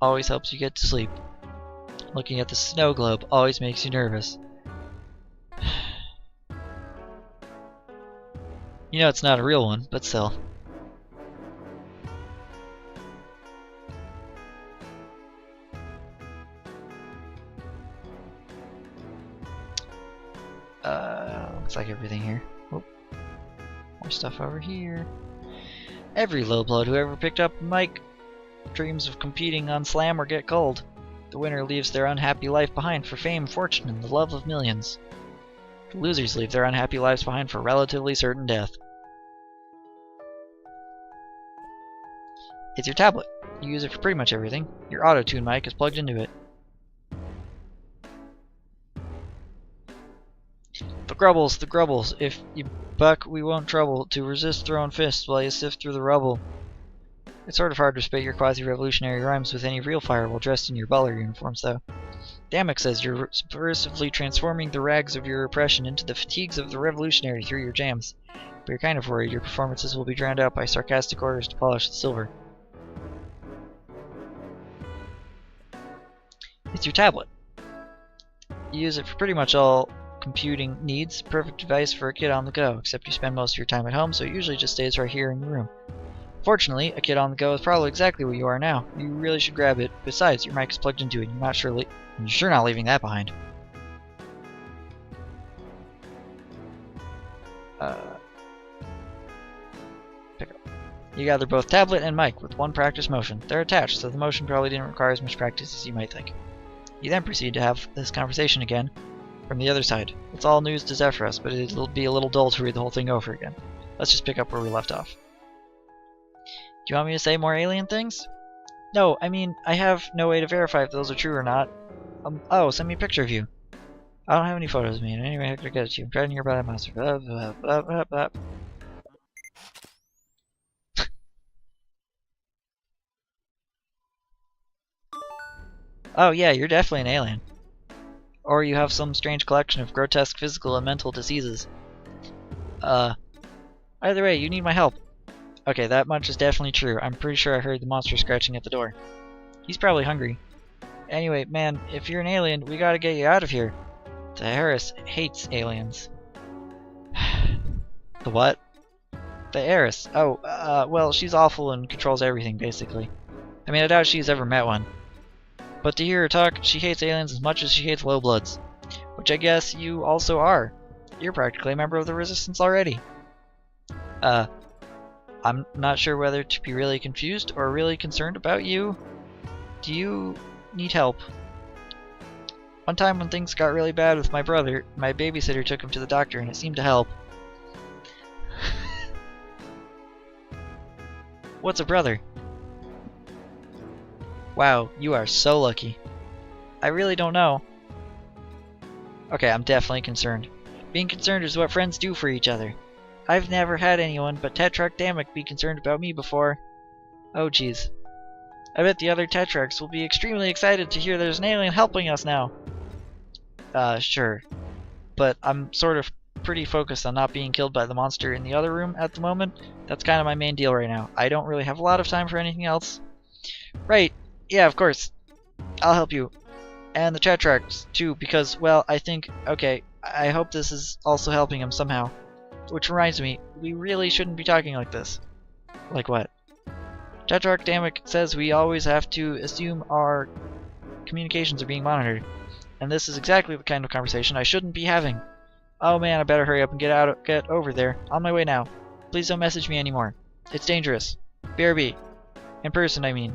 always helps you get to sleep. Looking at the snow globe always makes you nervous. You know it's not a real one, but still. Looks like everything here. Oh, more stuff over here. Every lowblood who ever picked up a mic dreams of competing on Slam or Get Cold. The winner leaves their unhappy life behind for fame, fortune, and the love of millions. The losers leave their unhappy lives behind for relatively certain death. It's your tablet. You use it for pretty much everything. Your auto-tune mic is plugged into it. The grubbles. If you buck, we won't trouble to resist throwing fists while you sift through the rubble. It's sort of hard to spit your quasi-revolutionary rhymes with any real fire while dressed in your butler uniforms, though. Damek says you're subversively transforming the rags of your oppression into the fatigues of the revolutionary through your jams. But you're kind of worried your performances will be drowned out by sarcastic orders to polish the silver. It's your tablet. You use it for pretty much all computing needs. Perfect device for a kid on the go, except you spend most of your time at home, so it usually just stays right here in your room. Fortunately, a kid on the go is probably exactly what you are now. You really should grab it. Besides, your mic is plugged into it. You're sure not leaving that behind. Pick up. You gather both tablet and mic with one practice motion. They're attached, so the motion probably didn't require as much practice as you might think. You then proceed to have this conversation again from the other side. It's all news to Zephyros, but it'll be a little dull to read the whole thing over again. Let's just pick up where we left off. Do you want me to say more alien things? No, I mean, I have no way to verify if those are true or not. Oh, send me a picture of you. I don't have any photos of me, and anyway, I could get it to you. I'm driving here by that monster. Blah, blah, blah, blah, blah. Oh yeah, you're definitely an alien. Or you have some strange collection of grotesque physical and mental diseases. Either way, you need my help. Okay, that much is definitely true. I'm pretty sure I heard the monster scratching at the door. He's probably hungry. Anyway, man, if you're an alien, we gotta get you out of here. The Heiress hates aliens. The what? The Heiress. Oh, well, she's awful and controls everything, basically. I mean, I doubt she's ever met one. But to hear her talk, she hates aliens as much as she hates lowbloods. Which I guess you also are. You're practically a member of the Resistance already. I'm not sure whether to be really confused or really concerned about you. Do you need help? One time when things got really bad with my brother, my babysitter took him to the doctor and it seemed to help. What's a brother? Wow, you are so lucky. I really don't know. Okay, I'm definitely concerned. Being concerned is what friends do for each other. I've never had anyone but Tetrarch Damek be concerned about me before. Oh jeez. I bet the other Tetrarchs will be extremely excited to hear there's an alien helping us now. Sure. But I'm sort of pretty focused on not being killed by the monster in the other room at the moment. That's kind of my main deal right now. I don't really have a lot of time for anything else. Right. Yeah, of course. I'll help you. And the Tetrarchs, too, because, well, I think... Okay, I hope this is also helping him somehow. Which reminds me, we really shouldn't be talking like this. Like what? Tetrarch Damek says we always have to assume our communications are being monitored. And this is exactly the kind of conversation I shouldn't be having. Oh man, I better hurry up and get over there. On my way now. Please don't message me anymore. It's dangerous. BRB. In person, I mean.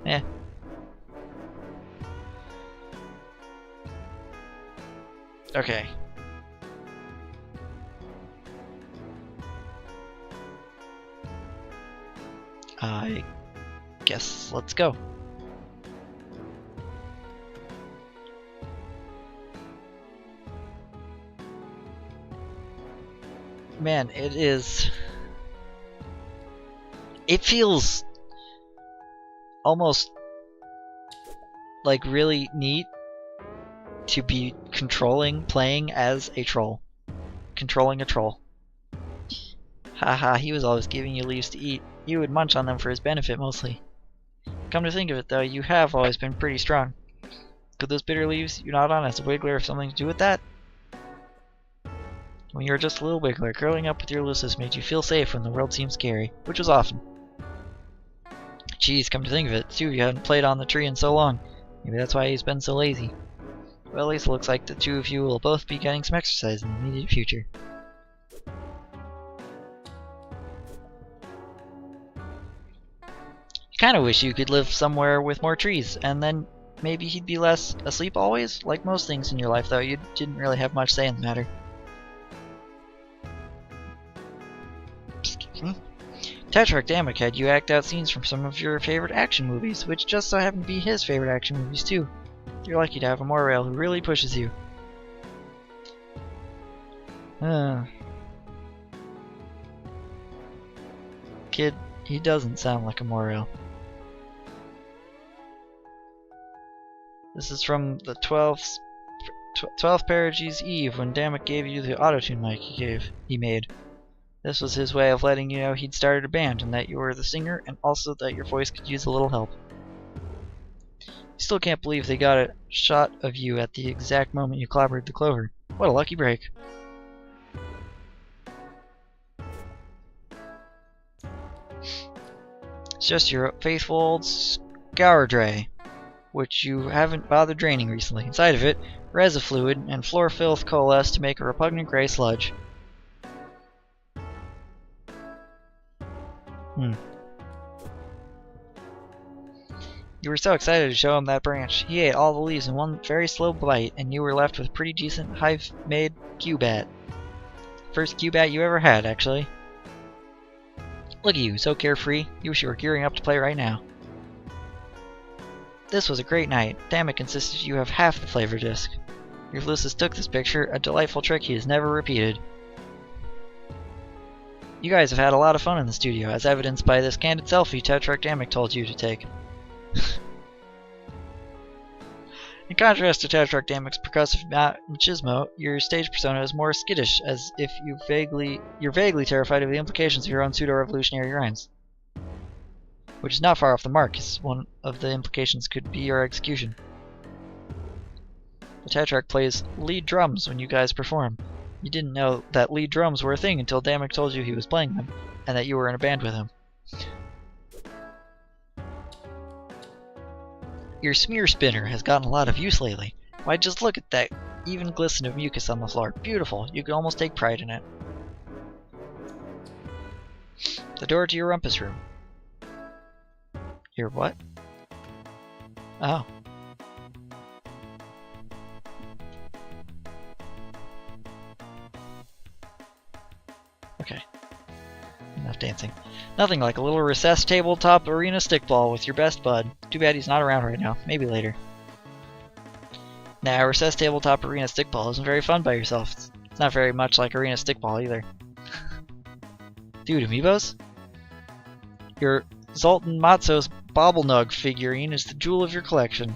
Eh. Okay. I guess let's go. Man, it is... It feels almost like really neat to be playing as a troll. Controlling a troll. Haha, he was always giving you leaves to eat. You would munch on them for his benefit, mostly. Come to think of it, though, you have always been pretty strong. Could those bitter leaves you gnawed on as a wiggler have something to do with that? When you were just a little wiggler, curling up with your Lucis made you feel safe when the world seemed scary, which was often. Geez, come to think of it, too, you hadn't played on the tree in so long. Maybe that's why he's been so lazy. Well, at least it looks like the two of you will both be getting some exercise in the immediate future. Kinda wish you could live somewhere with more trees, and then maybe he'd be less asleep always? Like most things in your life, though, you didn't really have much say in the matter. Tetrarch Damek had you act out scenes from some of your favorite action movies, which just so happen to be his favorite action movies, too. You're lucky to have a Morail who really pushes you. Kid, he doesn't sound like a Morail. This is from the 12th Perigees Eve, when Damek gave you the autotune mic he made. This was his way of letting you know he'd started a band, and that you were the singer, and also that your voice could use a little help. You still can't believe they got a shot of you at the exact moment you clobbered the clover. What a lucky break. It's just your faithful old Scourdray, which you haven't bothered draining recently. Inside of it, Resifluid and floor filth coalesce to make a repugnant gray sludge. You were so excited to show him that branch. He ate all the leaves in one very slow bite, and you were left with a pretty decent hive-made Cubat. First Cubat you ever had, actually. Look at you, so carefree. You wish you were gearing up to play right now. This was a great night. Damek insisted you have half the flavor disc. Your Lucis took this picture, a delightful trick he has never repeated. You guys have had a lot of fun in the studio, as evidenced by this candid selfie Tetrarch Damek told you to take. In contrast to Tetrarch Damek's percussive machismo, your stage persona is more skittish, as if you're vaguely terrified of the implications of your own pseudo-revolutionary rhymes. Which is not far off the mark, as one of the implications could be your execution. The Tetrarch plays lead drums when you guys perform. You didn't know that lead drums were a thing until Damek told you he was playing them, and that you were in a band with him. Your smear spinner has gotten a lot of use lately. Why, just look at that even glisten of mucus on the floor. Beautiful. You can almost take pride in it. The door to your rumpus room. Your what? Oh. Okay. Enough dancing. Nothing like a little recessed tabletop arena stickball with your best bud. Too bad he's not around right now. Maybe later. Nah, recessed tabletop arena stickball isn't very fun by yourself. It's not very much like arena stickball either. Dude, amiibos? Your Zoltan Matzos Bobblenug figurine is the jewel of your collection.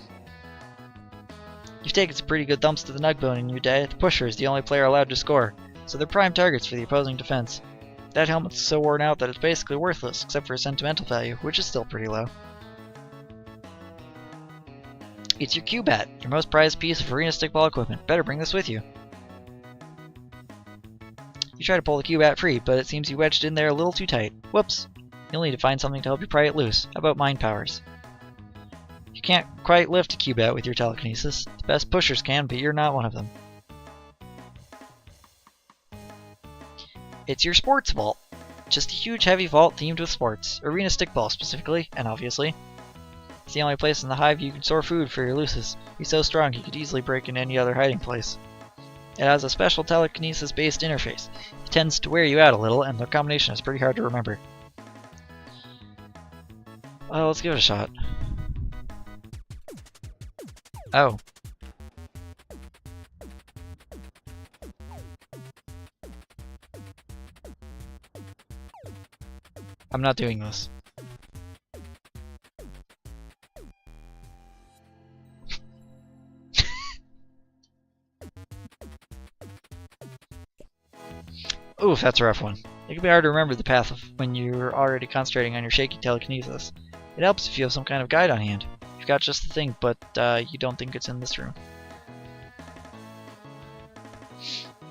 You've taken some pretty good thumps to the Nugbone in your day. The Pusher is the only player allowed to score, so they're prime targets for the opposing defense. That helmet's so worn out that it's basically worthless, except for its sentimental value, which is still pretty low. It's your Cubat, your most prized piece of arena stickball equipment. Better bring this with you. You try to pull the Cubat free, but it seems you wedged in there a little too tight. Whoops! You'll need to find something to help you pry it loose. How about mind powers? You can't quite lift a Cubat with your telekinesis. The best pushers can, but you're not one of them. It's your sports vault. Just a huge heavy vault themed with sports. Arena stickball specifically, and obviously. It's the only place in the hive you can store food for your Lucis. He's so strong he could easily break into any other hiding place. It has a special telekinesis-based interface. It tends to wear you out a little, and the combination is pretty hard to remember. Well, let's give it a shot. Oh. I'm not doing this. Oof, that's a rough one. It can be hard to remember the path when you're already concentrating on your shaky telekinesis. It helps if you have some kind of guide on hand. You've got just the thing, but you don't think it's in this room.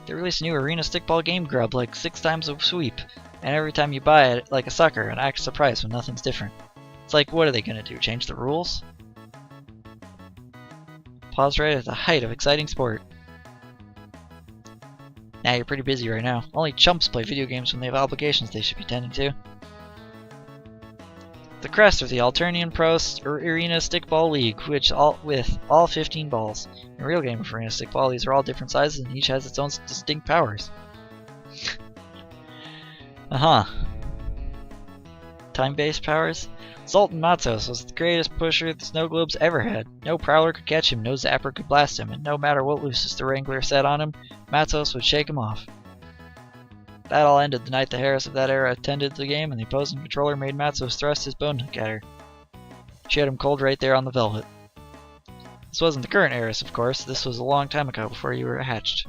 They released a new Arena Stickball game grub like 6 times a sweep, and every time you buy it, like a sucker, and act surprised when nothing's different. It's like, what are they gonna do, change the rules? Pause right at the height of exciting sport. Nah, you're pretty busy right now. Only chumps play video games when they have obligations they should be tending to. The crest of the Alternian Pro Arena Stickball League, with all 15 balls. In a real game of Arena Stickball, these are all different sizes and each has its own distinct powers. Time-based powers? Sultan Matos was the greatest pusher the Snow Globes ever had. No Prowler could catch him, no Zapper could blast him, and no matter what Lucius the Wrangler set on him, Matos would shake him off. That all ended the night the Harris of that era attended the game and the opposing controller made Matos thrust his bone hook at her. She had him cold right there on the velvet. This wasn't the current Harris, of course. This was a long time ago before you were hatched.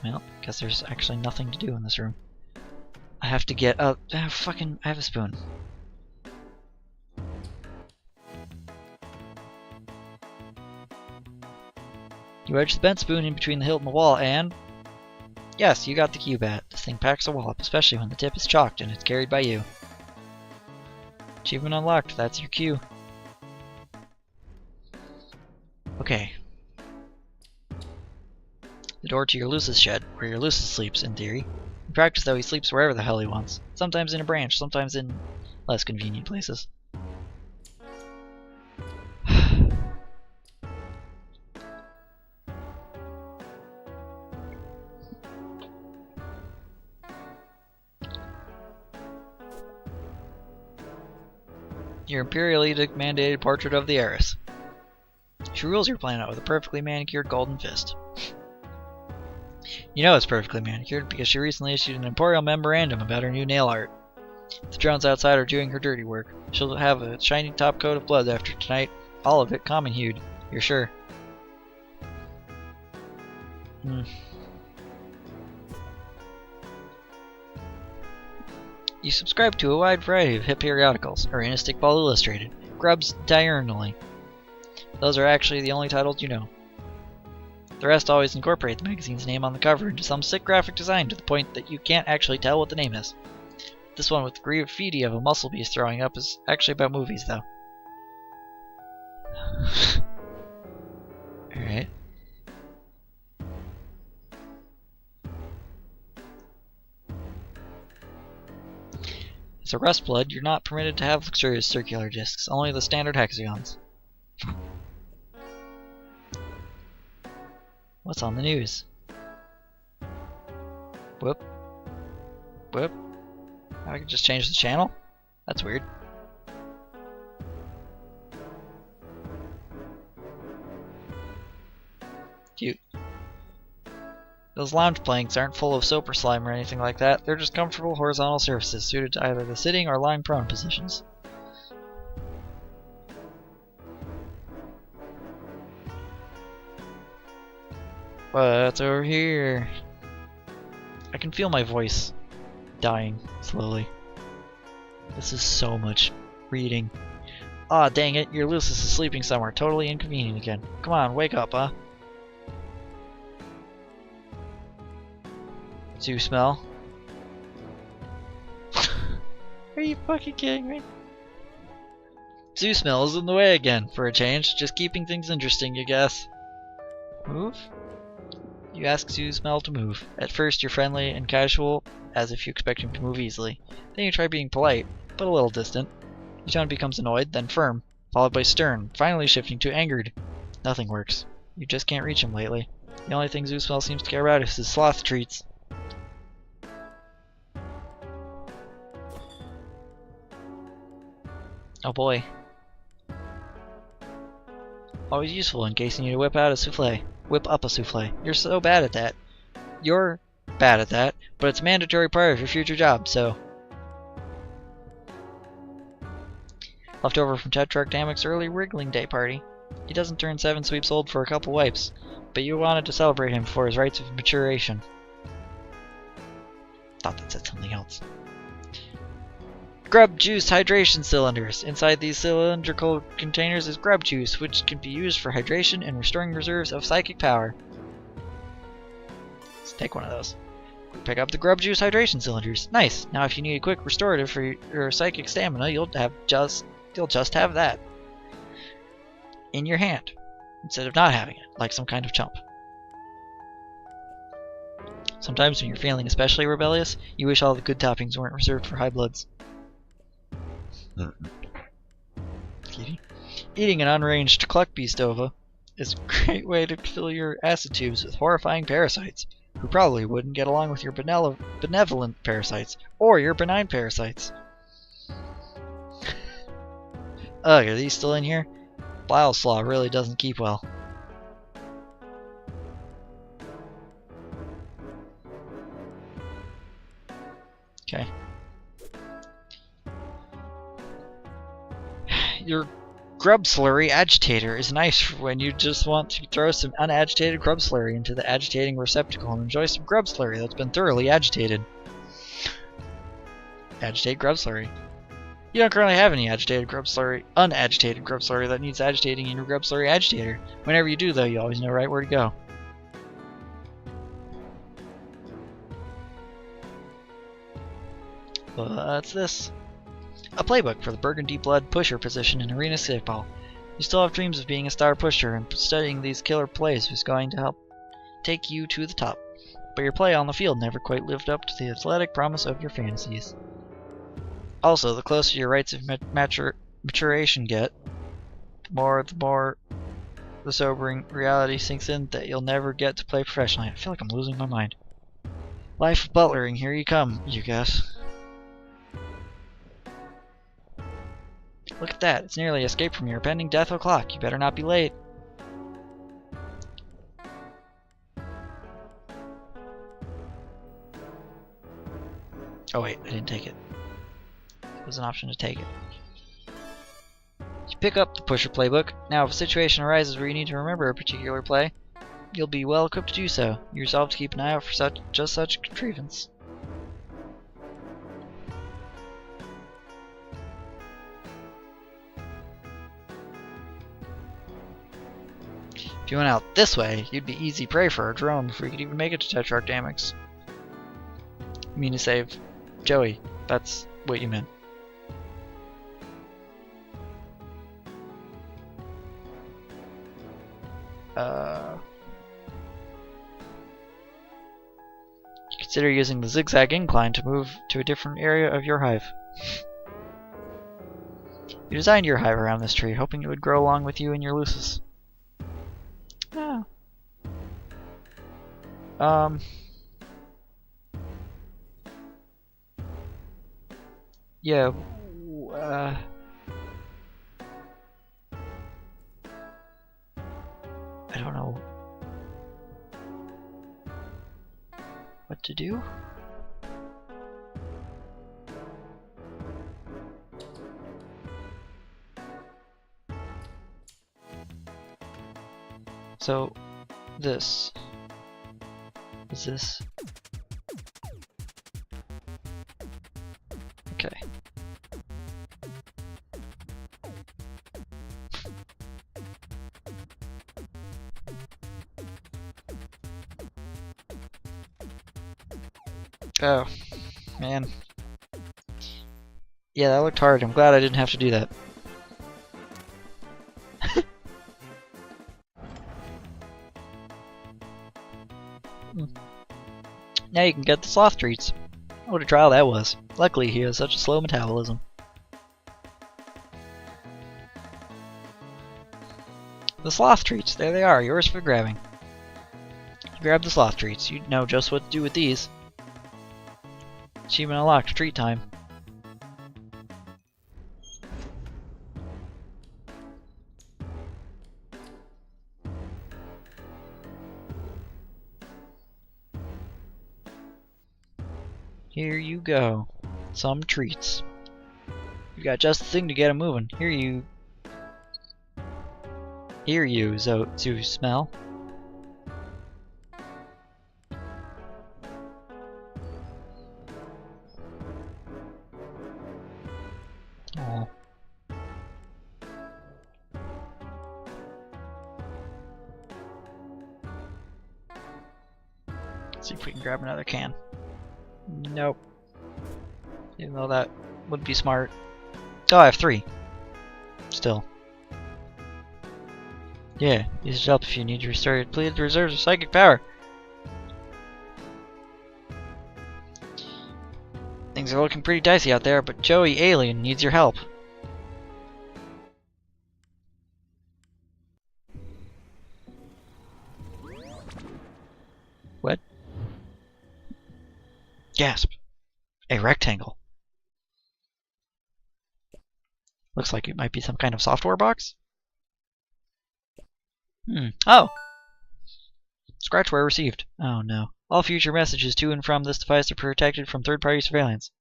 Well, guess there's actually nothing to do in this room. I have to get I have a spoon. You wedge the bent spoon in between the hilt and the wall and... Yes, you got the Q-Bat. This thing packs a wallop, especially when the tip is chalked and it's carried by you. Achievement unlocked, that's your cue. Okay. The door to your Lucis shed, where your Lucis sleeps, in theory. In practice, though, he sleeps wherever the hell he wants. Sometimes in a branch, sometimes in less convenient places. Your Imperial Edict mandated portrait of the heiress. She rules your planet with a perfectly manicured golden fist. You know it's perfectly manicured because she recently issued an Imperial memorandum about her new nail art. The drones outside are doing her dirty work. She'll have a shiny top coat of blood after tonight, all of it common hued, you're sure. You subscribe to a wide variety of hip periodicals, Arena Stickball Illustrated, Grubs Diurnally. Those are actually the only titles you know. The rest always incorporate the magazine's name on the cover into some sick graphic design to the point that you can't actually tell what the name is. This one with the graffiti of a muscle beast throwing up is actually about movies, though. Alright. As a Rustblood, you're not permitted to have luxurious circular discs, only the standard hexagons. What's on the news? Whoop. Whoop. I can just change the channel? That's weird. Cute. Those lounge planks aren't full of soap or slime or anything like that. They're just comfortable horizontal surfaces suited to either the sitting or lying prone positions. What's over here? I can feel my voice dying slowly. This is so much reading. Aw, dang it, your Lucis is sleeping somewhere totally inconvenient again. Come on, wake up, huh? Do you smell? Are you fucking kidding me? Zoo smell is in the way again, for a change. Just keeping things interesting, you guess. Move? You ask Zoo Smell to move. At first you're friendly and casual, as if you expect him to move easily. Then you try being polite, but a little distant. Your tone becomes annoyed, then firm, followed by stern, finally shifting to angered. Nothing works. You just can't reach him lately. The only thing Zoo Smell seems to care about is his sloth treats. Oh boy. Always useful in case you need to whip out a souffle. Whip up a souffle. You're so bad at that. You're bad at that, but it's a mandatory part of your future job, so... Leftover from Tetrarch Damek's early Wriggling Day party. He doesn't turn 7 sweeps old for a couple wipes, but you wanted to celebrate him for his rites of maturation. Thought that said something else. Grub Juice Hydration Cylinders. Inside these cylindrical containers is grub juice, which can be used for hydration and restoring reserves of psychic power. Let's take one of those. Pick up the Grub Juice Hydration Cylinders. Nice! Now if you need a quick restorative for your psychic stamina, you'll just have that. in your hand, instead of not having it, like some kind of chump. Sometimes when you're feeling especially rebellious, you wish all the good toppings weren't reserved for high bloods. Eating an unranged Cluckbeestova is a great way to fill your acid tubes with horrifying parasites, who probably wouldn't get along with your benevolent parasites, or your benign parasites. Ugh, are these still in here? Bile slaw really doesn't keep well. Okay. Your grub slurry agitator is nice for when you just want to throw some unagitated grub slurry into the agitating receptacle and enjoy some grub slurry that's been thoroughly agitated. Agitate grub slurry. You don't currently have any unagitated grub slurry that needs agitating in your grub slurry agitator. Whenever you do, though, you always know right where to go. What's this? A playbook for the Burgundy Blood pusher position in Arena Stickball. You still have dreams of being a star pusher, and studying these killer plays is going to help take you to the top. But your play on the field never quite lived up to the athletic promise of your fantasies. Also, the closer your rites of maturation get, the more the sobering reality sinks in that you'll never get to play professionally. I feel like I'm losing my mind. Life of butlering, here you come, you guess. Look at that, it's nearly escaped from your impending death o'clock. You better not be late. Oh wait, I didn't take it. There was an option to take it. You pick up the pusher playbook. Now if a situation arises where you need to remember a particular play, you'll be well equipped to do so. You resolve to keep an eye out for just such contrivance. If you went out this way, you'd be easy prey for a drone before you could even make it to Tetrarch Damix. You mean to save Joey? That's what you meant. You consider using the zigzag incline to move to a different area of your hive. You designed your hive around this tree, hoping it would grow along with you and your Lucis. Oh. Yeah. I don't know what to do. So, this is this. Okay. Oh, man. Yeah, that looked hard. I'm glad I didn't have to do that. Now you can get the sloth treats. What a trial that was. Luckily he has such a slow metabolism. The sloth treats, there they are, yours for grabbing. You grab the sloth treats, you know just what to do with these. Achievement unlocked, treat time. Here you go. Some treats. You got just the thing to get 'em moving. Here you, Zoo smell. Oh. Let's see if we can grab another can. Nope. Even though that would be smart. Oh, I have 3. Still. Yeah, use it help if you need to restore your depleted reserves of psychic power. Things are looking pretty dicey out there, but Joey Alien needs your help. What? Gasp. A rectangle. Looks like it might be some kind of software box. Oh! Scratchware received. Oh no. All future messages to and from this device are protected from third-party surveillance.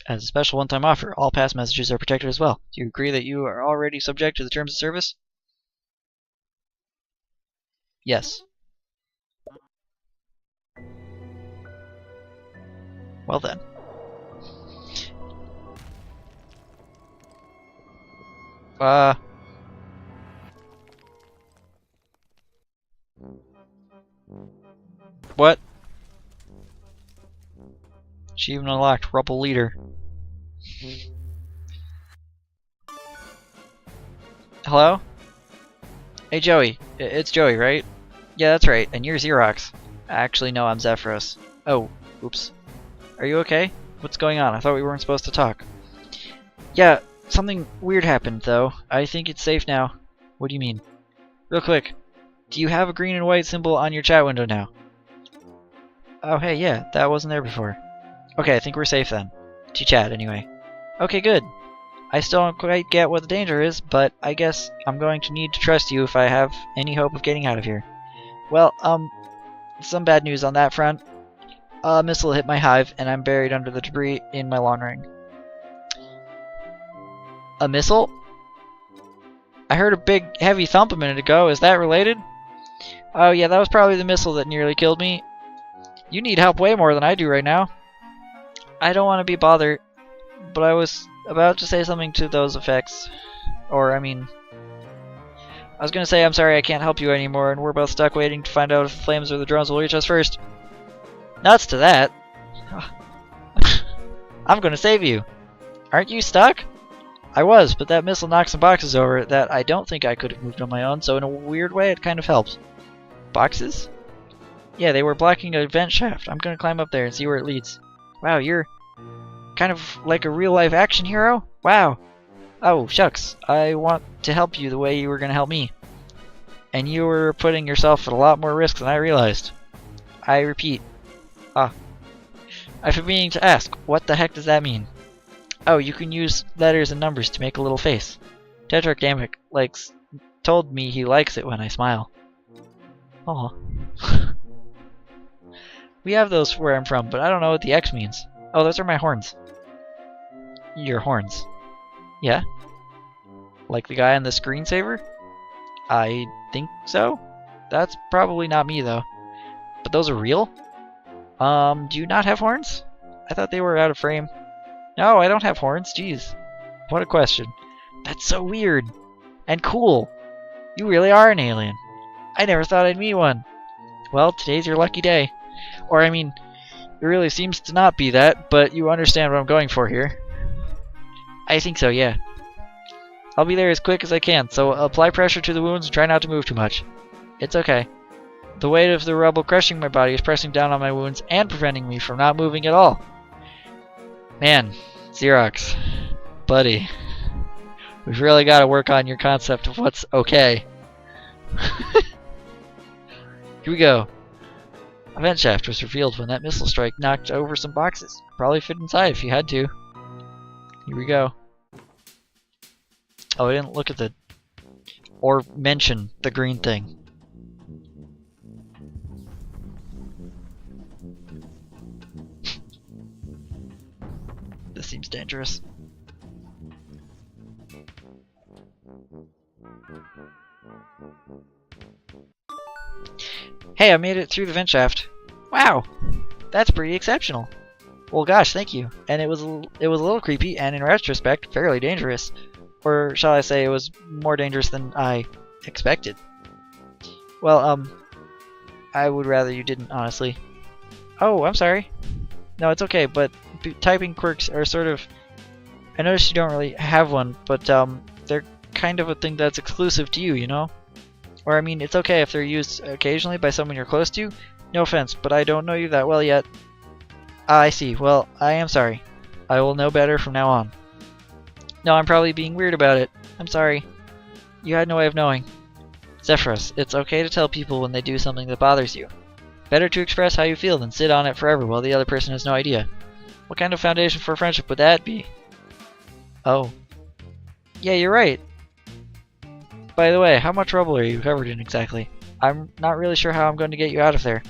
As a special one-time offer, all past messages are protected as well. Do you agree that you are already subject to the terms of service? Yes. Well then. What? She even unlocked Rubble Leader. Hello? Hey Joey, it's Joey, right? Yeah, that's right, and you're Xerox. Actually, no, I'm Zephyros. Oh, oops. Are you okay? What's going on? I thought we weren't supposed to talk. Yeah, something weird happened, though. I think it's safe now. What do you mean? Real quick, do you have a green and white symbol on your chat window now? Oh hey, yeah, that wasn't there before. Okay, I think we're safe then. To chat, anyway. Okay, good. I still don't quite get what the danger is, but I guess I'm going to need to trust you if I have any hope of getting out of here. Well, some bad news on that front. A missile hit my hive, and I'm buried under the debris in my lawn ring. A missile? I heard a big, heavy thump a minute ago. Is that related? Oh yeah, that was probably the missile that nearly killed me. You need help way more than I do right now. I don't want to be bothered, but I was about to say something to those effects. Or, I mean... I was gonna say I'm sorry I can't help you anymore, and we're both stuck waiting to find out if the flames or the drones will reach us first. Nuts to that! I'm gonna save you! Aren't you stuck? I was, but that missile knocked some boxes over that I don't think I could have moved on my own, so in a weird way it kind of helped. Boxes? Yeah, they were blocking a vent shaft. I'm gonna climb up there and see where it leads. Wow, you're kind of like a real-life action hero? Wow. Oh, shucks. I want to help you the way you were gonna help me. And you were putting yourself at a lot more risk than I realized. I repeat. I've been meaning to ask, what the heck does that mean? Oh, you can use letters and numbers to make a little face. Tetragamic told me he likes it when I smile. Aw. We have those where I'm from, but I don't know what the X means. Oh, those are my horns. Your horns. Yeah? Like the guy on the screensaver? I think so? That's probably not me, though. But those are real? Do you not have horns? I thought they were out of frame. No, I don't have horns. Jeez. What a question. That's so weird. And cool. You really are an alien. I never thought I'd meet one. Well, today's your lucky day. Or, I mean, it really seems to not be that, but you understand what I'm going for here. I think so, yeah. I'll be there as quick as I can, so apply pressure to the wounds and try not to move too much. It's okay. The weight of the rubble crushing my body is pressing down on my wounds and preventing me from not moving at all. Man, Xerox, buddy, we've really got to work on your concept of what's okay. Here we go. A vent shaft was revealed when that missile strike knocked over some boxes. Probably fit inside if you had to. Here we go. Oh, I didn't look at the... or mention the green thing. This seems dangerous. Hey, I made it through the vent shaft. Wow, that's pretty exceptional. Well, gosh, thank you. And it was a little creepy, and in retrospect, fairly dangerous. Or shall I say, it was more dangerous than I expected. Well, I would rather you didn't, honestly. Oh, I'm sorry. No, it's okay, but typing quirks are sort of... I noticed you don't really have one, but they're kind of a thing that's exclusive to you, you know? Or I mean, it's okay if they're used occasionally by someone you're close to. No offense, but I don't know you that well yet. Ah, I see. Well, I am sorry. I will know better from now on. No, I'm probably being weird about it. I'm sorry. You had no way of knowing. Zephyrus, it's okay to tell people when they do something that bothers you. Better to express how you feel than sit on it forever while the other person has no idea. What kind of foundation for friendship would that be? Oh. Yeah, you're right. By the way, how much rubble are you covered in exactly? I'm not really sure how I'm going to get you out of there.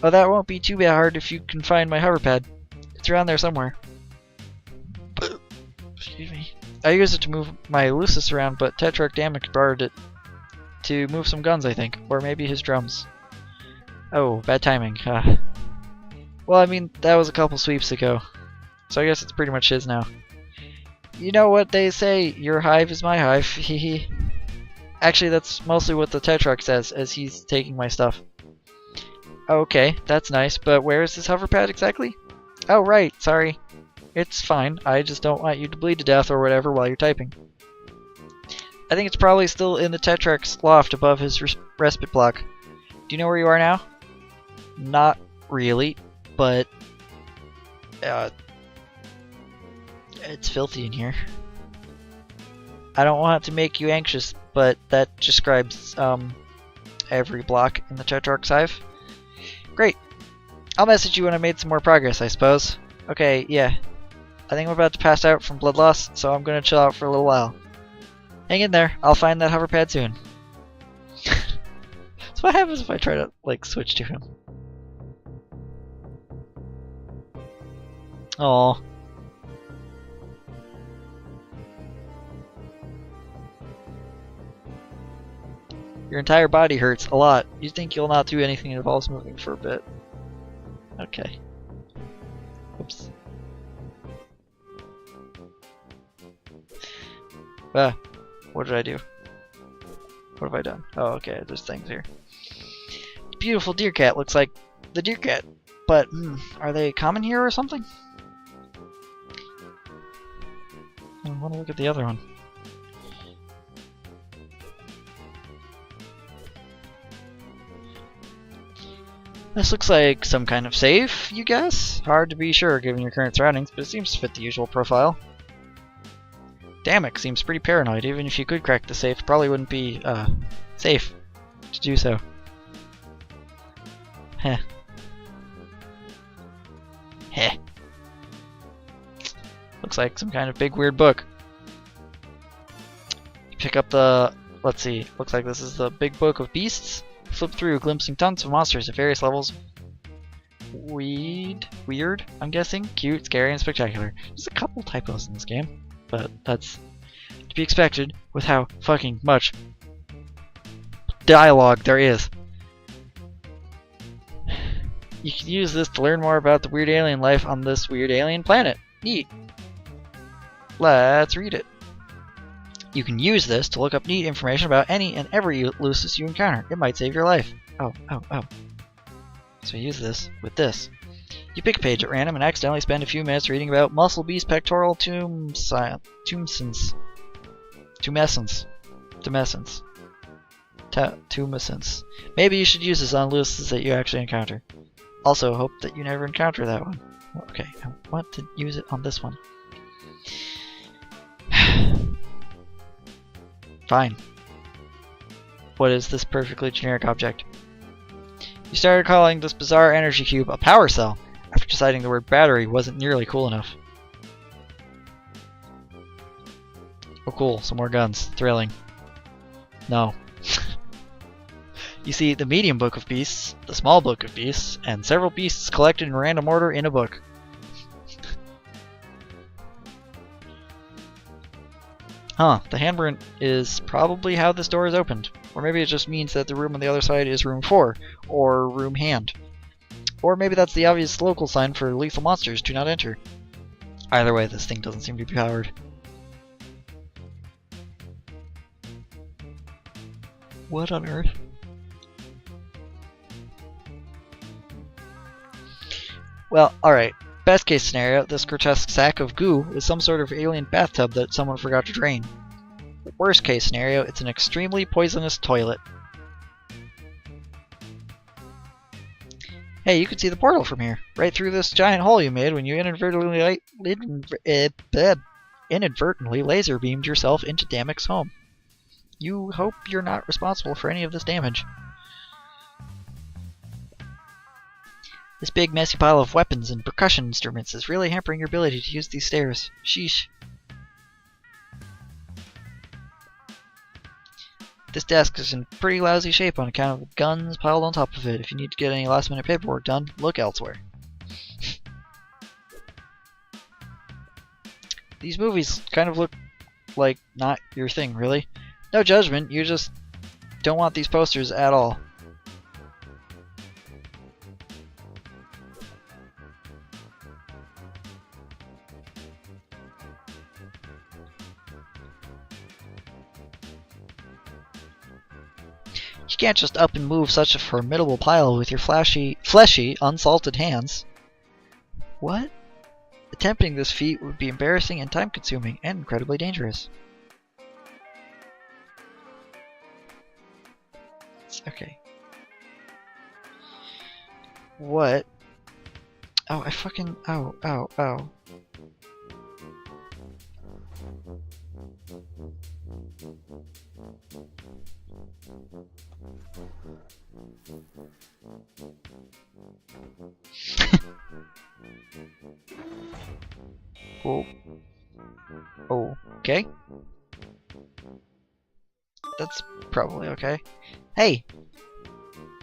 Oh, that won't be too bad hard if you can find my hover pad. It's around there somewhere. Excuse me. I used it to move my Lucis around, but Tetrarch Damek borrowed it to move some guns, I think. Or maybe his drums. Oh, bad timing. Well, I mean, that was a couple sweeps ago. So I guess it's pretty much his now. You know what they say, your hive is my hive. Hehe. Actually, that's mostly what the Tetrarch says, as he's taking my stuff. Okay, that's nice, but where is this hover pad exactly? Oh, right, sorry. It's fine, I just don't want you to bleed to death or whatever while you're typing. I think it's probably still in the Tetrarch's loft above his respite block. Do you know where you are now? Not really, but... it's filthy in here. I don't want to make you anxious, but that describes every block in the Tetrarch's hive. Great. I'll message you when I made some more progress, I suppose. Okay, yeah. I think I'm about to pass out from blood loss, so I'm gonna chill out for a little while. Hang in there. I'll find that hover pad soon. So what happens if I try to, like, switch to him? Oh. Your entire body hurts a lot. You think you'll not do anything that involves moving for a bit. Okay. Oops. What did I do? What have I done? Oh, okay, there's things here. Beautiful deer cat looks like the deer cat. But, are they common here or something? I want to look at the other one. This looks like some kind of safe, you guess? Hard to be sure given your current surroundings, but it seems to fit the usual profile. Damek seems pretty paranoid. Even if you could crack the safe, it probably wouldn't be, safe to do so. Heh. Heh. Looks like some kind of big weird book. Pick up the... let's see. Looks like this is the Big Book of Beasts. Flip through, glimpsing tons of monsters at various levels. Weird, I'm guessing. Cute, scary, and spectacular. There's a couple typos in this game, but that's to be expected with how fucking much dialogue there is. You can use this to learn more about the weird alien life on this weird alien planet. Neat. Let's read it. You can use this to look up neat information about any and every Lucis you encounter. It might save your life. Oh. So use this with this. You pick a page at random and accidentally spend a few minutes reading about muscle beast pectoral tumescence. Maybe you should use this on Lucis that you actually encounter. Also, hope that you never encounter that one. Okay, I want to use it on this one. Fine. What is this perfectly generic object? You started calling this bizarre energy cube a power cell after deciding the word battery wasn't nearly cool enough. Oh cool, some more guns. Thrilling. No. You see the medium book of beasts, the small book of beasts, and several beasts collected in random order in a book. Huh, the handprint is probably how this door is opened. Or maybe it just means that the room on the other side is room 4, or room hand. Or maybe that's the obvious local sign for lethal monsters do not enter. Either way, this thing doesn't seem to be powered. What on earth? Well, alright. Best case scenario, this grotesque sack of goo is some sort of alien bathtub that someone forgot to drain. Worst case scenario, it's an extremely poisonous toilet. Hey, you can see the portal from here. Right through this giant hole you made when you inadvertently laser beamed yourself into Damek's home. You hope you're not responsible for any of this damage. This big messy pile of weapons and percussion instruments is really hampering your ability to use these stairs. Sheesh. This desk is in pretty lousy shape on account of the guns piled on top of it. If you need to get any last minute paperwork done, look elsewhere. These movies kind of look like not your thing, really. No judgment, you just don't want these posters at all. You can't just up and move such a formidable pile with your fleshy, unsalted hands. What? Attempting this feat would be embarrassing and time-consuming, and incredibly dangerous. Okay. What? Oh, I fucking... Oh. Oh. Okay. That's probably okay. Hey!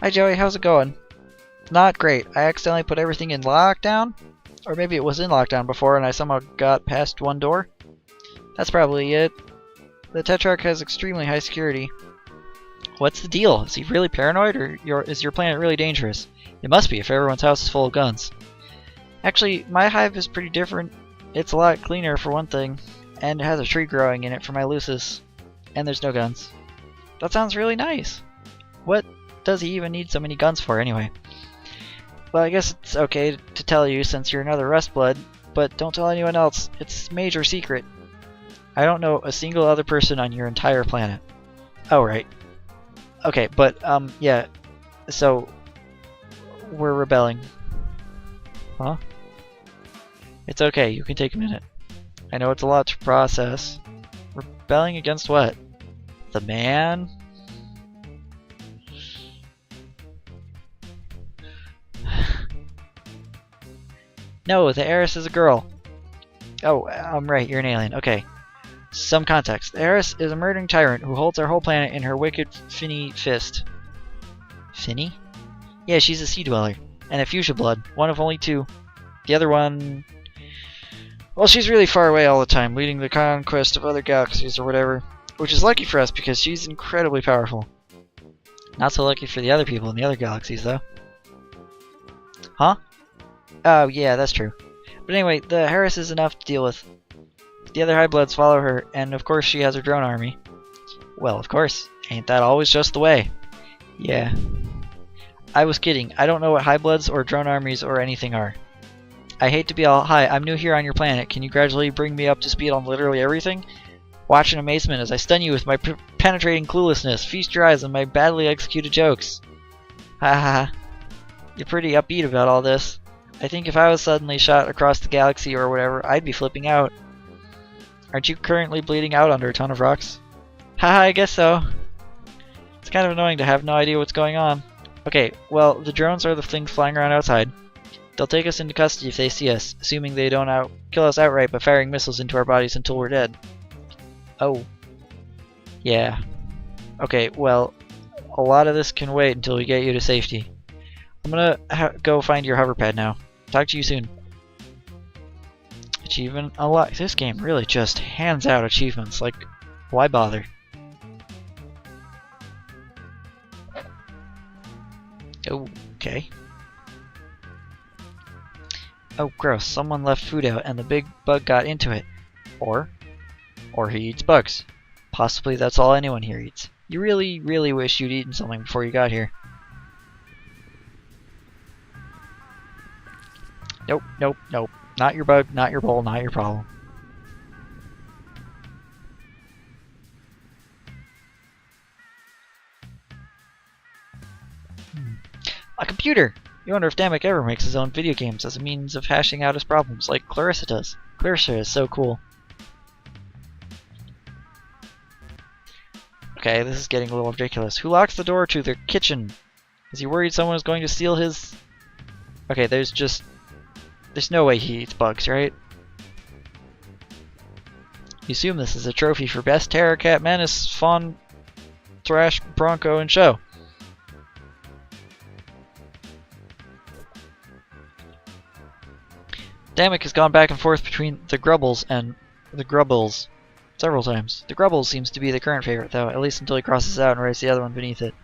Hi Joey, how's it going? Not great. I accidentally put everything in lockdown? Or maybe it was in lockdown before and I somehow got past one door? That's probably it. The Tetrarch has extremely high security. What's the deal? Is he really paranoid, or is your planet really dangerous? It must be if everyone's house is full of guns. Actually, my hive is pretty different. It's a lot cleaner for one thing, and it has a tree growing in it for my Lucis. And there's no guns. That sounds really nice. What does he even need so many guns for anyway? Well, I guess it's okay to tell you since you're another Rustblood, but don't tell anyone else. It's major secret. I don't know a single other person on your entire planet. Oh, right. Okay, but, yeah. So, we're rebelling. Huh? It's okay, you can take a minute. I know it's a lot to process. Rebelling against what? The man? No, the heiress is a girl. Oh, I'm right, you're an alien. Okay. Some context. The heiress is a murdering tyrant who holds our whole planet in her wicked finny fist. Finny? Yeah, she's a sea dweller. And a fuchsia blood. One of only two. The other one... Well, she's really far away all the time, leading the conquest of other galaxies or whatever. Which is lucky for us because she's incredibly powerful. Not so lucky for the other people in the other galaxies, though. Huh? Oh, yeah, that's true. But anyway, the heiress is enough to deal with. The other Highbloods follow her, and of course she has her drone army. Well, of course. Ain't that always just the way? Yeah. I was kidding. I don't know what Highbloods or drone armies or anything are. I hate to be all, hi, I'm new here on your planet. Can you gradually bring me up to speed on literally everything? Watch in amazement as I stun you with my penetrating cluelessness. Feast your eyes on my badly executed jokes. Ha ha ha. You're pretty upbeat about all this. I think if I was suddenly shot across the galaxy or whatever, I'd be flipping out. Aren't you currently bleeding out under a ton of rocks? Haha, I guess so. It's kind of annoying to have no idea what's going on. Okay, well, the drones are the things flying around outside. They'll take us into custody if they see us, assuming they don't kill us outright by firing missiles into our bodies until we're dead. Oh. Yeah. Okay, well, a lot of this can wait until we get you to safety. I'm gonna go find your hoverpad now. Talk to you soon. Achievement unlocked. This game really just hands out achievements. Like, why bother? Okay. Oh, gross. Someone left food out and the big bug got into it. Or he eats bugs. Possibly that's all anyone here eats. You really, really wish you'd eaten something before you got here. Nope, nope, nope. Not your bug, not your bowl, not your problem. A computer! You wonder if Damek ever makes his own video games as a means of hashing out his problems, like Clarissa does. Clarissa is so cool. Okay, this is getting a little ridiculous. Who locks the door to their kitchen? Is he worried someone is going to steal his... Okay, there's no way he eats bugs, right? You assume this is a trophy for best Terror Cat Menace, Fawn, Thrash, Bronco, and Show. Damek has gone back and forth between the Grubbles and the Grubbles several times. The Grubbles seems to be the current favorite, though, at least until he crosses it out and writes the other one beneath it.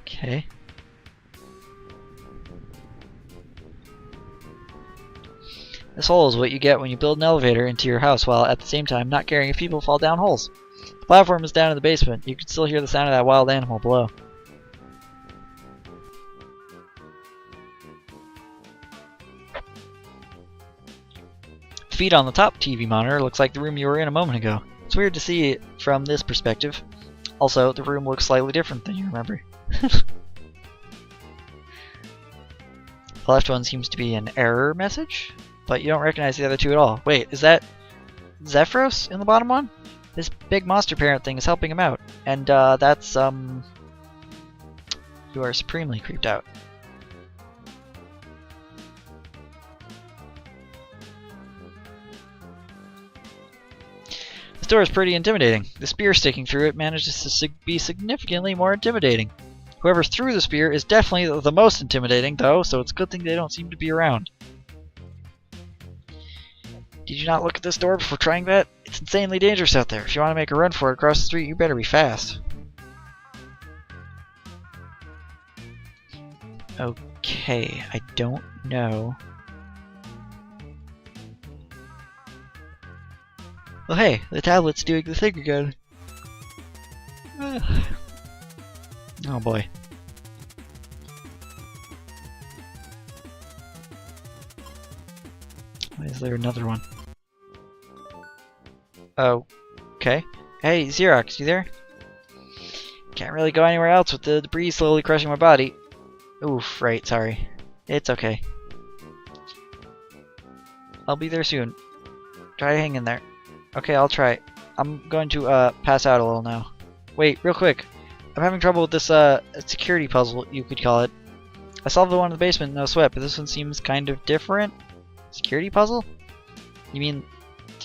Okay. This hole is what you get when you build an elevator into your house while at the same time not caring if people fall down holes. The platform is down in the basement. You can still hear the sound of that wild animal below. The feed on the top TV monitor looks like the room you were in a moment ago. It's weird to see it from this perspective. Also, the room looks slightly different than you remember. The left one seems to be an error message, but you don't recognize the other two at all. Wait, is that Zephyros in the bottom one? This big monster parent thing is helping him out, and that's you are supremely creeped out. This door is pretty intimidating. The spear sticking through it manages to be significantly more intimidating. Whoever threw the spear is definitely the most intimidating, though, so it's a good thing they don't seem to be around. Did you not look at this door before trying that? It's insanely dangerous out there. If you want to make a run for it across the street, you better be fast. Okay, I don't know. Well, hey, the tablet's doing the thing again. Oh boy. Why is there another one? Oh, okay. Hey, Xerox, you there? Can't really go anywhere else with the debris slowly crushing my body. Oof, right, sorry. It's okay. I'll be there soon. Try to hang in there. Okay, I'll try. I'm going to pass out a little now. Wait, real quick. I'm having trouble with this security puzzle, you could call it. I solved the one in the basement, no sweat, but this one seems kind of different. Security puzzle? Do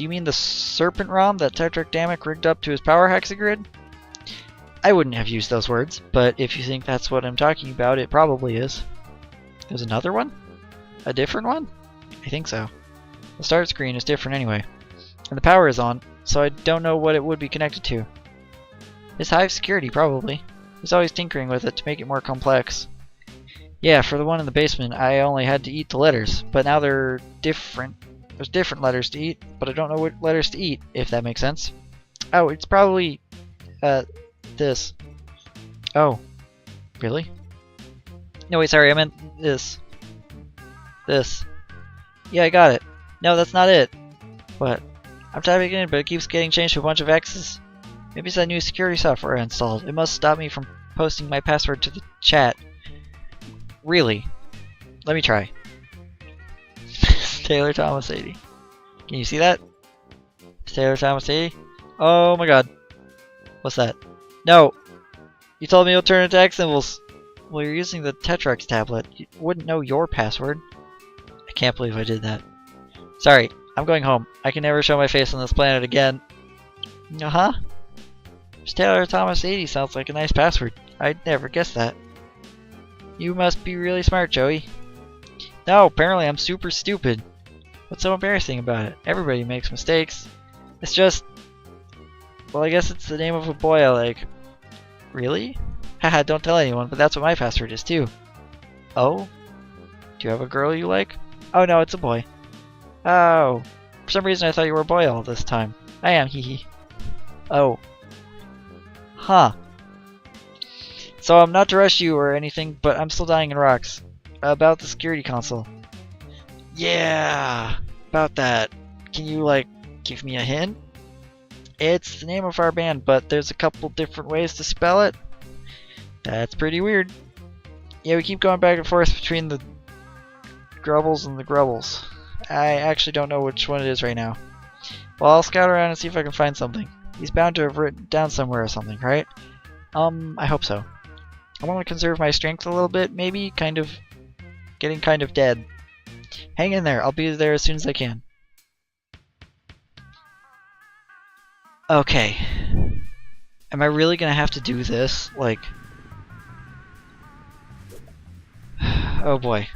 you mean the serpent ROM that Tetrarch Damek rigged up to his power hexagrid? I wouldn't have used those words, but if you think that's what I'm talking about, it probably is. There's another one? A different one? I think so. The start screen is different anyway. And the power is on, so I don't know what it would be connected to. It's Hive security, probably. He's always tinkering with it to make it more complex. Yeah, for the one in the basement, I only had to eat the letters, but now they're different. There's different letters to eat, but I don't know what letters to eat, if that makes sense. Oh, it's probably, this. Oh. Really? No, wait, sorry, I meant this. This. Yeah, I got it. No, that's not it. What? I'm typing it in, but it keeps getting changed to a bunch of X's. Maybe it's that new security software I installed. It must stop me from posting my password to the chat. Really? Let me try. Taylor Thomas 80. Can you see that? Taylor Thomas 80? Oh my god. What's that? No! You told me it'll turn into X symbols. Well, you're using the Tetrarch's tablet. You wouldn't know your password. I can't believe I did that. Sorry, I'm going home. I can never show my face on this planet again. Uh-huh. Taylor Thomas 80 sounds like a nice password. I'd never guess that. You must be really smart, Joey. No, apparently I'm super stupid. What's so embarrassing about it? Everybody makes mistakes. It's just... Well, I guess it's the name of a boy I like. Really? Haha, don't tell anyone, but that's what my password is too. Oh? Do you have a girl you like? Oh no, it's a boy. Oh. For some reason I thought you were a boy all this time. I am, hee hee. Oh. Huh. So I'm not to rush you or anything, but I'm still dying in rocks. About the security console. Yeah! About that. Can you, like, Give me a hint. It's the name of our band, but there's a couple different ways to spell it. That's pretty weird. Yeah, we keep going back and forth between the Grubbles and the Grubbles. I actually don't know which one it is right now. Well, I'll scout around and see if I can find something. He's bound to have written down somewhere or something, right? I hope so. I want to conserve my strength a little bit, maybe getting kind of dead. Hang in there, I'll be there as soon as I can. Okay. Am I really gonna have to do this? Like... oh boy.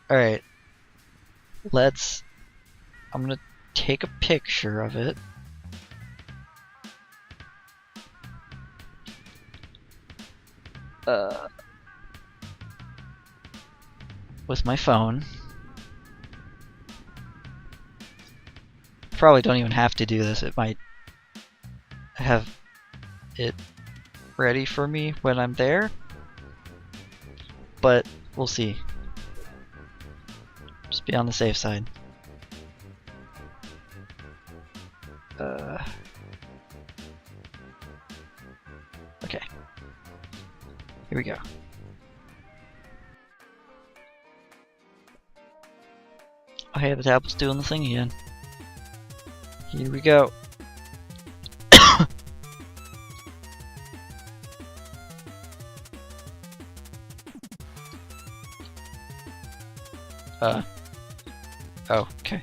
Alright. I'm gonna take a picture of it. With my phone. Probably don't even have to do this. It might have it ready for me when I'm there. But we'll see. Just be on the safe side. Okay. Here we go. Oh hey, the tablet's doing the thing again. Here we go. Oh, okay.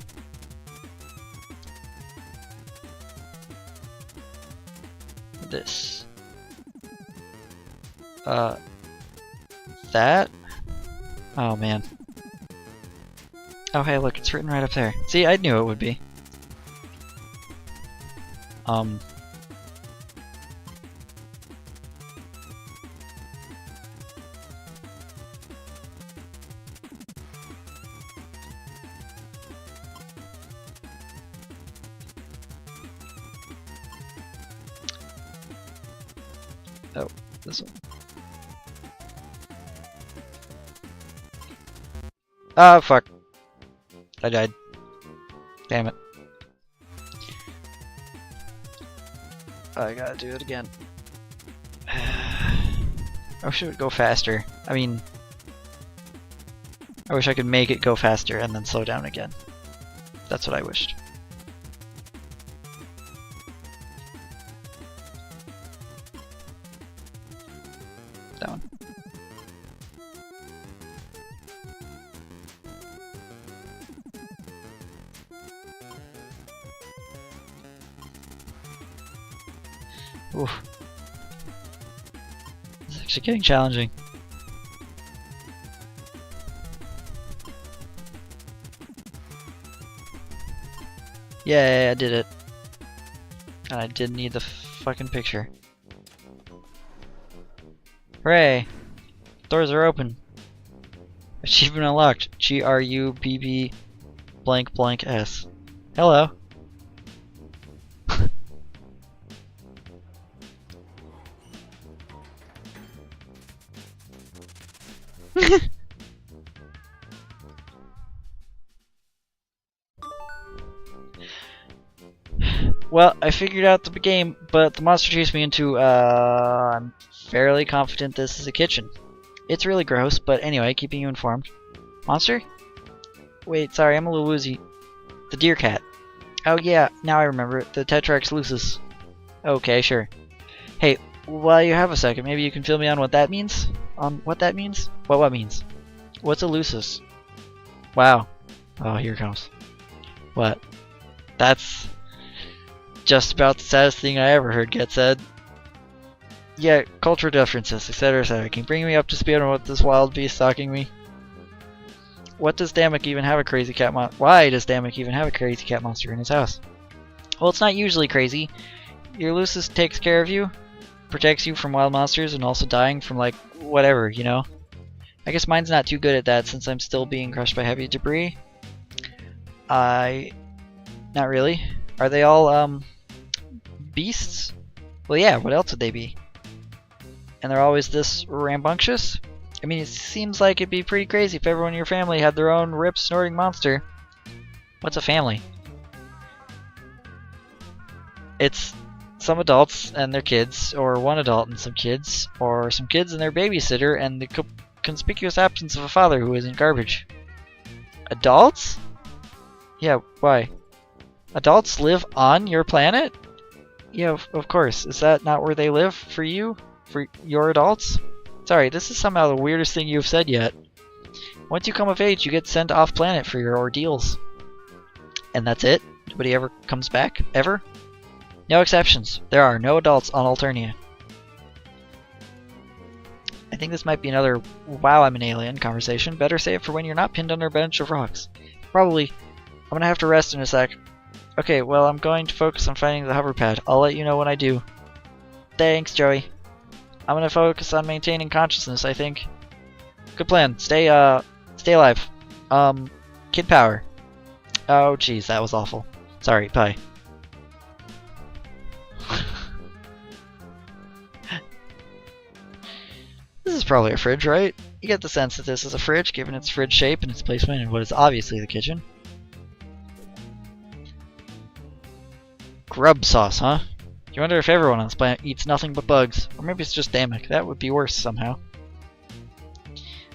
This. That? Oh man. Oh hey, look, it's written right up there. See, I knew it would be. Oh, this one. Oh, fuck. I died. Damn it. I gotta do it again. I wish it would go faster. I mean, I wish I could make it go faster and then slow down again. That's what I wished. That one. Oof. It's actually getting challenging. Yay, I did it. And I didn't need the fucking picture. Hooray! Doors are open. Achievement unlocked. GRUBB blank blank S. Hello. Well, I figured out the game, but the monster chased me into, I'm fairly confident this is a kitchen. It's really gross, but anyway, keeping you informed. Monster? Wait, sorry, I'm a little woozy. The deer cat. Oh yeah, now I remember it. The Tetrax lucis. Okay, sure. Hey, while you have a second, maybe you can fill me on what that means? On what that means? What means? What's a lucis? Wow. Oh, here it comes. What? That's just about the saddest thing I ever heard get said. Yeah, cultural differences, etc., etc. Can you bring me up to speed on what this wild beast stalking me? What does Damek even have a crazy cat Why does Damek even have a crazy cat monster in his house? Well, it's not usually crazy. Your Lucis takes care of you, protects you from wild monsters, and also dying from, like, whatever, you know? I guess mine's not too good at that since I'm still being crushed by heavy debris. Not really. Are they all, beasts? Well, yeah, what else would they be? And they're always this rambunctious? I mean, it seems like it'd be pretty crazy if everyone in your family had their own rip-snorting monster. What's a family? It's some adults and their kids, or one adult and some kids, or some kids and their babysitter, and the conspicuous absence of a father who isn't garbage. Adults? Yeah, why? Adults live on your planet? Yeah, of course. Is that not where they live for you? For your adults? Sorry, this is somehow the weirdest thing you've said yet. Once you come of age, you get sent off planet for your ordeals. And that's it? Nobody ever comes back? Ever? No exceptions. There are no adults on Alternia. I think this might be another "wow, I'm an alien" conversation. Better save it for when you're not pinned under a bench of rocks. Probably. I'm gonna have to rest in a sec. Okay, well, I'm going to focus on finding the hover pad. I'll let you know when I do. Thanks, Joey. I'm gonna focus on maintaining consciousness, I think. Good plan. Stay alive. Kid power. Oh, jeez, that was awful. Sorry, bye. This is probably a fridge, right? You get the sense that this is a fridge, given its fridge shape and its placement in what is obviously the kitchen. Grub sauce, huh? You wonder if everyone on this planet eats nothing but bugs. Or maybe it's just Damek. That would be worse somehow.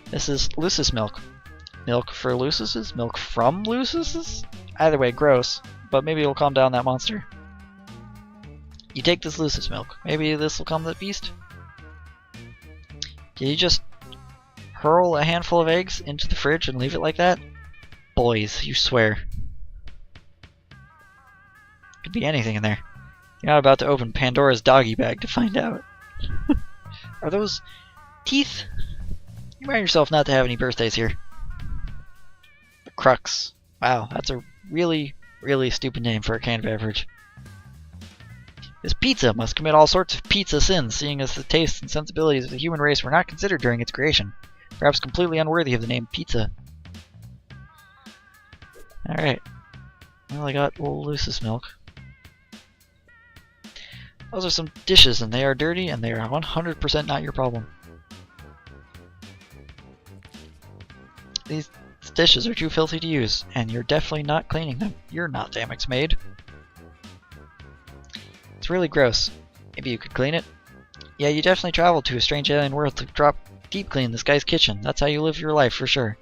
This is Lucis milk. Milk for Lucises? Milk from Lucises? Either way, gross. But maybe it'll calm down that monster. You take this Lucis milk. Maybe this will calm that beast? Did you just hurl a handful of eggs into the fridge and leave it like that? Boys, you swear. Could be anything in there. You're not about to open Pandora's doggy bag to find out. Are those teeth? Remind yourself not to have any birthdays here. The Crux. Wow, that's a really, really stupid name for a canned beverage. This pizza must commit all sorts of pizza sins, seeing as the tastes and sensibilities of the human race were not considered during its creation. Perhaps completely unworthy of the name pizza. Alright. Well, I got old Lucis milk. Those are some dishes, and they are dirty, and they are 100% not your problem. These dishes are too filthy to use, and you're definitely not cleaning them. You're not Damek's maid. It's really gross. Maybe you could clean it? Yeah, you definitely traveled to a strange alien world to drop deep clean this guy's kitchen. That's how you live your life, for sure.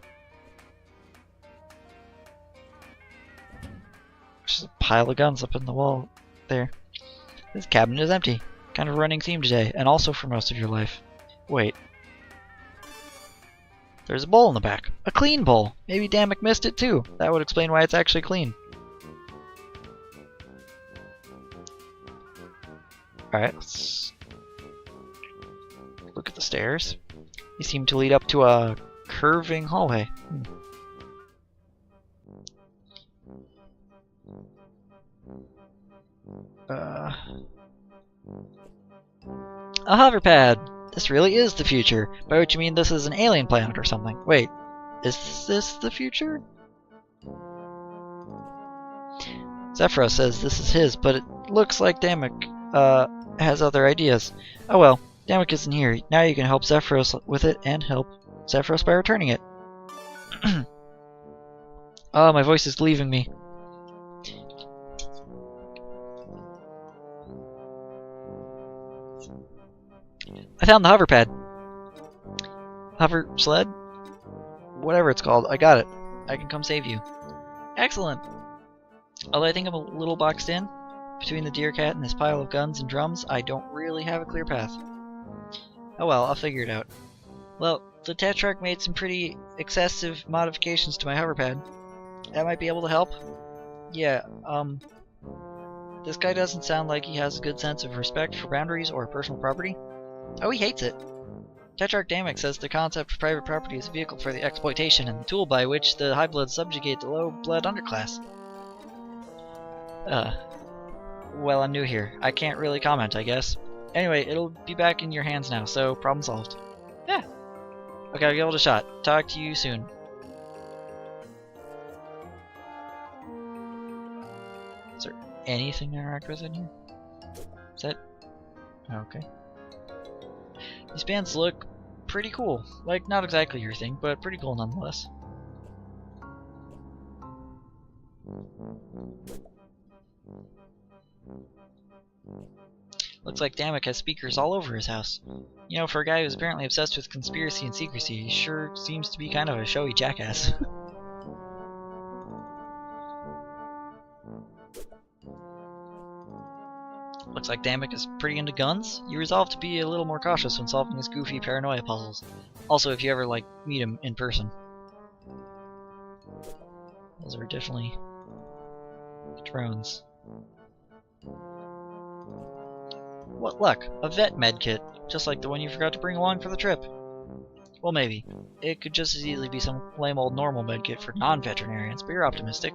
There's a pile of guns up in the wall there. This cabinet is empty. Kind of a running theme today, and also for most of your life. Wait. There's a bowl in the back. A clean bowl! Maybe Damek missed it too. That would explain why it's actually clean. Alright, let's look at the stairs. They seem to lead up to a curving hallway. A hover pad! This really is the future. By which you mean this is an alien planet or something. Wait, is this the future? Zephyros says this is his, but it looks like Damek has other ideas. Oh well, Damek isn't here. Now you can help Zephyros with it and help Zephyros by returning it. Oh, my voice is leaving me. I found the hover pad. Hover sled? Whatever it's called, I got it. I can come save you. Excellent! Although I think I'm a little boxed in. Between the deer cat and this pile of guns and drums, I don't really have a clear path. Oh well, I'll figure it out. Well, the Tetrarch made some pretty excessive modifications to my hover pad. That might be able to help. Yeah, this guy doesn't sound like he has a good sense of respect for boundaries or personal property. Oh, he hates it. Tetrarch Damek says the concept of private property is a vehicle for the exploitation and the tool by which the high bloods subjugate the low blood underclass. Well, I'm new here. I can't really comment, I guess. Anyway, it'll be back in your hands now, so problem solved. Yeah. Okay, I'll give it a shot. Talk to you soon. Is there anything to interact with in here? Is that... okay. These bands look pretty cool. Like, not exactly your thing, but pretty cool nonetheless. Looks like Damek has speakers all over his house. You know, for a guy who's apparently obsessed with conspiracy and secrecy, he sure seems to be kind of a showy jackass. Looks like Damek is pretty into guns. You resolve to be a little more cautious when solving his goofy paranoia puzzles. Also, if you ever, like, meet him in person. Those are definitely drones. What luck! A vet medkit, just like the one you forgot to bring along for the trip. Well, maybe. It could just as easily be some lame old normal medkit for non-veterinarians, but you're optimistic.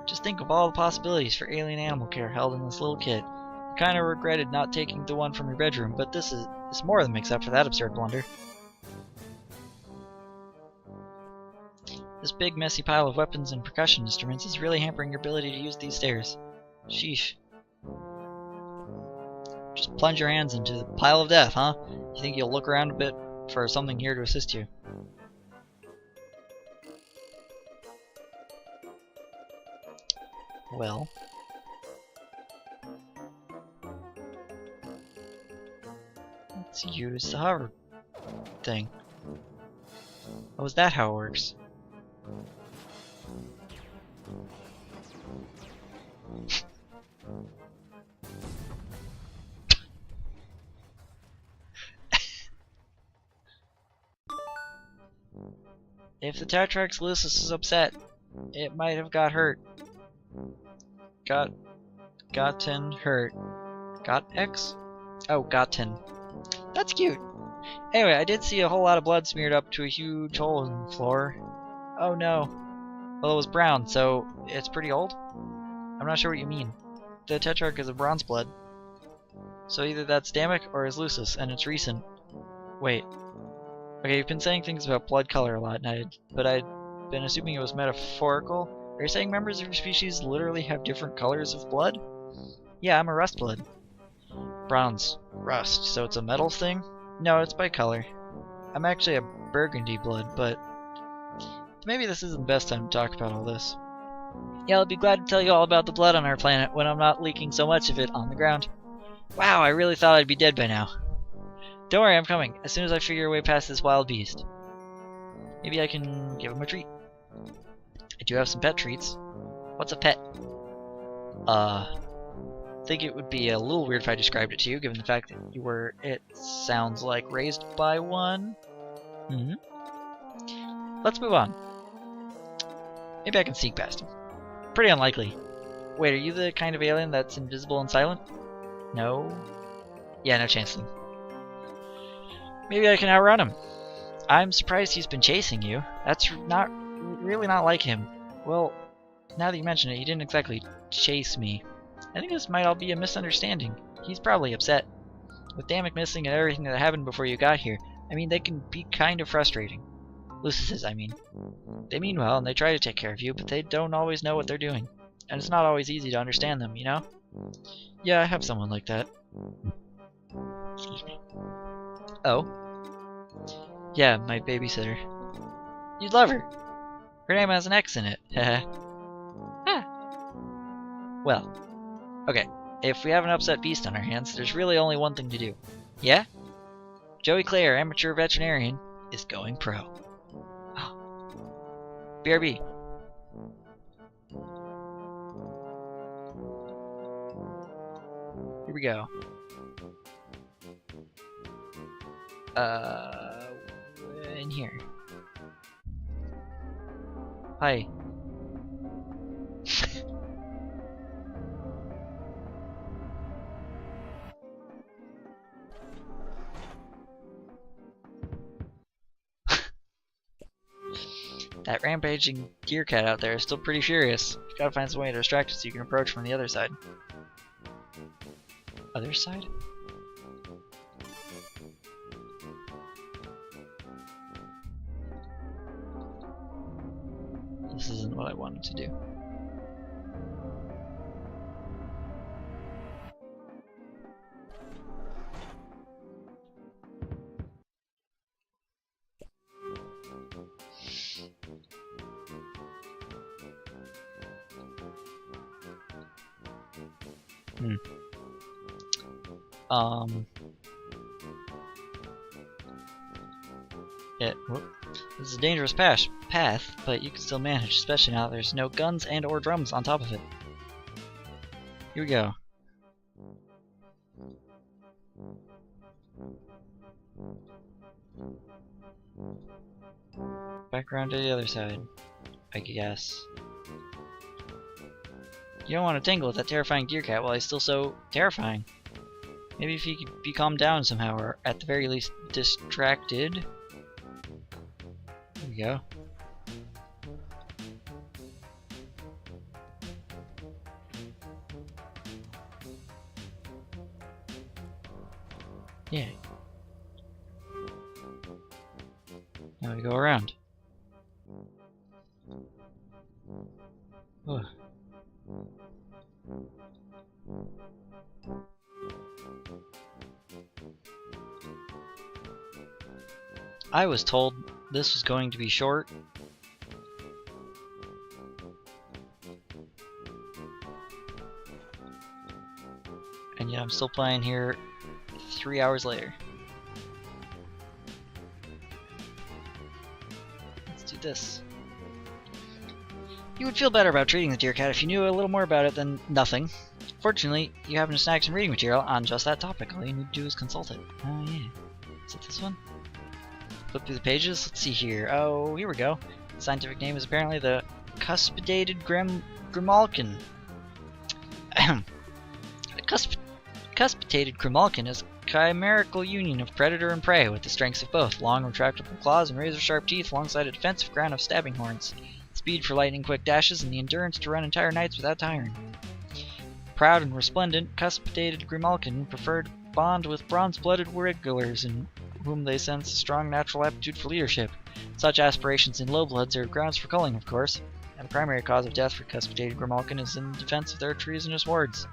Just think of all the possibilities for alien animal care held in this little kit. I kind of regretted not taking the one from your bedroom, but this more than makes up for that absurd blunder. This big messy pile of weapons and percussion instruments is really hampering your ability to use these stairs. Sheesh. Just plunge your hands into the pile of death, huh? You think you'll look around a bit for something here to assist you? Well. Let's use the hover thing. Oh, is that how it works? If the Tetrax Lucis is upset, it might have got hurt. Gotten hurt. Got X? Oh, gotten. That's cute. Anyway, I did see a whole lot of blood smeared up to a huge hole in the floor. Oh no. Well, it was brown, so it's pretty old? I'm not sure what you mean. The Tetrarch is a bronze blood. So either that's Damek or is Lucis, and it's recent. Wait. Okay, you've been saying things about blood color a lot, but I'd been assuming it was metaphorical. Are you saying members of your species literally have different colors of blood? Yeah, I'm a rust blood. Bronze. Rust. So it's a metal thing? No, it's by color. I'm actually a burgundy blood, but maybe this isn't the best time to talk about all this. Yeah, I'll be glad to tell you all about the blood on our planet when I'm not leaking so much of it on the ground. Wow, I really thought I'd be dead by now. Don't worry, I'm coming, as soon as I figure a way past this wild beast. Maybe I can give him a treat. I do have some pet treats. What's a pet? I think it would be a little weird if I described it to you, given the fact that you were, it sounds like, raised by one. Let's move on. Maybe I can sneak past him. Pretty unlikely. Wait, are you the kind of alien that's invisible and silent? No? Yeah, no chance then. Maybe I can outrun him. I'm surprised he's been chasing you. That's really not like him. Well, now that you mention it, he didn't exactly chase me. I think this might all be a misunderstanding. He's probably upset. With Damek missing and everything that happened before you got here, I mean, they can be kind of frustrating. Lucis, I mean. They mean well and they try to take care of you, but they don't always know what they're doing. And it's not always easy to understand them, you know? Yeah, I have someone like that. Excuse me. Oh? Yeah, my babysitter. You'd love her. Her name has an X in it. Haha. Well, okay. If we have an upset beast on our hands, there's really only one thing to do. Yeah? Joey Clare, amateur veterinarian, is going pro. BRB. Here we go. In here. Hi. That rampaging gear cat out there is still pretty furious. You've got to find some way to distract it so you can approach from the other side. Other side? This isn't what I wanted to do. This is a dangerous path, but you can still manage, especially now that there's no guns and or drums on top of it. Here we go. Back around to the other side, I guess. You don't want to tangle with that terrifying deer cat while he's still so terrifying. Maybe if he could be calmed down somehow, or at the very least distracted. There we go. Yeah. Now we go around. Ugh. I was told this was going to be short. And yet I'm still playing here 3 hours later. Let's do this. You would feel better about treating the deer cat if you knew a little more about it than nothing. Fortunately, you happen to snag some reading material on just that topic. All you need to do is consult it. Oh yeah. Is it this one? Flip through the pages. Let's see here. Oh, here we go. The scientific name is apparently the cuspidated grimalkin. Cuspitated grimalkin is a chimerical union of predator and prey with the strengths of both, long retractable claws and razor-sharp teeth alongside a defensive crown of stabbing horns, speed for lightning-quick dashes, and the endurance to run entire nights without tiring. Proud and resplendent, cuspitated grimalkin prefer to bond with bronze-blooded regulars in whom they sense a strong natural aptitude for leadership. Such aspirations in low-bloods are grounds for culling, of course, and the primary cause of death for cuspitated grimalkin is in defense of their treasonous wards.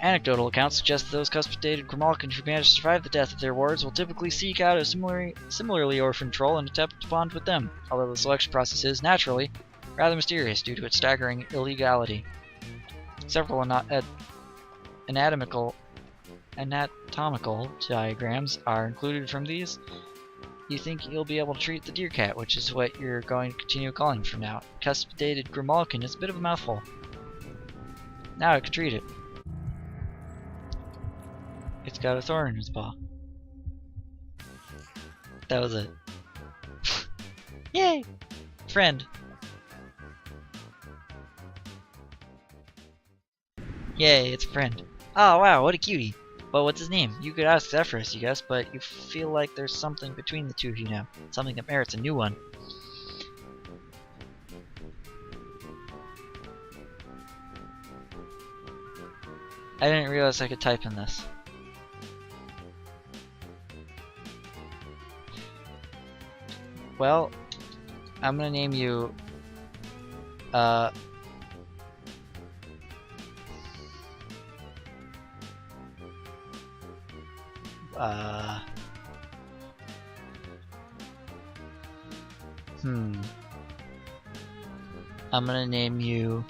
Anecdotal accounts suggest that those cuspitated grimalkin who manage to survive the death of their wards will typically seek out a similarly orphaned troll and attempt to bond with them, although the selection process is, naturally, rather mysterious due to its staggering illegality. Several anatomical diagrams are included from these. You think you'll be able to treat the deer cat, which is what you're going to continue calling from now. Cuspitated grimalkin is a bit of a mouthful. Now I can treat it. It's got a thorn in its paw. That was it. Yay! Friend. Yay, it's a friend. Oh wow, what a cutie. Well, what's his name? You could ask Zephyrus, you guess, but you feel like there's something between the two of you now. Something that merits a new one. I didn't realize I could type in this. Well, I'm gonna name you I'm gonna name you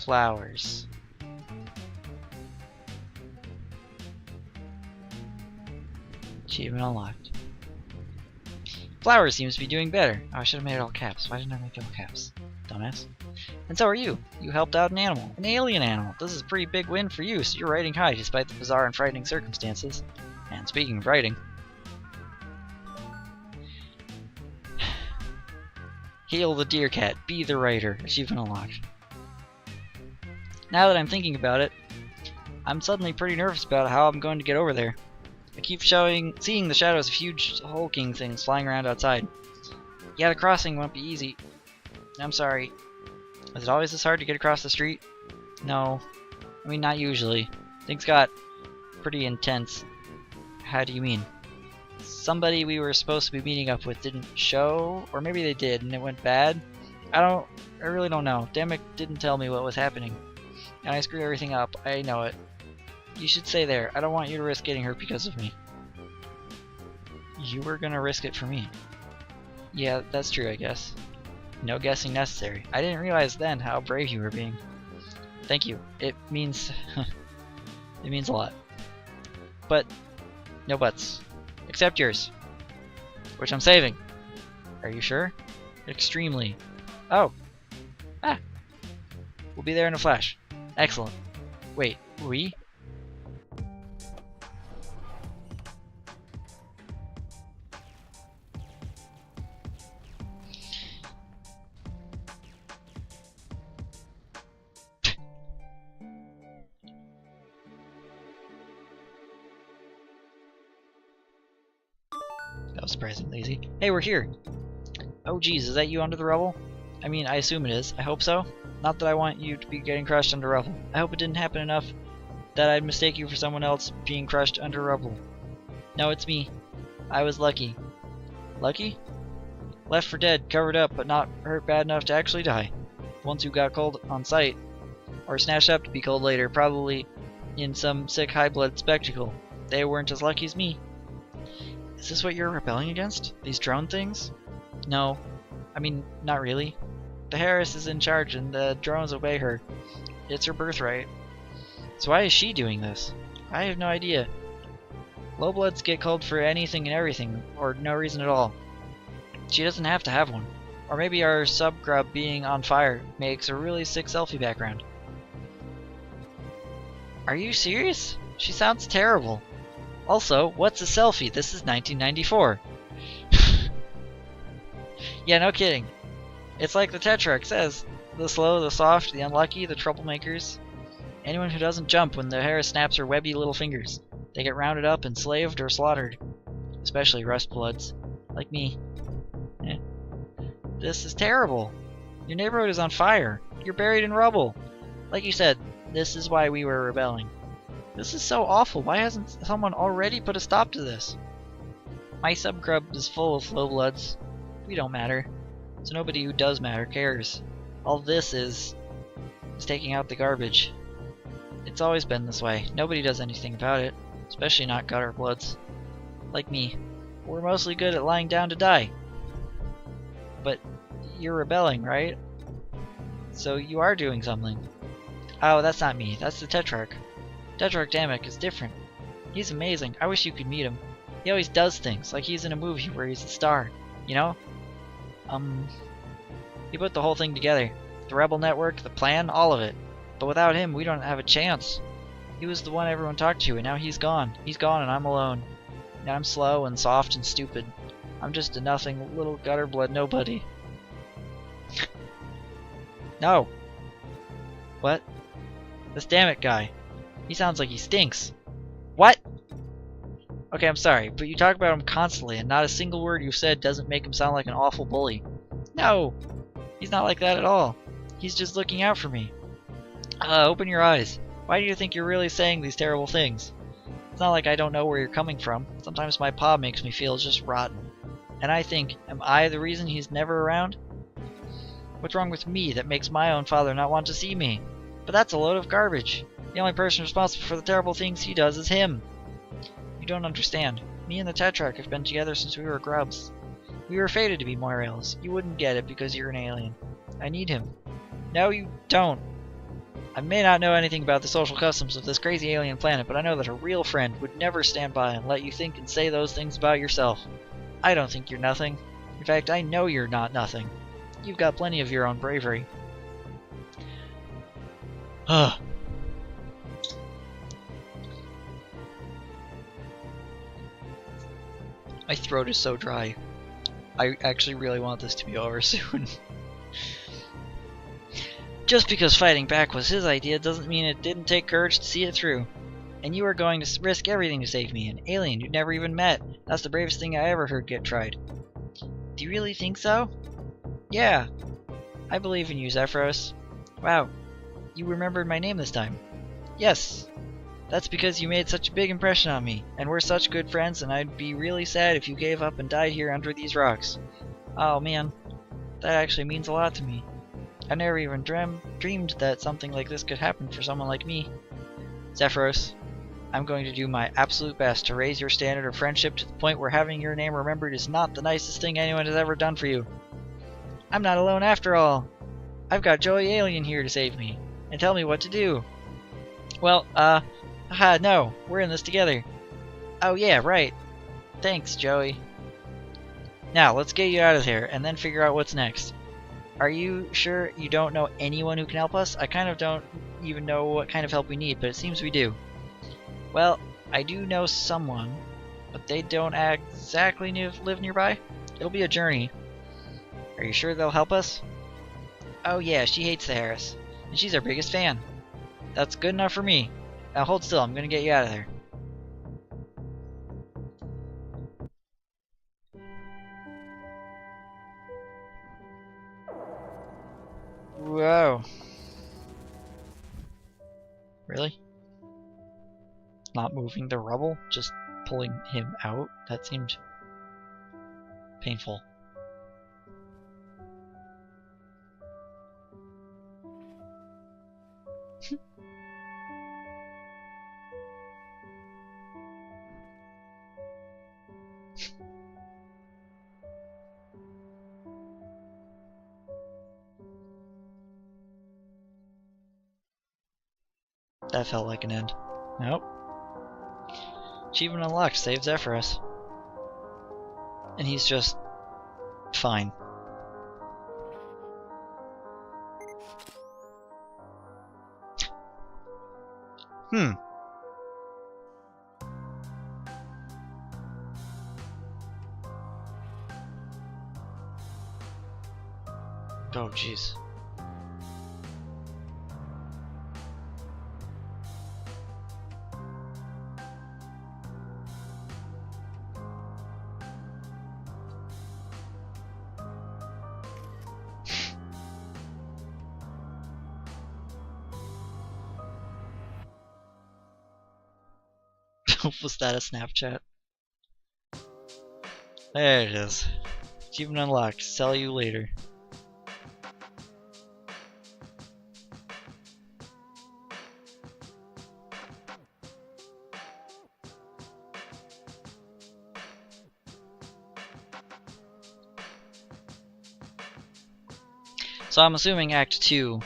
Flowers. Achievement unlocked. Flowers seems to be doing better. Oh, I should have made it all caps. Why didn't I make it all caps? Dumbass. And so are you. You helped out an animal. An alien animal. This is a pretty big win for you, so you're riding high despite the bizarre and frightening circumstances. And speaking of writing, hail the deer cat. Be the writer. Achievement unlocked. Now that I'm thinking about it, I'm suddenly pretty nervous about how I'm going to get over there. I keep seeing the shadows of huge hulking things flying around outside. Yeah, the crossing won't be easy. I'm sorry. Is it always this hard to get across the street? No. I mean, not usually. Things got pretty intense. How do you mean? Somebody we were supposed to be meeting up with didn't show? Or maybe they did and it went bad? I really don't know. Demick didn't tell me what was happening. And I screwed everything up. I know it. You should stay there. I don't want you to risk getting hurt because of me. You were gonna risk it for me. Yeah, that's true, I guess. No guessing necessary. I didn't realize then how brave you were being. Thank you. It means... it means a lot. But... no buts. Except yours. Which I'm saving. Are you sure? Extremely. Oh. Ah. We'll be there in a flash. Excellent. Wait, we? That was surprisingly easy. Hey, we're here! Oh geez, is that you under the rubble? I mean, I assume it is. I hope so. Not that I want you to be getting crushed under rubble. I hope it didn't happen enough that I'd mistake you for someone else being crushed under rubble. No, it's me. I was lucky. Lucky? Left for dead, covered up, but not hurt bad enough to actually die. Ones who got cold on sight, or snatched up to be cold later, probably in some sick high-blood spectacle. They weren't as lucky as me. Is this what you're rebelling against? These drone things? No. I mean, not really. The Harris is in charge and the drones obey her. It's her birthright. So why is she doing this? I have no idea. Low-bloods get called for anything and everything, or no reason at all. She doesn't have to have one. Or maybe our subgrub being on fire makes a really sick selfie background. Are you serious? She sounds terrible. Also, what's a selfie? This is 1994. Yeah, no kidding. It's like the Tetrarch says. The slow, the soft, the unlucky, the troublemakers. Anyone who doesn't jump when the Harris snaps her webby little fingers. They get rounded up, enslaved, or slaughtered. Especially rustbloods. Like me. Eh. This is terrible. Your neighborhood is on fire. You're buried in rubble. Like you said, this is why we were rebelling. This is so awful. Why hasn't someone already put a stop to this? My subgrub is full of low-bloods. We don't matter. So nobody who does matter cares. All this is taking out the garbage. It's always been this way. Nobody does anything about it. Especially not gutter bloods. Like me. We're mostly good at lying down to die. But you're rebelling, right? So you are doing something. Oh, that's not me. That's the Tetrarch. Tetrarch Damek is different. He's amazing. I wish you could meet him. He always does things, like he's in a movie where he's the star. You know? He put the whole thing together. The Rebel Network, the plan, all of it. But without him, we don't have a chance. He was the one everyone talked to, and now he's gone. He's gone and I'm alone. Now I'm slow and soft and stupid. I'm just a nothing little gutter blood nobody. No! What? This Damek guy. He sounds like he stinks. What? Okay, I'm sorry, but you talk about him constantly, and not a single word you've said doesn't make him sound like an awful bully. No! He's not like that at all. He's just looking out for me. Open your eyes. Why do you think you're really saying these terrible things? It's not like I don't know where you're coming from. Sometimes my pa makes me feel just rotten. And I think, am I the reason he's never around? What's wrong with me that makes my own father not want to see me? But that's a load of garbage. The only person responsible for the terrible things he does is him. You don't understand. Me and the Tetrarch have been together since we were grubs. We were fated to be Moirails. You wouldn't get it because you're an alien. I need him. No, you don't. I may not know anything about the social customs of this crazy alien planet, but I know that a real friend would never stand by and let you think and say those things about yourself. I don't think you're nothing. In fact, I know you're not nothing. You've got plenty of your own bravery. Ugh. My throat is so dry. I actually really want this to be over soon. Just because fighting back was his idea doesn't mean it didn't take courage to see it through. And you are going to risk everything to save me, an alien you'd never even met. That's the bravest thing I ever heard get tried. Do you really think so? Yeah. I believe in you, Zephyros. Wow. You remembered my name this time. Yes. That's because you made such a big impression on me, and we're such good friends, and I'd be really sad if you gave up and died here under these rocks. Oh man, that actually means a lot to me. I never even dreamed that something like this could happen for someone like me. Zephyros, I'm going to do my absolute best to raise your standard of friendship to the point where having your name remembered is not the nicest thing anyone has ever done for you. I'm not alone after all. I've got Joey Alien here to save me and tell me what to do. Well, no, we're in this together. Oh yeah, right. Thanks, Joey. Now, let's get you out of here and then figure out what's next. Are you sure you don't know anyone who can help us? I kind of don't even know what kind of help we need, but it seems we do. Well, I do know someone, but they don't exactly live nearby. It'll be a journey. Are you sure they'll help us? Oh yeah, she hates the Harris, and she's our biggest fan. That's good enough for me. Now hold still, I'm gonna get you out of there. Whoa. Really? Not moving the rubble? Just pulling him out? That seemed painful. That felt like an end. Nope. Achievement unlocked, save Zephyrus. And he's just fine. Oh, jeez. Was that a Snapchat? There it is. Achievement unlocked. Sell you later. So I'm assuming Act 2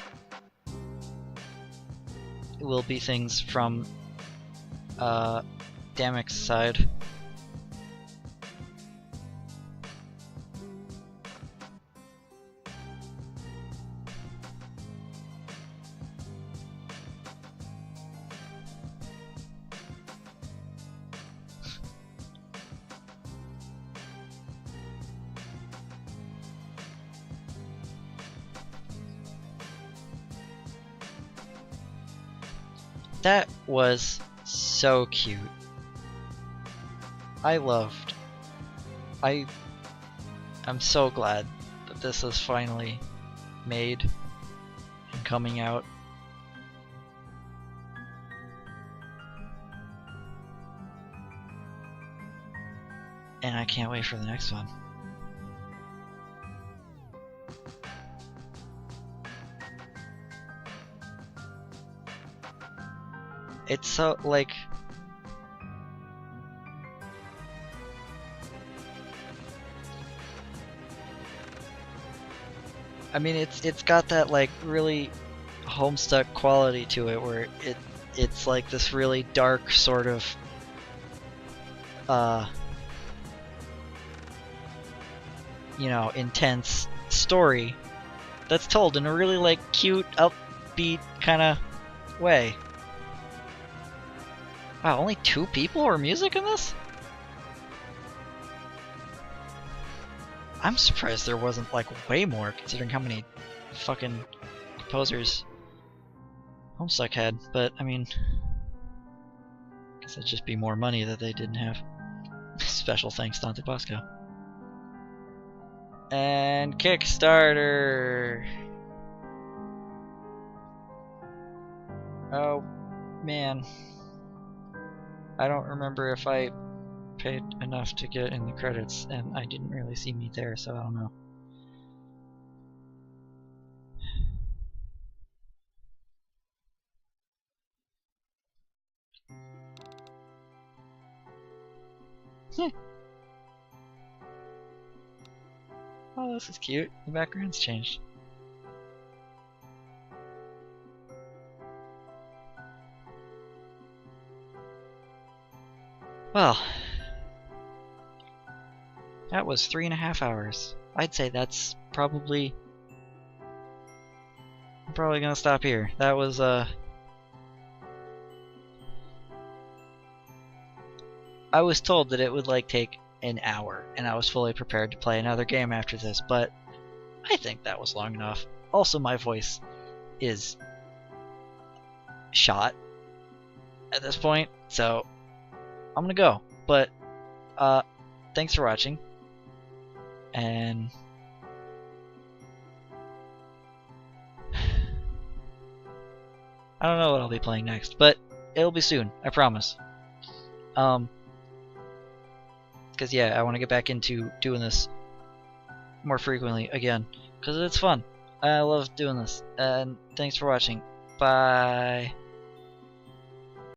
will be things from Damek's side. That was so cute. I'm so glad that this is finally made and coming out. And I can't wait for the next one. It's so, like... I mean, it's got that, like, really Homestuck quality to it, where it's like this really dark sort of... you know, intense story that's told in a really, like, cute, upbeat kind of way. Wow, only 2 people were music in this? I'm surprised there wasn't, like, way more, considering how many fucking composers Homestuck had, but, I mean... I guess that'd just be more money that they didn't have. Special thanks, Dante Bosco. And Kickstarter! Oh, man. I don't remember if I paid enough to get in the credits, and I didn't really see me there, so I don't know. Oh, this is cute. The background's changed. Well, that was 3.5 hours. I'd say that's probably... I'm probably gonna stop here. That was, I was told that it would, like, take an hour, and I was fully prepared to play another game after this, but I think that was long enough. Also, my voice is shot at this point, so I'm gonna go. But, thanks for watching, and I don't know what I'll be playing next, but it'll be soon, I promise. Because yeah, I want to get back into doing this more frequently again, because it's fun. I love doing this, and thanks for watching. Bye.